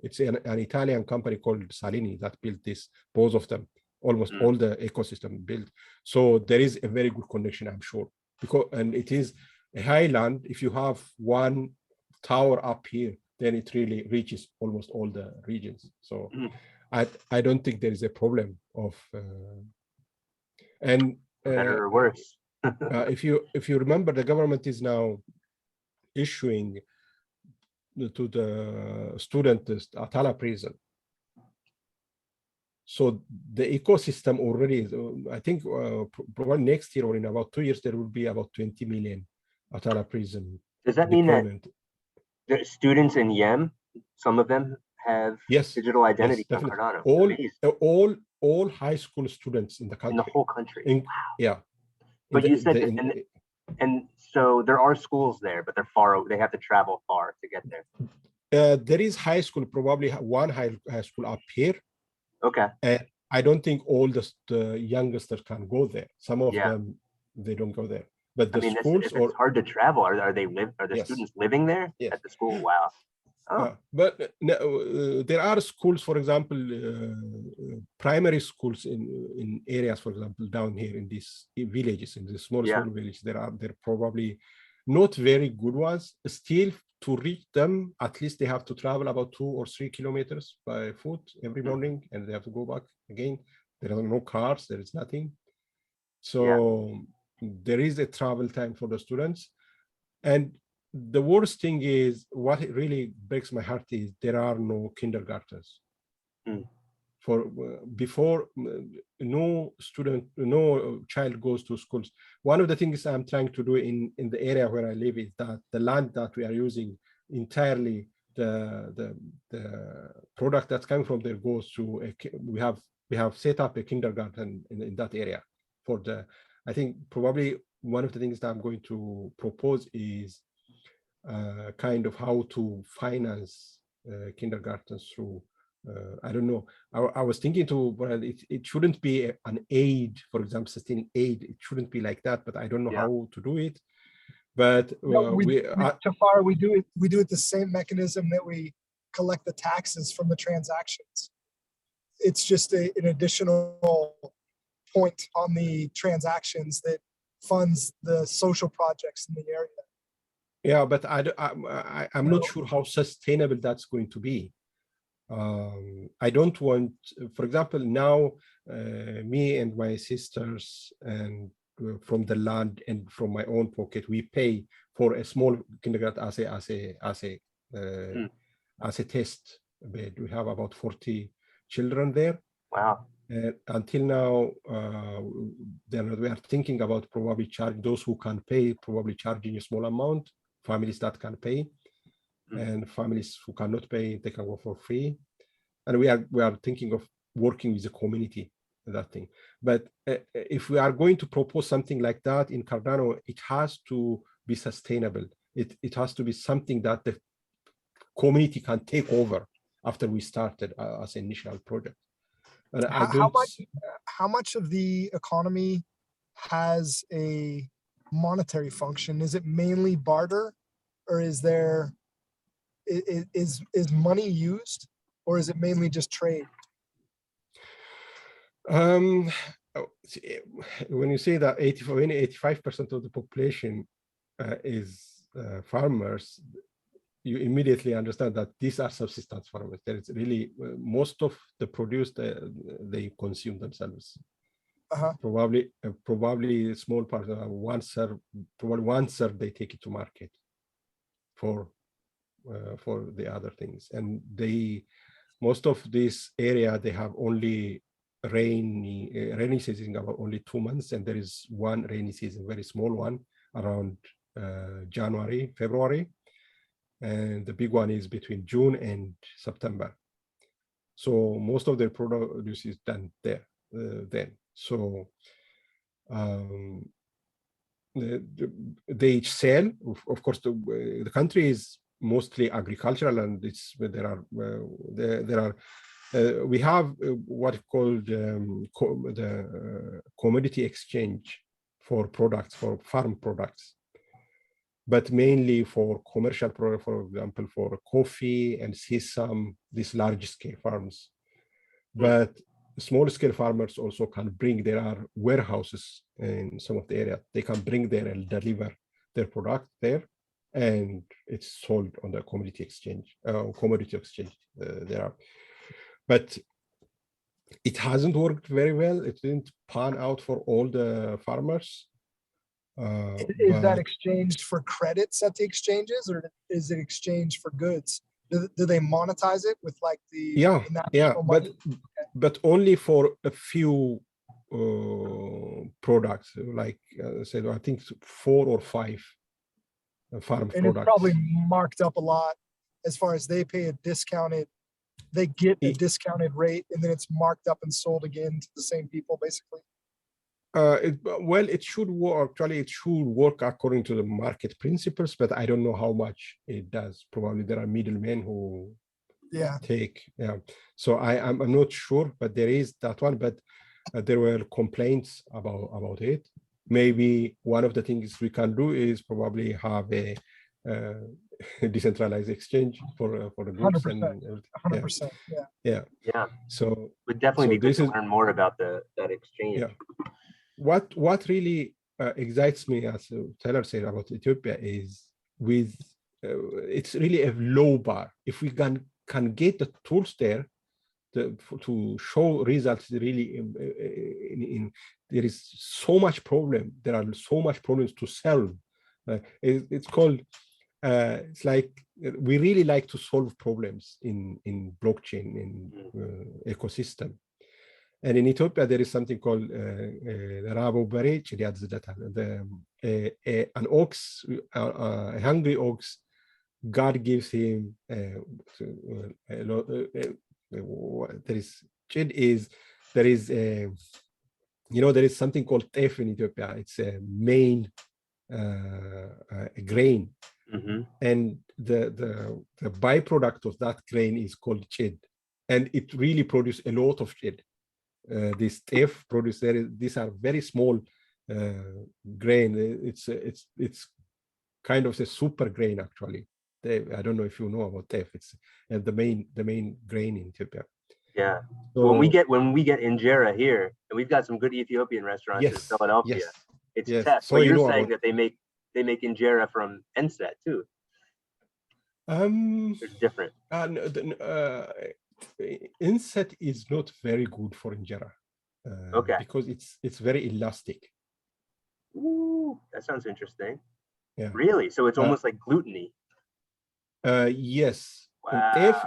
it's an Italian company called Salini that built this, both of them, almost all the ecosystem built. So there is a very good connection, I'm sure, and it is a highland. If you have one tower up here, then it really reaches almost all the regions. So I don't think there is a problem of better or worse. if you remember, the government is now issuing to the students Atala prison. So the ecosystem already is, I think probably next year or in about 2 years there will be about 20 million Atala prison. Does that mean that the students in Yem, some of them have digital identity from Cardano? All high school students in the country. In the whole country. Wow. Yeah. But you said, and so there are schools there, but they're far. They have to travel far to get there. There is high school, probably one high school up here. Okay. And I don't think all the youngsters can go there. Some of them, they don't go there. But the schools, it's hard to travel. Are the students living there at the school? Wow. But there are schools, for example, primary schools in areas, for example, down here in these villages, in the small village, there probably not very good ones. Still, to reach them, at least they have to travel about 2 or 3 kilometers by foot every morning, and they have to go back again. There are no cars, there is nothing. So there is a travel time for the students. And the worst thing is, what really breaks my heart is there are no kindergartens. For before, no student, no child goes to schools. One of the things I'm trying to do in the area where I live is that the land that we are using entirely, the product that's coming from there goes to we have set up a kindergarten in that area. For the, I think probably one of the things that I'm going to propose is kind of how to finance kindergartens through. I don't know. I was thinking well, it shouldn't be an aid, for example, sustaining aid. It shouldn't be like that, but I don't know how to do it. But Tefera, we do it the same mechanism that we collect the taxes from the transactions. It's just an additional point on the transactions that funds the social projects in the area. Yeah, but I'm not sure how sustainable that's going to be. I don't want, for example, now me and my sisters, and from the land and from my own pocket, we pay for a small kindergarten as a test bed. We have about 40 children there. Wow. Until now, we are thinking about probably charge those who can pay, probably charging a small amount, families that can pay. And families who cannot pay, they can go for free. And we are thinking of working with the community, that thing. But if we are going to propose something like that in Cardano, it has to be sustainable. It has to be something that the community can take over after we started as an initial project. And how much of the economy has a monetary function? Is it mainly barter, or is there is money used, or is it mainly just trade? When you say that 85% of the population is farmers, you immediately understand that these are subsistence farmers. There is really most of the produce they consume themselves. Probably a small part, probably one third they take it to market for the other things. And most of this area, they have only rainy season about only 2 months, and there is one rainy season, very small one, around January, February, and the big one is between June and September. So most of their produce is done there then. So they sell, of course, the country is mostly agricultural, and we have what is called the commodity exchange for products, for farm products, but mainly for commercial products, for example, for coffee and sesame, these large scale farms. But small scale farmers also can bring, there are warehouses in some of the area, they can bring there and deliver their product there, and it's sold on the commodity exchange there are. But it hasn't worked very well. It didn't pan out for all the farmers. Is that exchanged for credits at the exchanges, or is it exchanged for goods? Do they monetize it with like the but only for a few products, like I said, I think 4 or 5 farm products. It's probably marked up a lot as far as they pay a discounted, they get a discounted rate, and then it's marked up and sold again to the same people, basically. It should work. Actually, it should work according to the market principles, but I don't know how much it does. Probably there are middlemen who take. So I'm not sure, but there is that one. But there were complaints about it. Maybe one of the things we can do is probably have a decentralized exchange for the goods. 100%. Yeah. So would definitely be good to learn more about that exchange. What really excites me, as Taylor said about Ethiopia, is with it's really a low bar. If we can get the tools there to show results, really there is so much problem. There are so much problems to solve. It's called. It's like we really like to solve problems in blockchain in ecosystem. And in Ethiopia, there is something called an ox, a hungry ox. God gives him there is there is there is something called tef in Ethiopia. It's a main grain, and the byproduct of that grain is called chid, and it really produces a lot of chid. This tef produces these are very small grain. It's kind of a super grain actually. I don't know if you know about tef. It's the main grain in Ethiopia. Yeah. So when we get injera here, and we've got some good Ethiopian restaurants in Philadelphia. It's tef. So but you're saying that they make injera from Enset too. It's different. Enset is not very good for injera. Because it's very elastic. Ooh, that sounds interesting. Yeah. Really? So it's almost like gluten-y. Yes. Wow.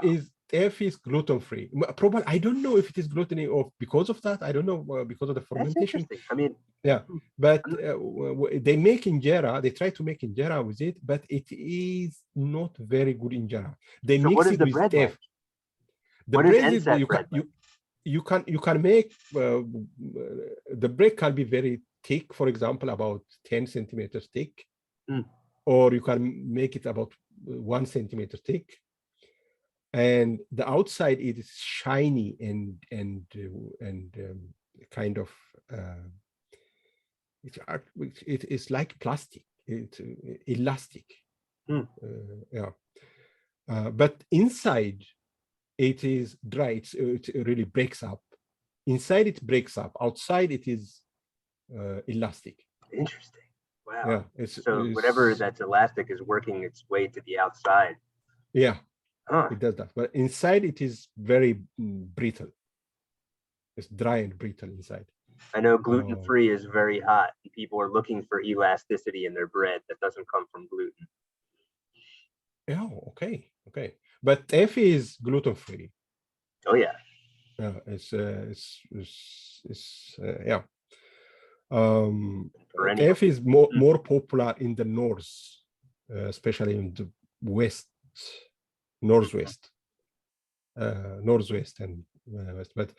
Tef is gluten-free. Probably, I don't know if it is gluten-y or because of that. I don't know because of the fermentation. That's interesting. I mean, yeah, but they make injera. They try to make injera with it, but it is not very good injera. They mix it with tef. Like? The bread is you can make the bread can be very thick. For example, about 10 centimeters thick, or you can make it about 1 centimeter thick. And the outside it is shiny and kind of it is like plastic. It's elastic. But inside it is dry. It really breaks up. Inside it breaks up. Outside it is elastic. Interesting. Wow. Yeah. So whatever that's elastic is working its way to the outside. Yeah. Huh. It does that, but inside it is very brittle. It's dry and brittle inside. I know gluten-free is very hot. People are looking for elasticity in their bread that doesn't come from gluten. Oh, okay. But tef is gluten-free. Oh yeah. Yeah, it's yeah. Tef is more popular in the north, especially in the west. Northwest and west, but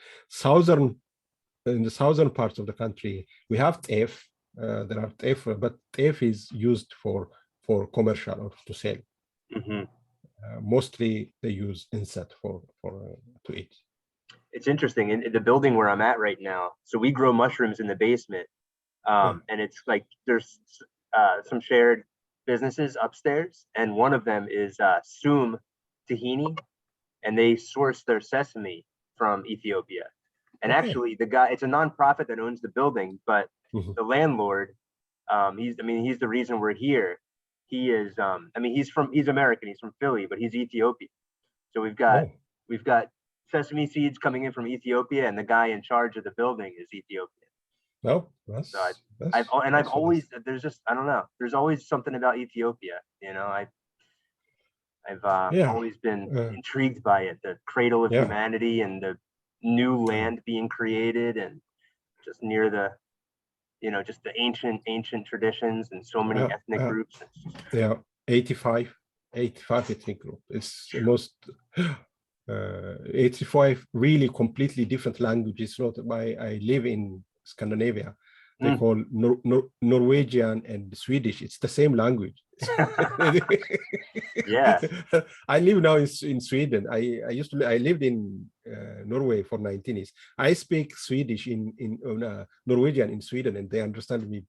in the southern parts of the country we have tef. There are tef, but tef is used for commercial or to sell. Mostly they use Enset for to eat. It's interesting in the building where I'm at right now. So we grow mushrooms in the basement, and it's like there's some shared businesses upstairs, and one of them is Sum Tahini, and they source their sesame from Ethiopia. And actually the guy, it's a nonprofit that owns the building, but the landlord, he's the reason we're here. He is he's American, he's from Philly, but he's Ethiopian. So we've got sesame seeds coming in from Ethiopia, and the guy in charge of the building is Ethiopian. No, I've always, there's just, I don't know, there's always something about Ethiopia, you know. I've always been intrigued by it, the cradle of humanity and the new land being created, and just near the, just the ancient traditions and so many ethnic groups. 85 ethnic group. It's almost 85 really completely different languages. Not I live in Scandinavia. They call Norwegian and Swedish. It's the same language. Yeah. I live now in Sweden. I lived in Norway for 19 years. I speak Swedish in Norwegian in Sweden, and they understand me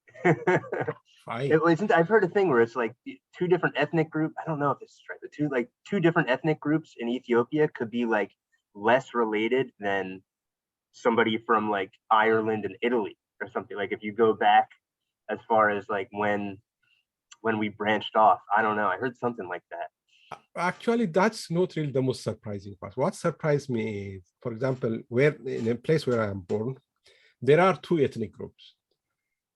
fine. I've heard a thing where it's like two different ethnic groups. I don't know if this is right, but two different ethnic groups in Ethiopia could be like less related than somebody from like Ireland and Italy or something. Like if you go back as far as like when we branched off. I don't know. I heard something like that. Actually, that's not really the most surprising part. What surprised me is, for example, where in a place where I am born, there are two ethnic groups.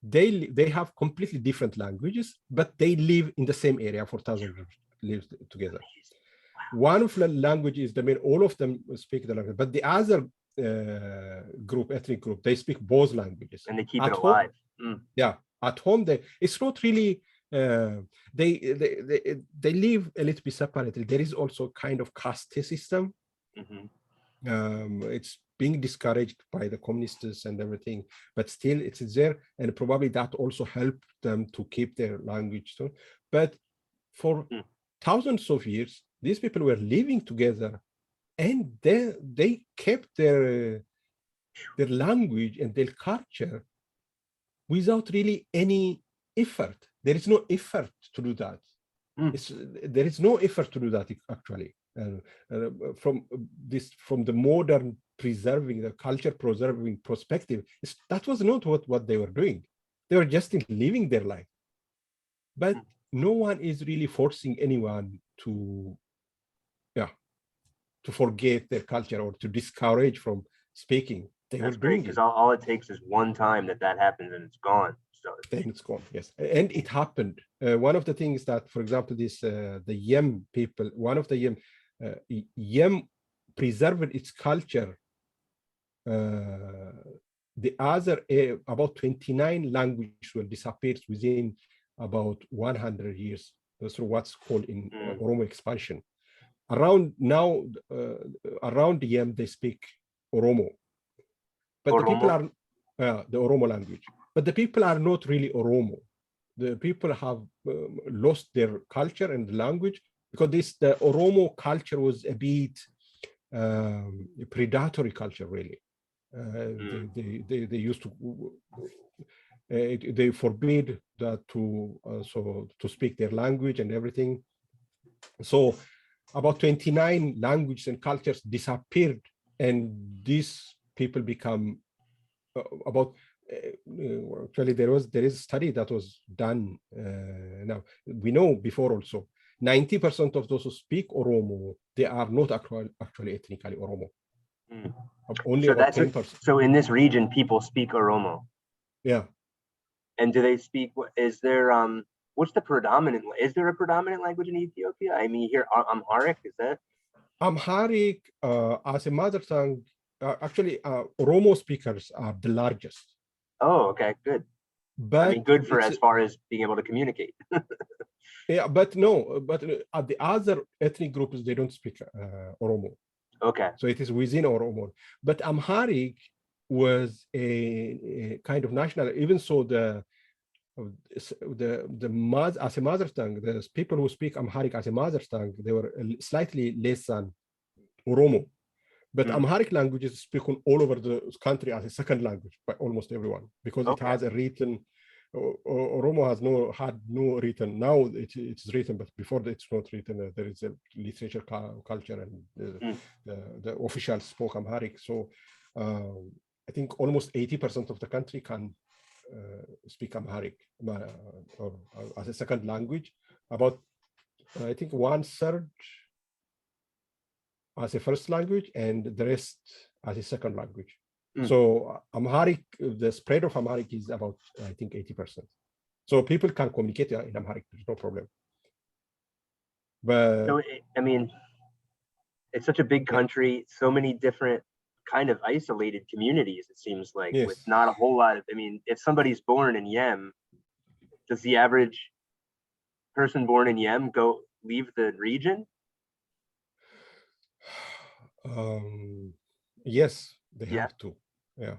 They have completely different languages, but they live in the same area for thousands of years, live together. One of the language is the main, all of them speak the language, but the other group, ethnic group, they speak both languages. And they keep at it home, alive. Yeah, at home, it's not really, they live a little bit separated. There is also kind of caste system. It's being discouraged by the communists and everything, but still it's there, and probably that also helped them to keep their language. So, but for thousands of years, these people were living together, and they kept their language and their culture without really any effort. There is no effort to do that. There is no effort to do that actually. From the modern preserving, the culture preserving perspective, that was not what they were doing. They were just living their life. But no one is really forcing anyone to forget their culture or to discourage from speaking. That's great, because all it takes is one time that happens and it's gone. So then it's gone, yes. And it happened. One of the things that, for example, the Yem people, one of the Yem preserved its culture. The other, about 29 languages will disappear within about 100 years. That's what's called in Oromo expansion. Around now, around Yem, they speak Oromo. But the people are, the Oromo language. But the people are not really Oromo. The people have lost their culture and language, because the Oromo culture was a bit predatory culture, really. They used to, they forbid that to speak their language and everything. So about 29 languages and cultures disappeared, and these people become actually there is a study that was done. Now we know before also 90% of those who speak Oromo, they are not actually ethnically Oromo. Only so about 10%. So in this region, people speak Oromo. Yeah. And do they speak? Is there what's the predominant? Is there a predominant language in Ethiopia? I mean, here Amharic, is that? Amharic as a mother tongue. Actually, Oromo speakers are the largest. Oh, okay, good. But I mean, good for as far as being able to communicate. Yeah, but no, but the other ethnic groups, they don't speak Oromo. Okay. So it is within Oromo. But Amharic was a kind of national, even so as a mother tongue, the people who speak Amharic as a mother tongue, they were slightly less than Oromo. But Amharic language is spoken all over the country as a second language by almost everyone, because it has a written. Oromo had no written. Now it's written, but before it's not written. There is a literature culture, and the official spoke Amharic. So I think almost 80% of the country can speak Amharic or as a second language. About I think 1/3 as a first language, and the rest as a second language. So Amharic, the spread of Amharic is about, I think, 80%. So people can communicate in Amharic, there's no problem. But so, I mean, it's such a big country, so many different kind of isolated communities, it seems like, with not a whole lot of, I mean, if somebody's born in Yem, does the average person born in Yem leave the region? Yes, they have to. Yeah,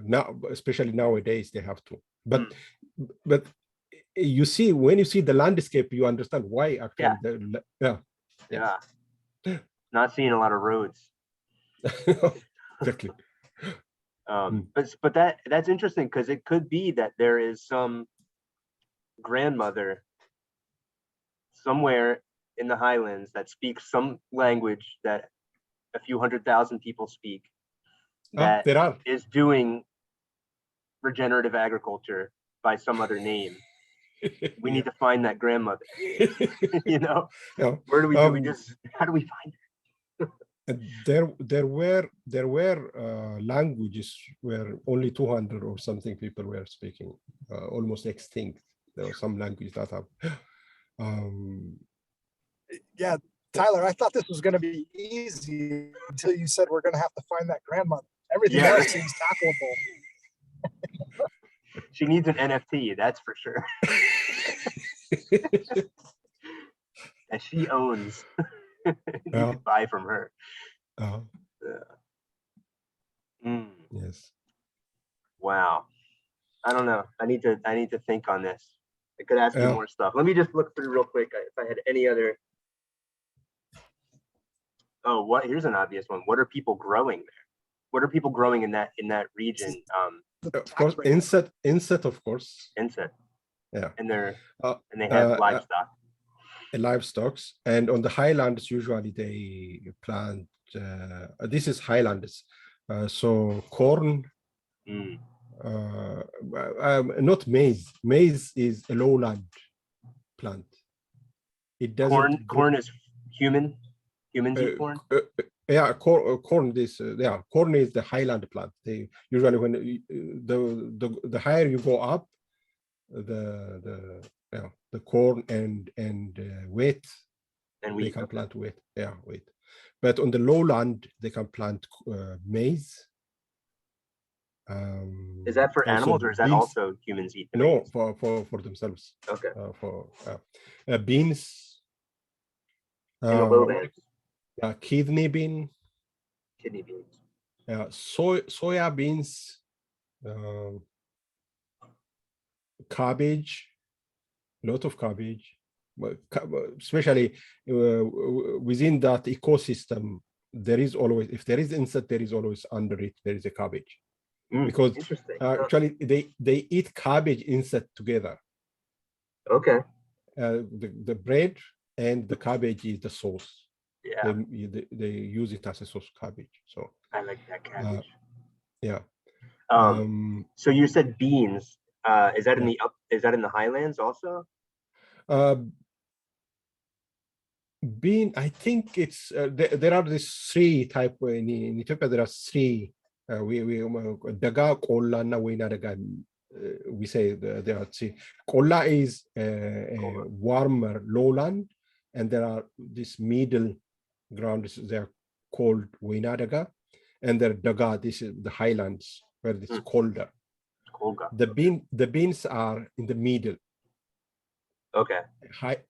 now especially nowadays they have to. But you see, when you see the landscape, you understand why actually. Not seeing a lot of roads. Exactly. But that's interesting, because it could be that there is some grandmother somewhere in the highlands that speaks some language that a few 100,000 people speak, that is doing regenerative agriculture by some other name. We need to find that grandmother. You know, Yeah. where do we do? We just, how do we find her? There were languages where only 200 or something people were speaking, almost extinct. There were some languages that have. Yeah, Tyler, I thought this was going to be easy until you said we're going to have to find that grandmother. Everything Yeah. else seems tackleable. She needs an NFT, that's for sure. That she owns. You can buy from her. Yes. Wow. I don't know. I need to think on this. I could ask you more stuff. Let me just look through real quick if I had any other. Oh, here's an obvious one. What are people growing there? What are people growing in that region? Of course, Enset, of course. Enset. Yeah. And they have livestock. Livestock, and on the highlands usually they plant. This is highlands, so corn. Not maize. Maize is a lowland plant. It doesn't. Corn is humans eat corn. Yeah, corn. Corn is the highland plant. They usually, when the higher you go up, the corn and wheat, and they can plant wheat. Yeah, wheat. But on the lowland, they can plant maize. Is that for animals or is that also humans eat? No, for themselves. Okay. For beans. Kidney bean. Kidney beans. Soya beans. Cabbage. A lot of cabbage, especially within that ecosystem. There is always, if there is insect, there is always under it there is a cabbage, because actually they eat cabbage insect together. Okay. The bread and the cabbage is the sauce. Yeah. They use it as a sauce, cabbage. So I like that cabbage. Yeah. So you said beans. Is that in the highlands also? Bean, I think it's there are these three type in Ethiopia. There are three. Daga, Kolla, and Wena Daga. We say there are three. Kolla is a warmer lowland, and there are this middle ground. They are called Wena Daga, and there Daga. This is the highlands where it's colder. The beans are in the middle. Okay.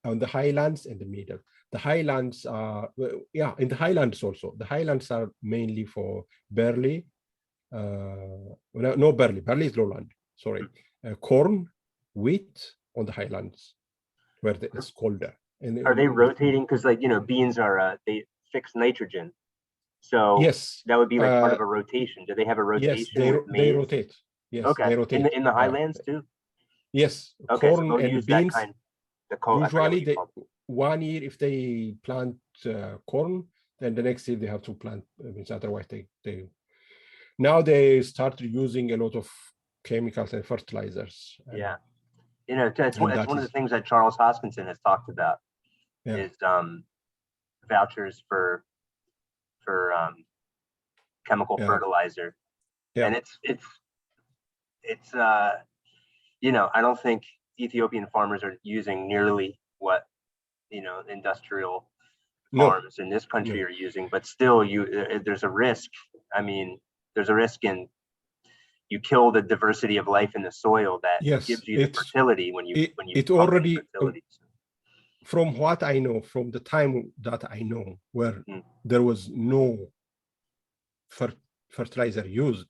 On the highlands and the middle. The highlands are in the highlands also. The highlands are mainly for barley. No barley. Barley is lowland. Sorry. Corn, wheat on the highlands, where it's colder. And are they rotating? Because beans are they fix nitrogen. So yes, that would be like part of a rotation. Do they have a rotation? Yes, they rotate. Yes, okay. They rotate. In the highlands too? Yes. Okay, corn so and beans. Usually, 1 year if they plant corn, then the next year they have to plant beans. Otherwise, they now they start using a lot of chemicals and fertilizers. Yeah, it's one of the things that Charles Hoskinson has talked about is vouchers for chemical fertilizer. Yeah. And it's I don't think Ethiopian farmers are using nearly what industrial farms in this country are using, but still there's a risk. I mean, there's a risk in you kill the diversity of life in the soil that gives you the fertility when you already from what I know, from the time that I know, where there was no fertilizer used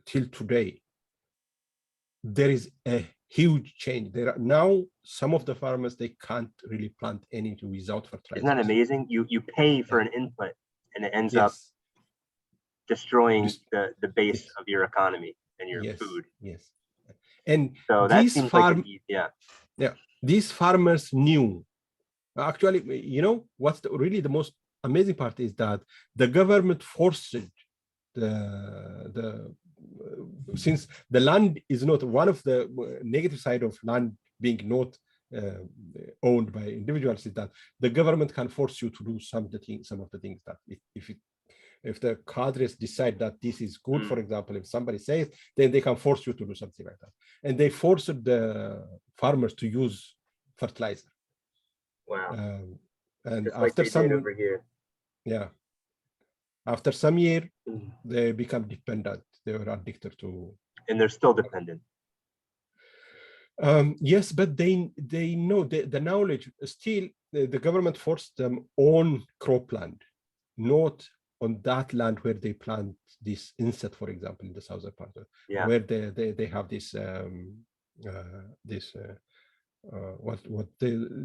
till today, there is a huge change. There are now some of the farmers, they can't really plant anything without fertilizer. Isn't that amazing? You pay for an input and it ends up destroying the base of your economy and your food. Yes. And so that seems these farmers knew. Actually, what's really the most amazing part is that the government forced the since the land is not one of the negative side of land being not owned by individuals, is that the government can force you to do some of the things that if the cadres decide that this is good, for example, if somebody says, then they can force you to do something like that. And they forced the farmers to use fertilizer. Wow. And Just after like they some, did over here. yeah, after some year, Mm. they become dependent. They were addicted to. And they're still dependent. Yes, but they know the knowledge. Still, the government forced them on cropland, not on that land where they plant this inset, for example, in the southern part, Yeah. where they have this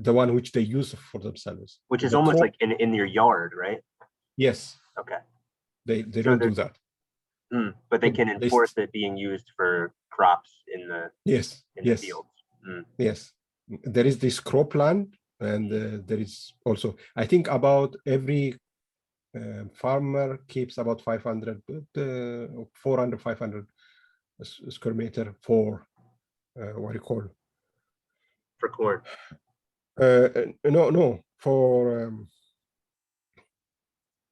the one which they use for themselves, Which is the almost crop. like in your yard, right? Yes, Okay. they So don't do that. But they So can enforce it being used for crops in the yes, the fields. yes. There is this cropland, and there is also, I think, about every farmer keeps about 500, 400, 500 square meter for what do you call? For corn. No,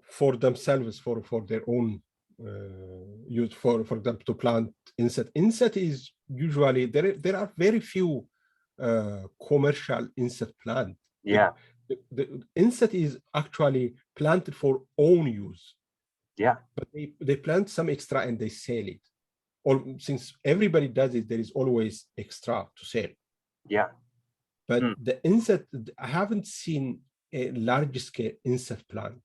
for themselves, for their own use, for example, to plant inset. Inset is usually, there are very few commercial inset plant. Yeah. The inset is actually planted for own use. Yeah. But they plant some extra and they sell it. Or since everybody does it, there is always extra to sell. Yeah. But the inset, I haven't seen a large scale inset plant.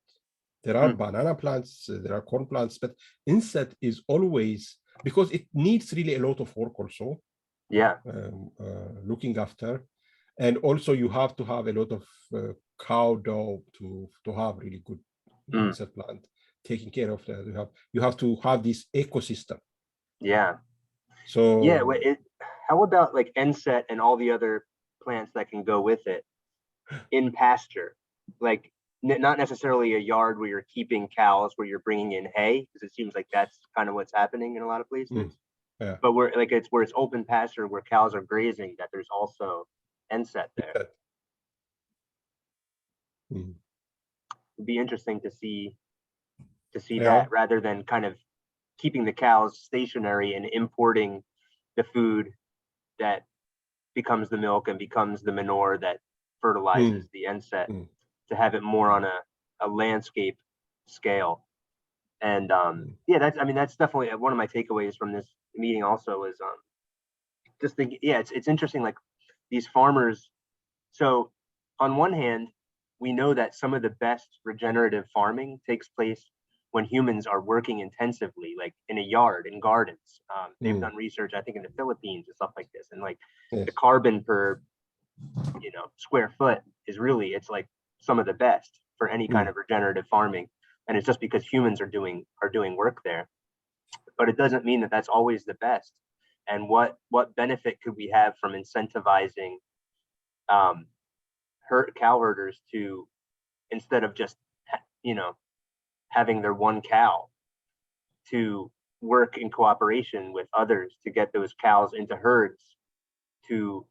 There are banana plants, there are corn plants, but inset is always, because it needs really a lot of work also. Yeah. Looking after. And also you have to have a lot of cow dog to have really good inset plant, taking care of that. You have to have this ecosystem. Yeah. So yeah, how about like Enset and all the other plants that can go with it in pasture? Like not necessarily a yard where you're keeping cows, where you're bringing in hay, because it seems like that's kind of what's happening in a lot of places. Yeah. But where it's open pasture where cows are grazing, that there's also Enset there. It'd be interesting to see that, rather than kind of keeping the cows stationary and importing the food that becomes the milk and becomes the manure that fertilizes the Enset, to have it more on a landscape scale. And yeah, that's definitely one of my takeaways from this meeting also is just thinking, yeah, it's interesting, like these farmers. So on one hand, we know that some of the best regenerative farming takes place when humans are working intensively, like in a yard, in gardens. They've done research, I think, in the Philippines and stuff like this, and like the carbon per square foot is really, it's like some of the best for any kind of regenerative farming, and it's just because humans are doing work there. But it doesn't mean that that's always the best. And what benefit could we have from incentivizing cow herders to, instead of just having their one cow, to work in cooperation with others to get those cows into herds to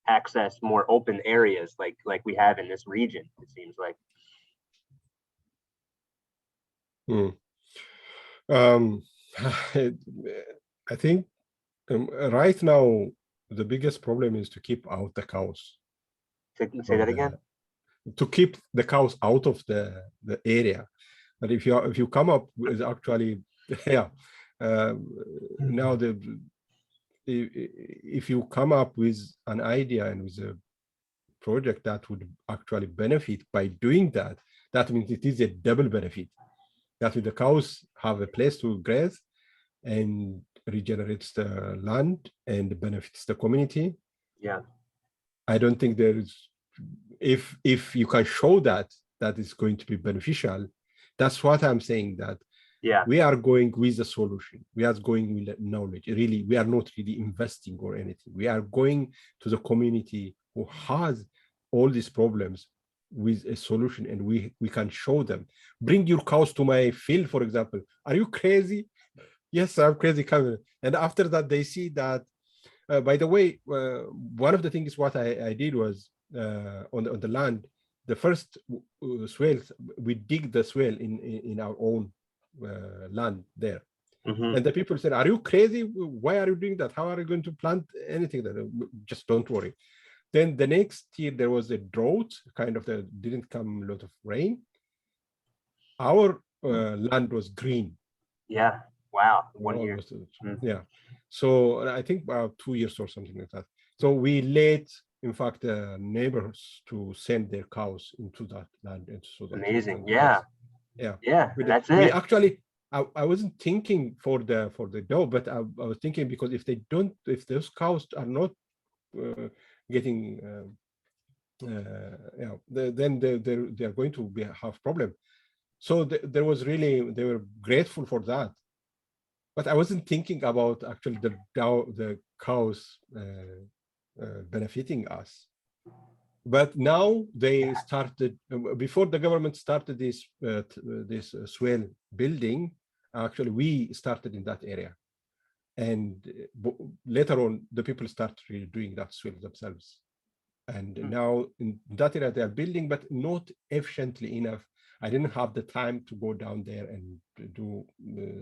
access more open areas like we have in this region, it seems like. I think right now the biggest problem is to keep out the cows. Say that again? To keep the cows out of the area. But if you come up with actually, now if you come up with an idea and with a project that would actually benefit by doing that, that means it is a double benefit. That the cows have a place to graze and regenerates the land and benefits the community. Yeah. I don't think there is, if you can show that is going to be beneficial, that's what I'm saying, that we are going with the solution. We are going with knowledge. Really, we are not really investing or anything. We are going to the community who has all these problems with a solution, and we can show them. Bring your cows to my field, for example. Are you crazy? Yes, I'm crazy coming. And after that, they see that. By the way, one of the things what I did was on the land, the first swales, we dig the swale in our own land there. Mhm. And the people said, "Are you crazy? Why are you doing that? How are you going to plant anything? That just don't worry." Then the next year there was a drought, kind of didn't come a lot of rain. Our land was green. Yeah. Wow. One All year. was, Mm. yeah. So I think about 2 years or something like that. So we let, in fact, neighbors to send their cows into that land, and so that Amazing. Yeah. yeah. Yeah. That's We it. actually, I wasn't thinking for the dough, but I was thinking because if those cows are not getting, then they are going to have problem. So there was really, they were grateful for that. But I wasn't thinking about actually the cows benefiting us. But now they started, before the government started this swale building, actually we started in that area. And later on, the people start really doing that swale themselves. And now in that area, they are building, but not efficiently enough. I didn't have the time to go down there and do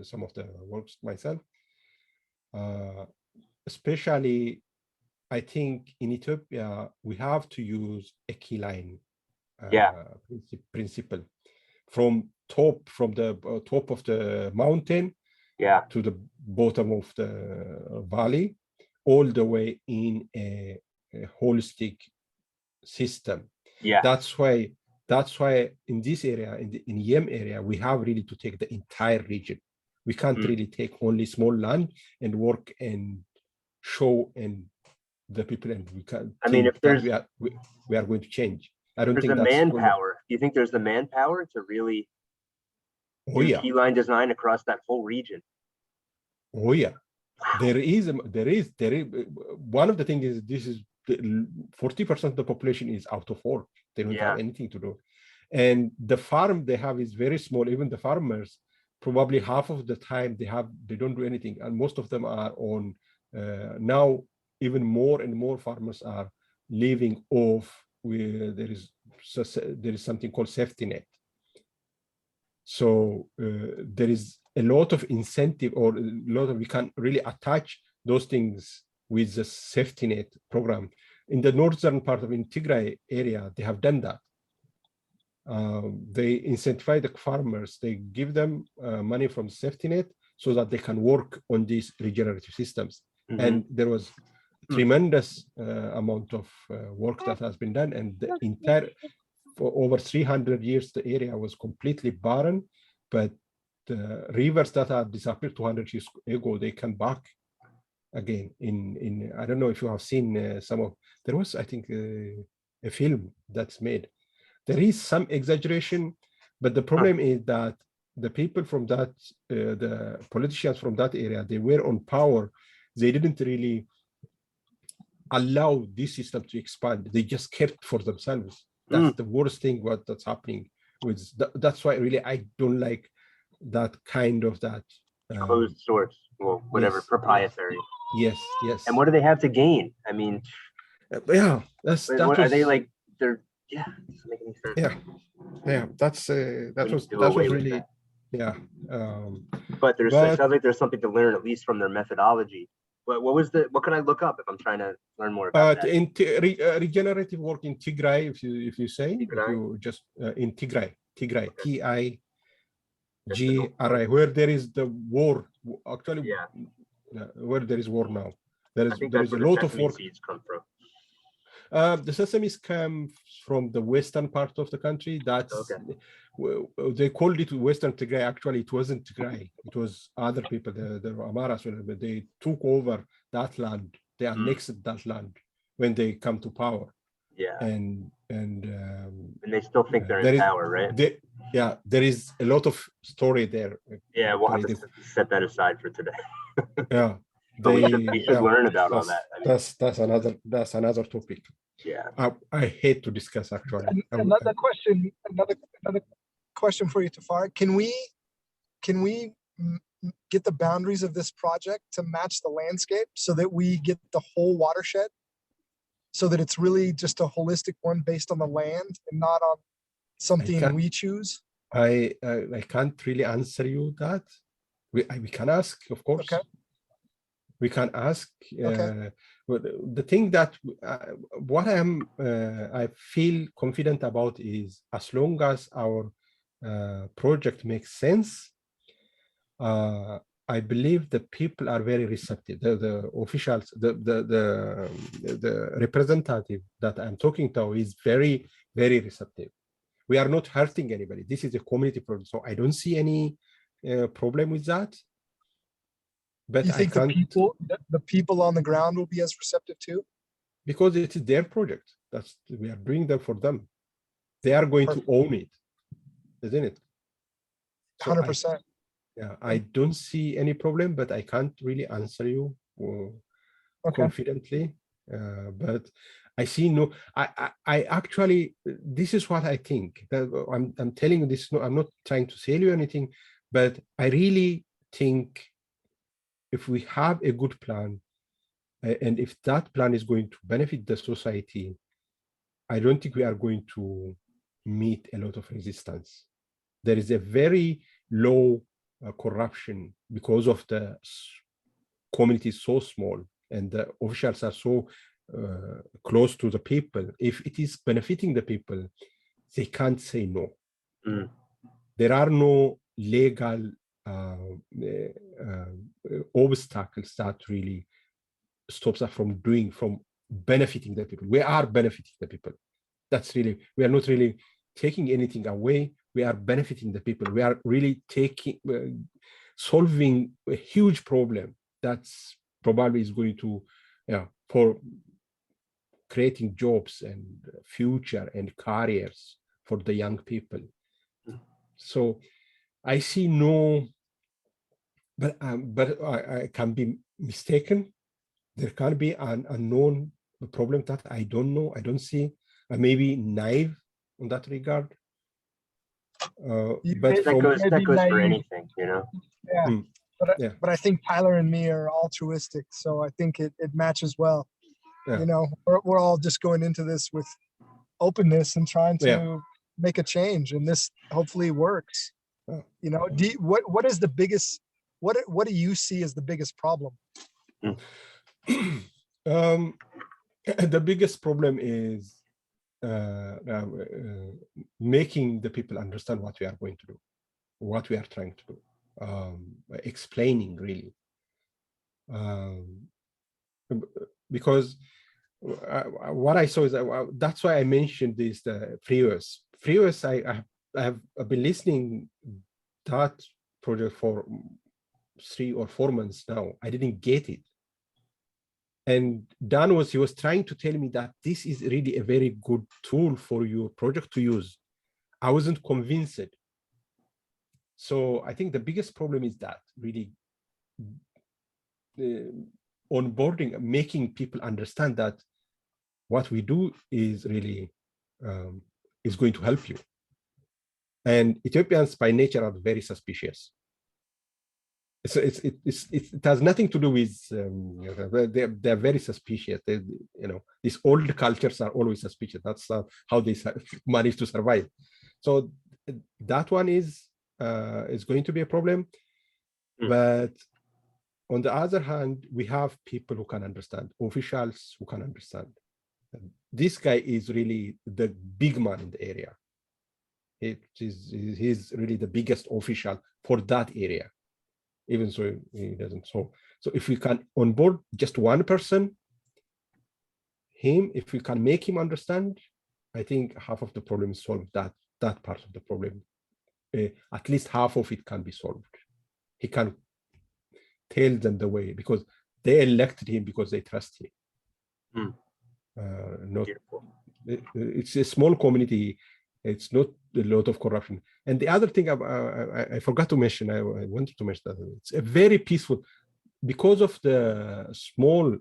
some of the works myself. Especially, I think in Ethiopia, we have to use a key line principle from the top of the mountain to the bottom of the valley, all the way in a holistic system. Yeah. That's why in this area, in Yem area, we have really to take the entire region. We can't really take only small land and work and show and the people, and we can't. I mean, if there's we are going to change. I don't think the that's manpower. Do you think there's the manpower to really do key line design across that whole region? Oh yeah, there is one of the things is this is 40% of the population is out of work. They don't have anything to do, and the farm they have is very small. Even the farmers, probably half of the time they don't do anything, and most of them are on now. Even more and more farmers are living off where there is something called safety net. So there is a lot of incentive, or a lot of, we can really attach those things with the safety net program. In the northern part of Tigray area, they have done that. They incentivize the farmers, they give them money from safety net so that they can work on these regenerative systems. And there was tremendous amount of work that has been done, and the entire, for over 300 years, the area was completely barren, but the rivers that had disappeared 200 years ago, they come back again. In I don't know if you have seen some of, there was, I think, a film that's made. There is some exaggeration, but the problem is that the people from that, the politicians from that area, they were on power. They didn't really allow this system to expand. They just kept for themselves. That's the worst thing that's happening with that's why really I don't like that kind of closed source, well, whatever, proprietary. Yes. And what do they have to gain? I mean, yeah, are they like, they're, yeah, it doesn't make any sense. Yeah, that was really but it sounds like there's something to learn, at least from their methodology. What can I look up if I'm trying to learn more about that? In regenerative work in Tigray, if you say, if you just in Tigray, Tigray, where there is the war, actually, where there is war now. There is a lot of work. Seeds come from. The sesame comes from the western part of the country. That's they called it Western Tigray. Actually, it wasn't Tigray. It was other people, the Amaras. They took over that land. They annexed that land when they come to power. Yeah. And they still think they're in power, right? There is a lot of story there. Yeah, we'll have to set that aside for today. Yeah. We should learn about all that. I mean, that's another topic. Yeah, I hate to discuss actually. Another question for you, Tefera. Can we get the boundaries of this project to match the landscape so that we get the whole watershed, so that it's really just a holistic one based on the land and not on something we choose? I can't really answer you that. We can ask, of course. Okay. We can ask. Okay. But the thing that what I feel confident about is, as long as our project makes sense, I believe the people are very receptive. The officials, the representative that I'm talking to is very, very receptive. We are not hurting anybody. This is a community project, so I don't see any problem with that. But You think the people on the ground will be as receptive too? Because it is their project. We are doing them for them. They are going to own it, isn't it? 100%. Yeah, I don't see any problem, but I can't really answer you confidently. But I see no. I actually, this is what I think. I'm telling you this. No, I'm not trying to sell you anything, but I really think if we have a good plan, and if that plan is going to benefit the society, I don't think we are going to meet a lot of resistance. There is a very low corruption because of the community is so small and the officials are so close to the people. If it is benefiting the people, they can't say no. There are no legal obstacles that really stops us from benefiting the people. We are benefiting the people. That's really, we are not really taking anything away. We are benefiting the people. We are really solving a huge problem that's probably is going to, for creating jobs and future and careers for the young people. So I see no, but I can be mistaken. There can be an unknown problem that I don't know. I don't see. I may be naive in that regard. But that goes for anything, you know. Yeah. But I think Tyler and me are altruistic, so I think it matches well. Yeah. You know, we're all just going into this with openness and trying to make a change, and this hopefully works. You know, what is the biggest? What do you see as the biggest problem? The biggest problem is making the people understand what we are going to do, what we are trying to do, explaining really, because what I saw is that's why I mentioned this freeways. I have been listening that project for 3 or 4 months now. I didn't get it. And Dan he was trying to tell me that this is really a very good tool for your project to use. I wasn't convinced. So I think the biggest problem is that really onboarding, making people understand that what we do is really is going to help you. And Ethiopians by nature are very suspicious. So it has nothing to do with they're very suspicious. These old cultures are always suspicious. That's how they manage to survive. So that one is going to be a problem. But on the other hand, we have people who can understand, officials who can understand. This guy is really the big man in the area. He's really the biggest official for that area. Even so, he doesn't. So if we can onboard just one person, if we can make him understand, I think half of the problem is solved. That part of the problem, at least half of it can be solved. He can tell them the way because they elected him because they trust him. It's a small community. It's not a lot of corruption. And the other thing I forgot to mention, I wanted to mention that it's a very peaceful, because of the small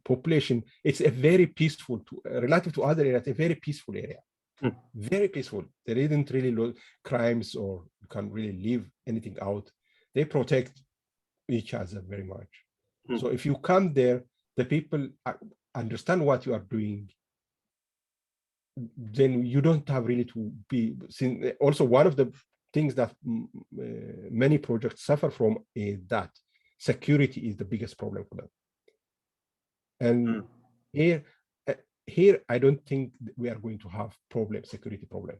population, it's a very peaceful, relative to other areas, a very peaceful area. Very peaceful. There isn't really crimes or you can't really leave anything out. they protect each other very much. Hmm. So if you come there, the people understand what you are doing, then you don't have really to be. Also, one of the things that many projects suffer from is that security is the biggest problem for them. And here, I don't think we are going to have security problem,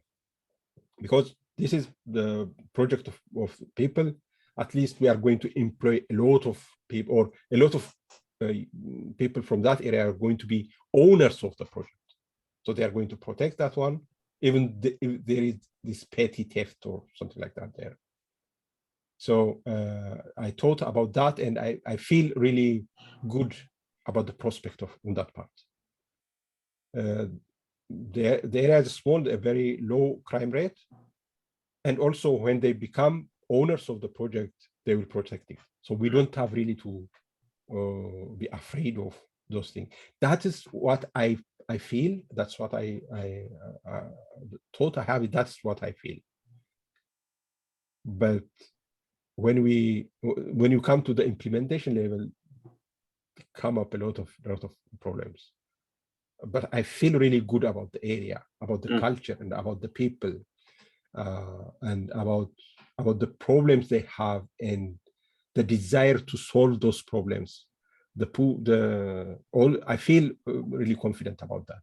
because this is the project of people. At least we are going to employ a lot of people, or a lot of people from that area are going to be owners of the project. So they are going to protect that one, even if there is this petty theft or something like that there. So I thought about that, and I feel really good about the prospect on that part. There is a very low crime rate, and also when they become owners of the project, they will protect it. So we don't have really to be afraid of those things. That is what I feel. That's what I thought I have it. That's what I feel. But when you come to the implementation level, come up a lot of problems. But I feel really good about the area, about the culture, and about the people, and about the problems they have, and the desire to solve those problems. I feel really confident about that.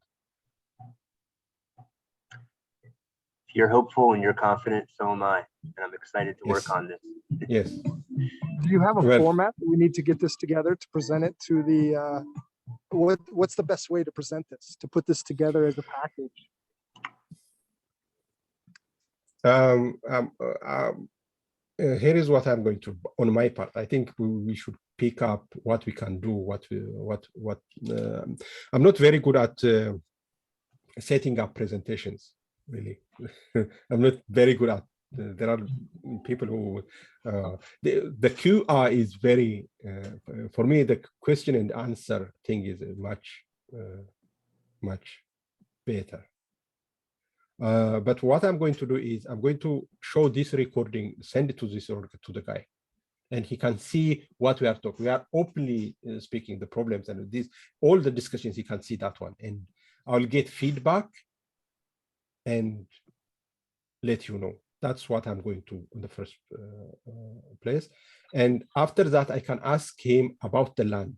If you're hopeful and you're confident, so am I, and I'm excited to work on this. Yes. Do you have a format that we need to get this together to present it to the? What's the best way to present this? To put this together as a package? Here is what I'm going to, on my part. I think we should pick up what we can do. I'm not very good at setting up presentations, really. I'm not very good at. There are people who the QR is very for me. The question and answer thing is much better. But what I'm going to do is I'm going to show this recording, send it to the guy, and he can see what we are talking. We are openly speaking the problems and all the discussions. He can see that one, and I'll get feedback and let you know. That's what I'm going to in the first place. And after that, I can ask him about the land,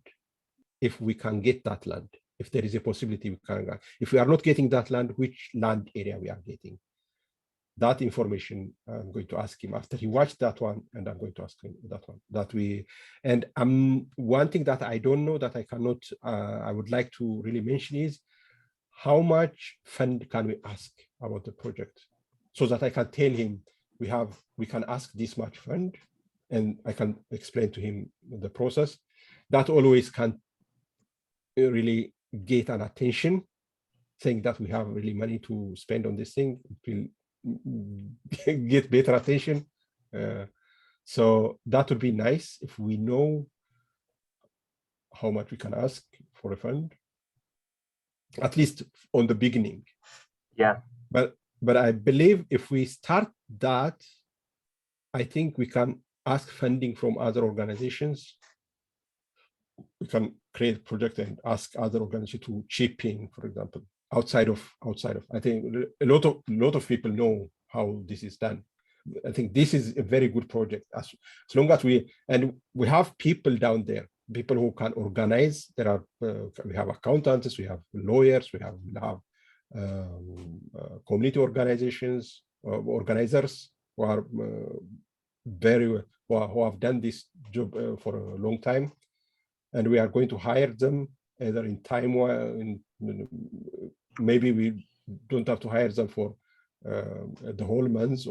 if we can get that land. If there is a possibility we can, if we are not getting that land, which land area we are getting. That information I'm going to ask him after he watched that one, and I'm going to ask him that one. And one thing that I don't know that I cannot, I would like to really mention is how much fund can we ask about the project, so that I can tell him we can ask this much fund, and I can explain to him the process. That always can really get an attention, saying that we have really money to spend on this thing. It will get better attention. So that would be nice if we know how much we can ask for a fund, at least on the beginning. Yeah. But I believe if we start that, I think we can ask funding from other organizations. We can create a project and ask other organizations to chip in, for example, outside of. I think a lot of people know how this is done. I think this is a very good project. As long as we have people down there, people who can organize. We have accountants, we have lawyers, we have community organizations, organizers who are who have done this job for a long time, and we are going to hire them either in time. Maybe we don't have to hire them for the whole month,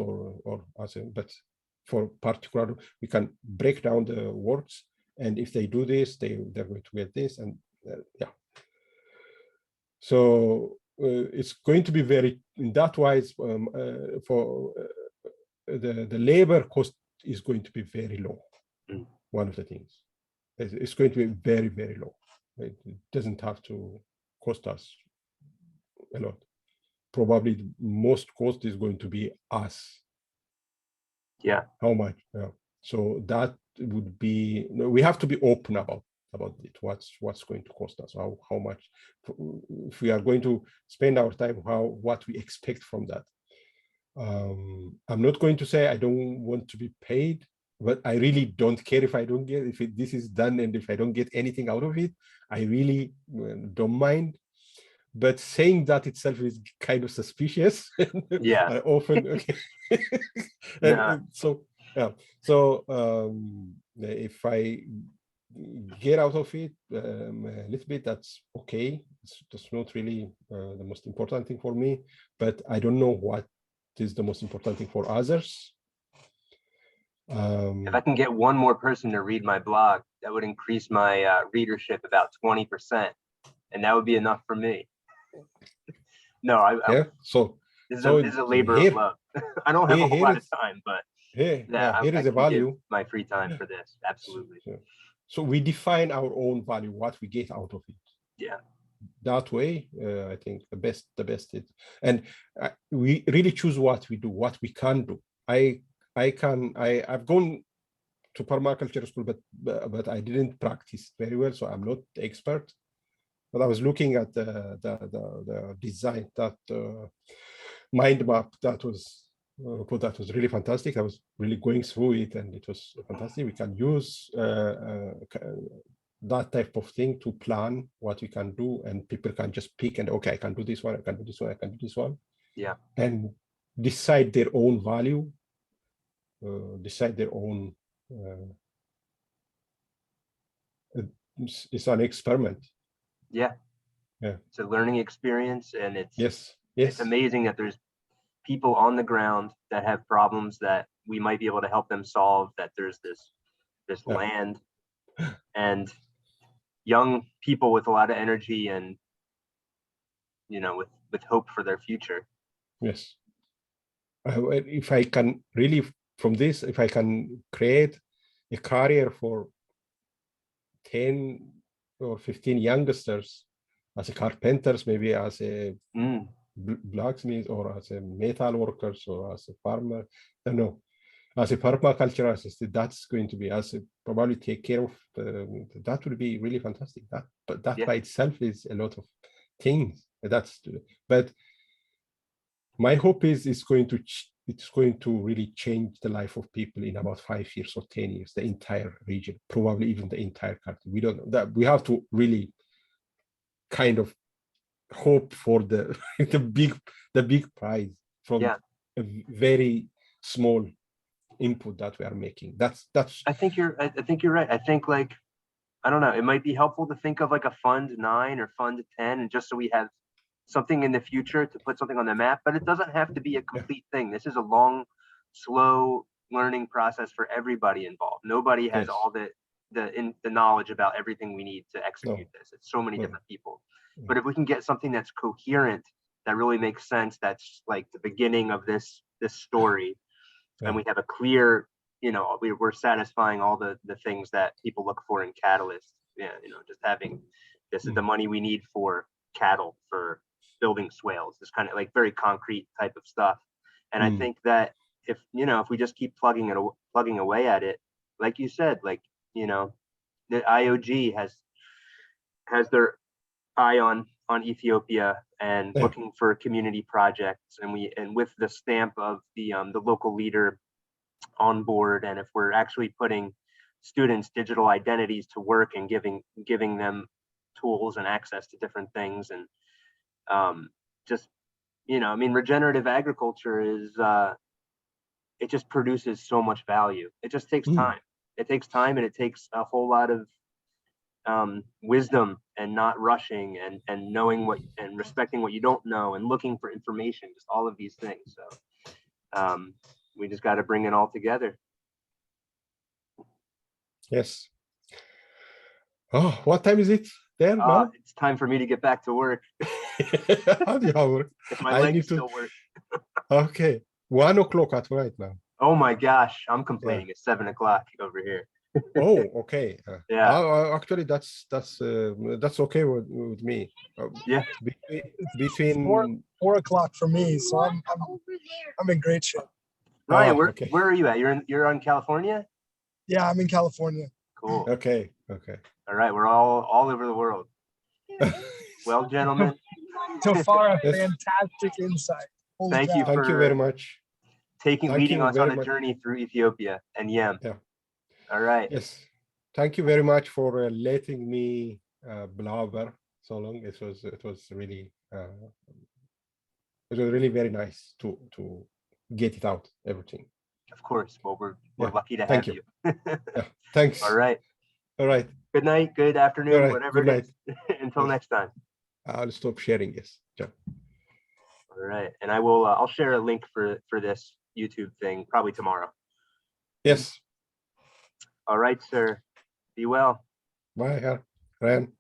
but for particular, we can break down the works, and if they do this, they're going to get this, and yeah. So it's going to be very, in that wise, for the labor cost is going to be very low. One of the things, it's going to be very, very low. It doesn't have to cost us a lot. Probably the most cost is going to be us. Yeah. How much? Yeah. So that would be, we have to be open about it. What's going to cost us? How much? If we are going to spend our time, what we expect from that. I'm not going to say I don't want to be paid, but I really don't care if I don't get, this is done and if I don't get anything out of it, I really don't mind. But saying that itself is kind of suspicious. Yeah. I often, okay. Yeah. So, yeah. So if I get out of it a little bit, that's okay. That's not really the most important thing for me, but I don't know what is the most important thing for others. If I can get one more person to read my blog, that would increase my readership about 20%, and that would be enough for me. No, yeah. So this is a labor of love. I don't have a whole lot of time, but here is a can value. give my free time for this. Absolutely. So we define our own value, what we get out of it. Yeah. That way, I think the best is, and we really choose what we do, what we can do. I've gone to permaculture school, but I didn't practice very well, so I'm not the expert. But I was looking at the design, that mind map that was put, that was really fantastic. I was really going through it, and it was fantastic. We can use that type of thing to plan what we can do, and people can just pick and, okay, I can do this one, I can do this one, I can do this one. Yeah. And decide their own value, decide their own. It's an experiment. Yeah. Yeah. It's a learning experience, and yes. It's amazing that there's people on the ground that have problems that we might be able to help them solve, that there's this land and young people with a lot of energy and, you know, with hope for their future. Yes. If I can really, from this, if I can create a career for 10 or 15 youngsters as a carpenters, maybe as a blacksmith, or as a metal workers, or as a farmer, I don't know, as a permaculture assistant, that's going to be, as a, probably take care of that would be really fantastic. But that by itself is a lot of things. But my hope is it's going to really change the life of people in about 5 years or 10 years, the entire region, probably even the entire country. We don't know that. We have to really kind of hope for the the big prize from a very small input that we are making. That's I think you're right. I think, like, I don't know, it might be helpful to think of like a fund 9 or fund 10, and just so we have something in the future to put something on the map, but it doesn't have to be a complete thing. This is a long, slow learning process for everybody involved. Nobody has all the knowledge about everything we need to execute this. It's so many different people. But if we can get something that's coherent, that really makes sense, that's like the beginning of this story, and we have a clear, you know, we're satisfying all the things that people look for in Catalyst. Yeah, you know, just having this is the money we need for cattle, for building swales, this kind of like very concrete type of stuff. And I think that if we just keep plugging away at it, like you said, like, you know, the IOG has their eye on Ethiopia and looking for community projects, and with the stamp of the local leader on board, and if we're actually putting students' digital identities to work and giving them tools and access to different things, and just, you know, I mean, regenerative agriculture is it just produces so much value. It just takes time. It takes time, and it takes a whole lot of wisdom, and not rushing, and knowing what, and respecting what you don't know, and looking for information, just all of these things. So we just got to bring it all together. Yes. Oh, what time is it there now? It's time for me to get back to work. How do you work? If my legs still work. Okay, 1 o'clock at night now. Oh my gosh, I'm complaining. It's 7 o'clock over here. Oh, okay. Actually, that's okay with me. Yeah. Between 4 o'clock for me, so I'm in great shape. Ryan, where are you at? You're in California? Yeah, I'm in California. Cool. Okay. Okay. All right, we're all over the world. Well, gentlemen, So far, a Yes. fantastic insight. Holy Thank you cow. Thank you very much. leading you us very on a much. journey through Ethiopia and Yem. Yeah. All right. Yes. Thank you very much for letting me blabber so long. It was really very nice to get it out, everything. Of course. Well, we're Yeah, lucky to thank have you. you. Yeah. Thanks. All right. All right. Good night. Good afternoon. All right, Whatever good it is. Until Yes. next time. I'll stop sharing this. Yeah. All right. And I will. I'll share a link for this YouTube thing probably tomorrow. Yes. All right, sir. Be well. Bye, Ryan.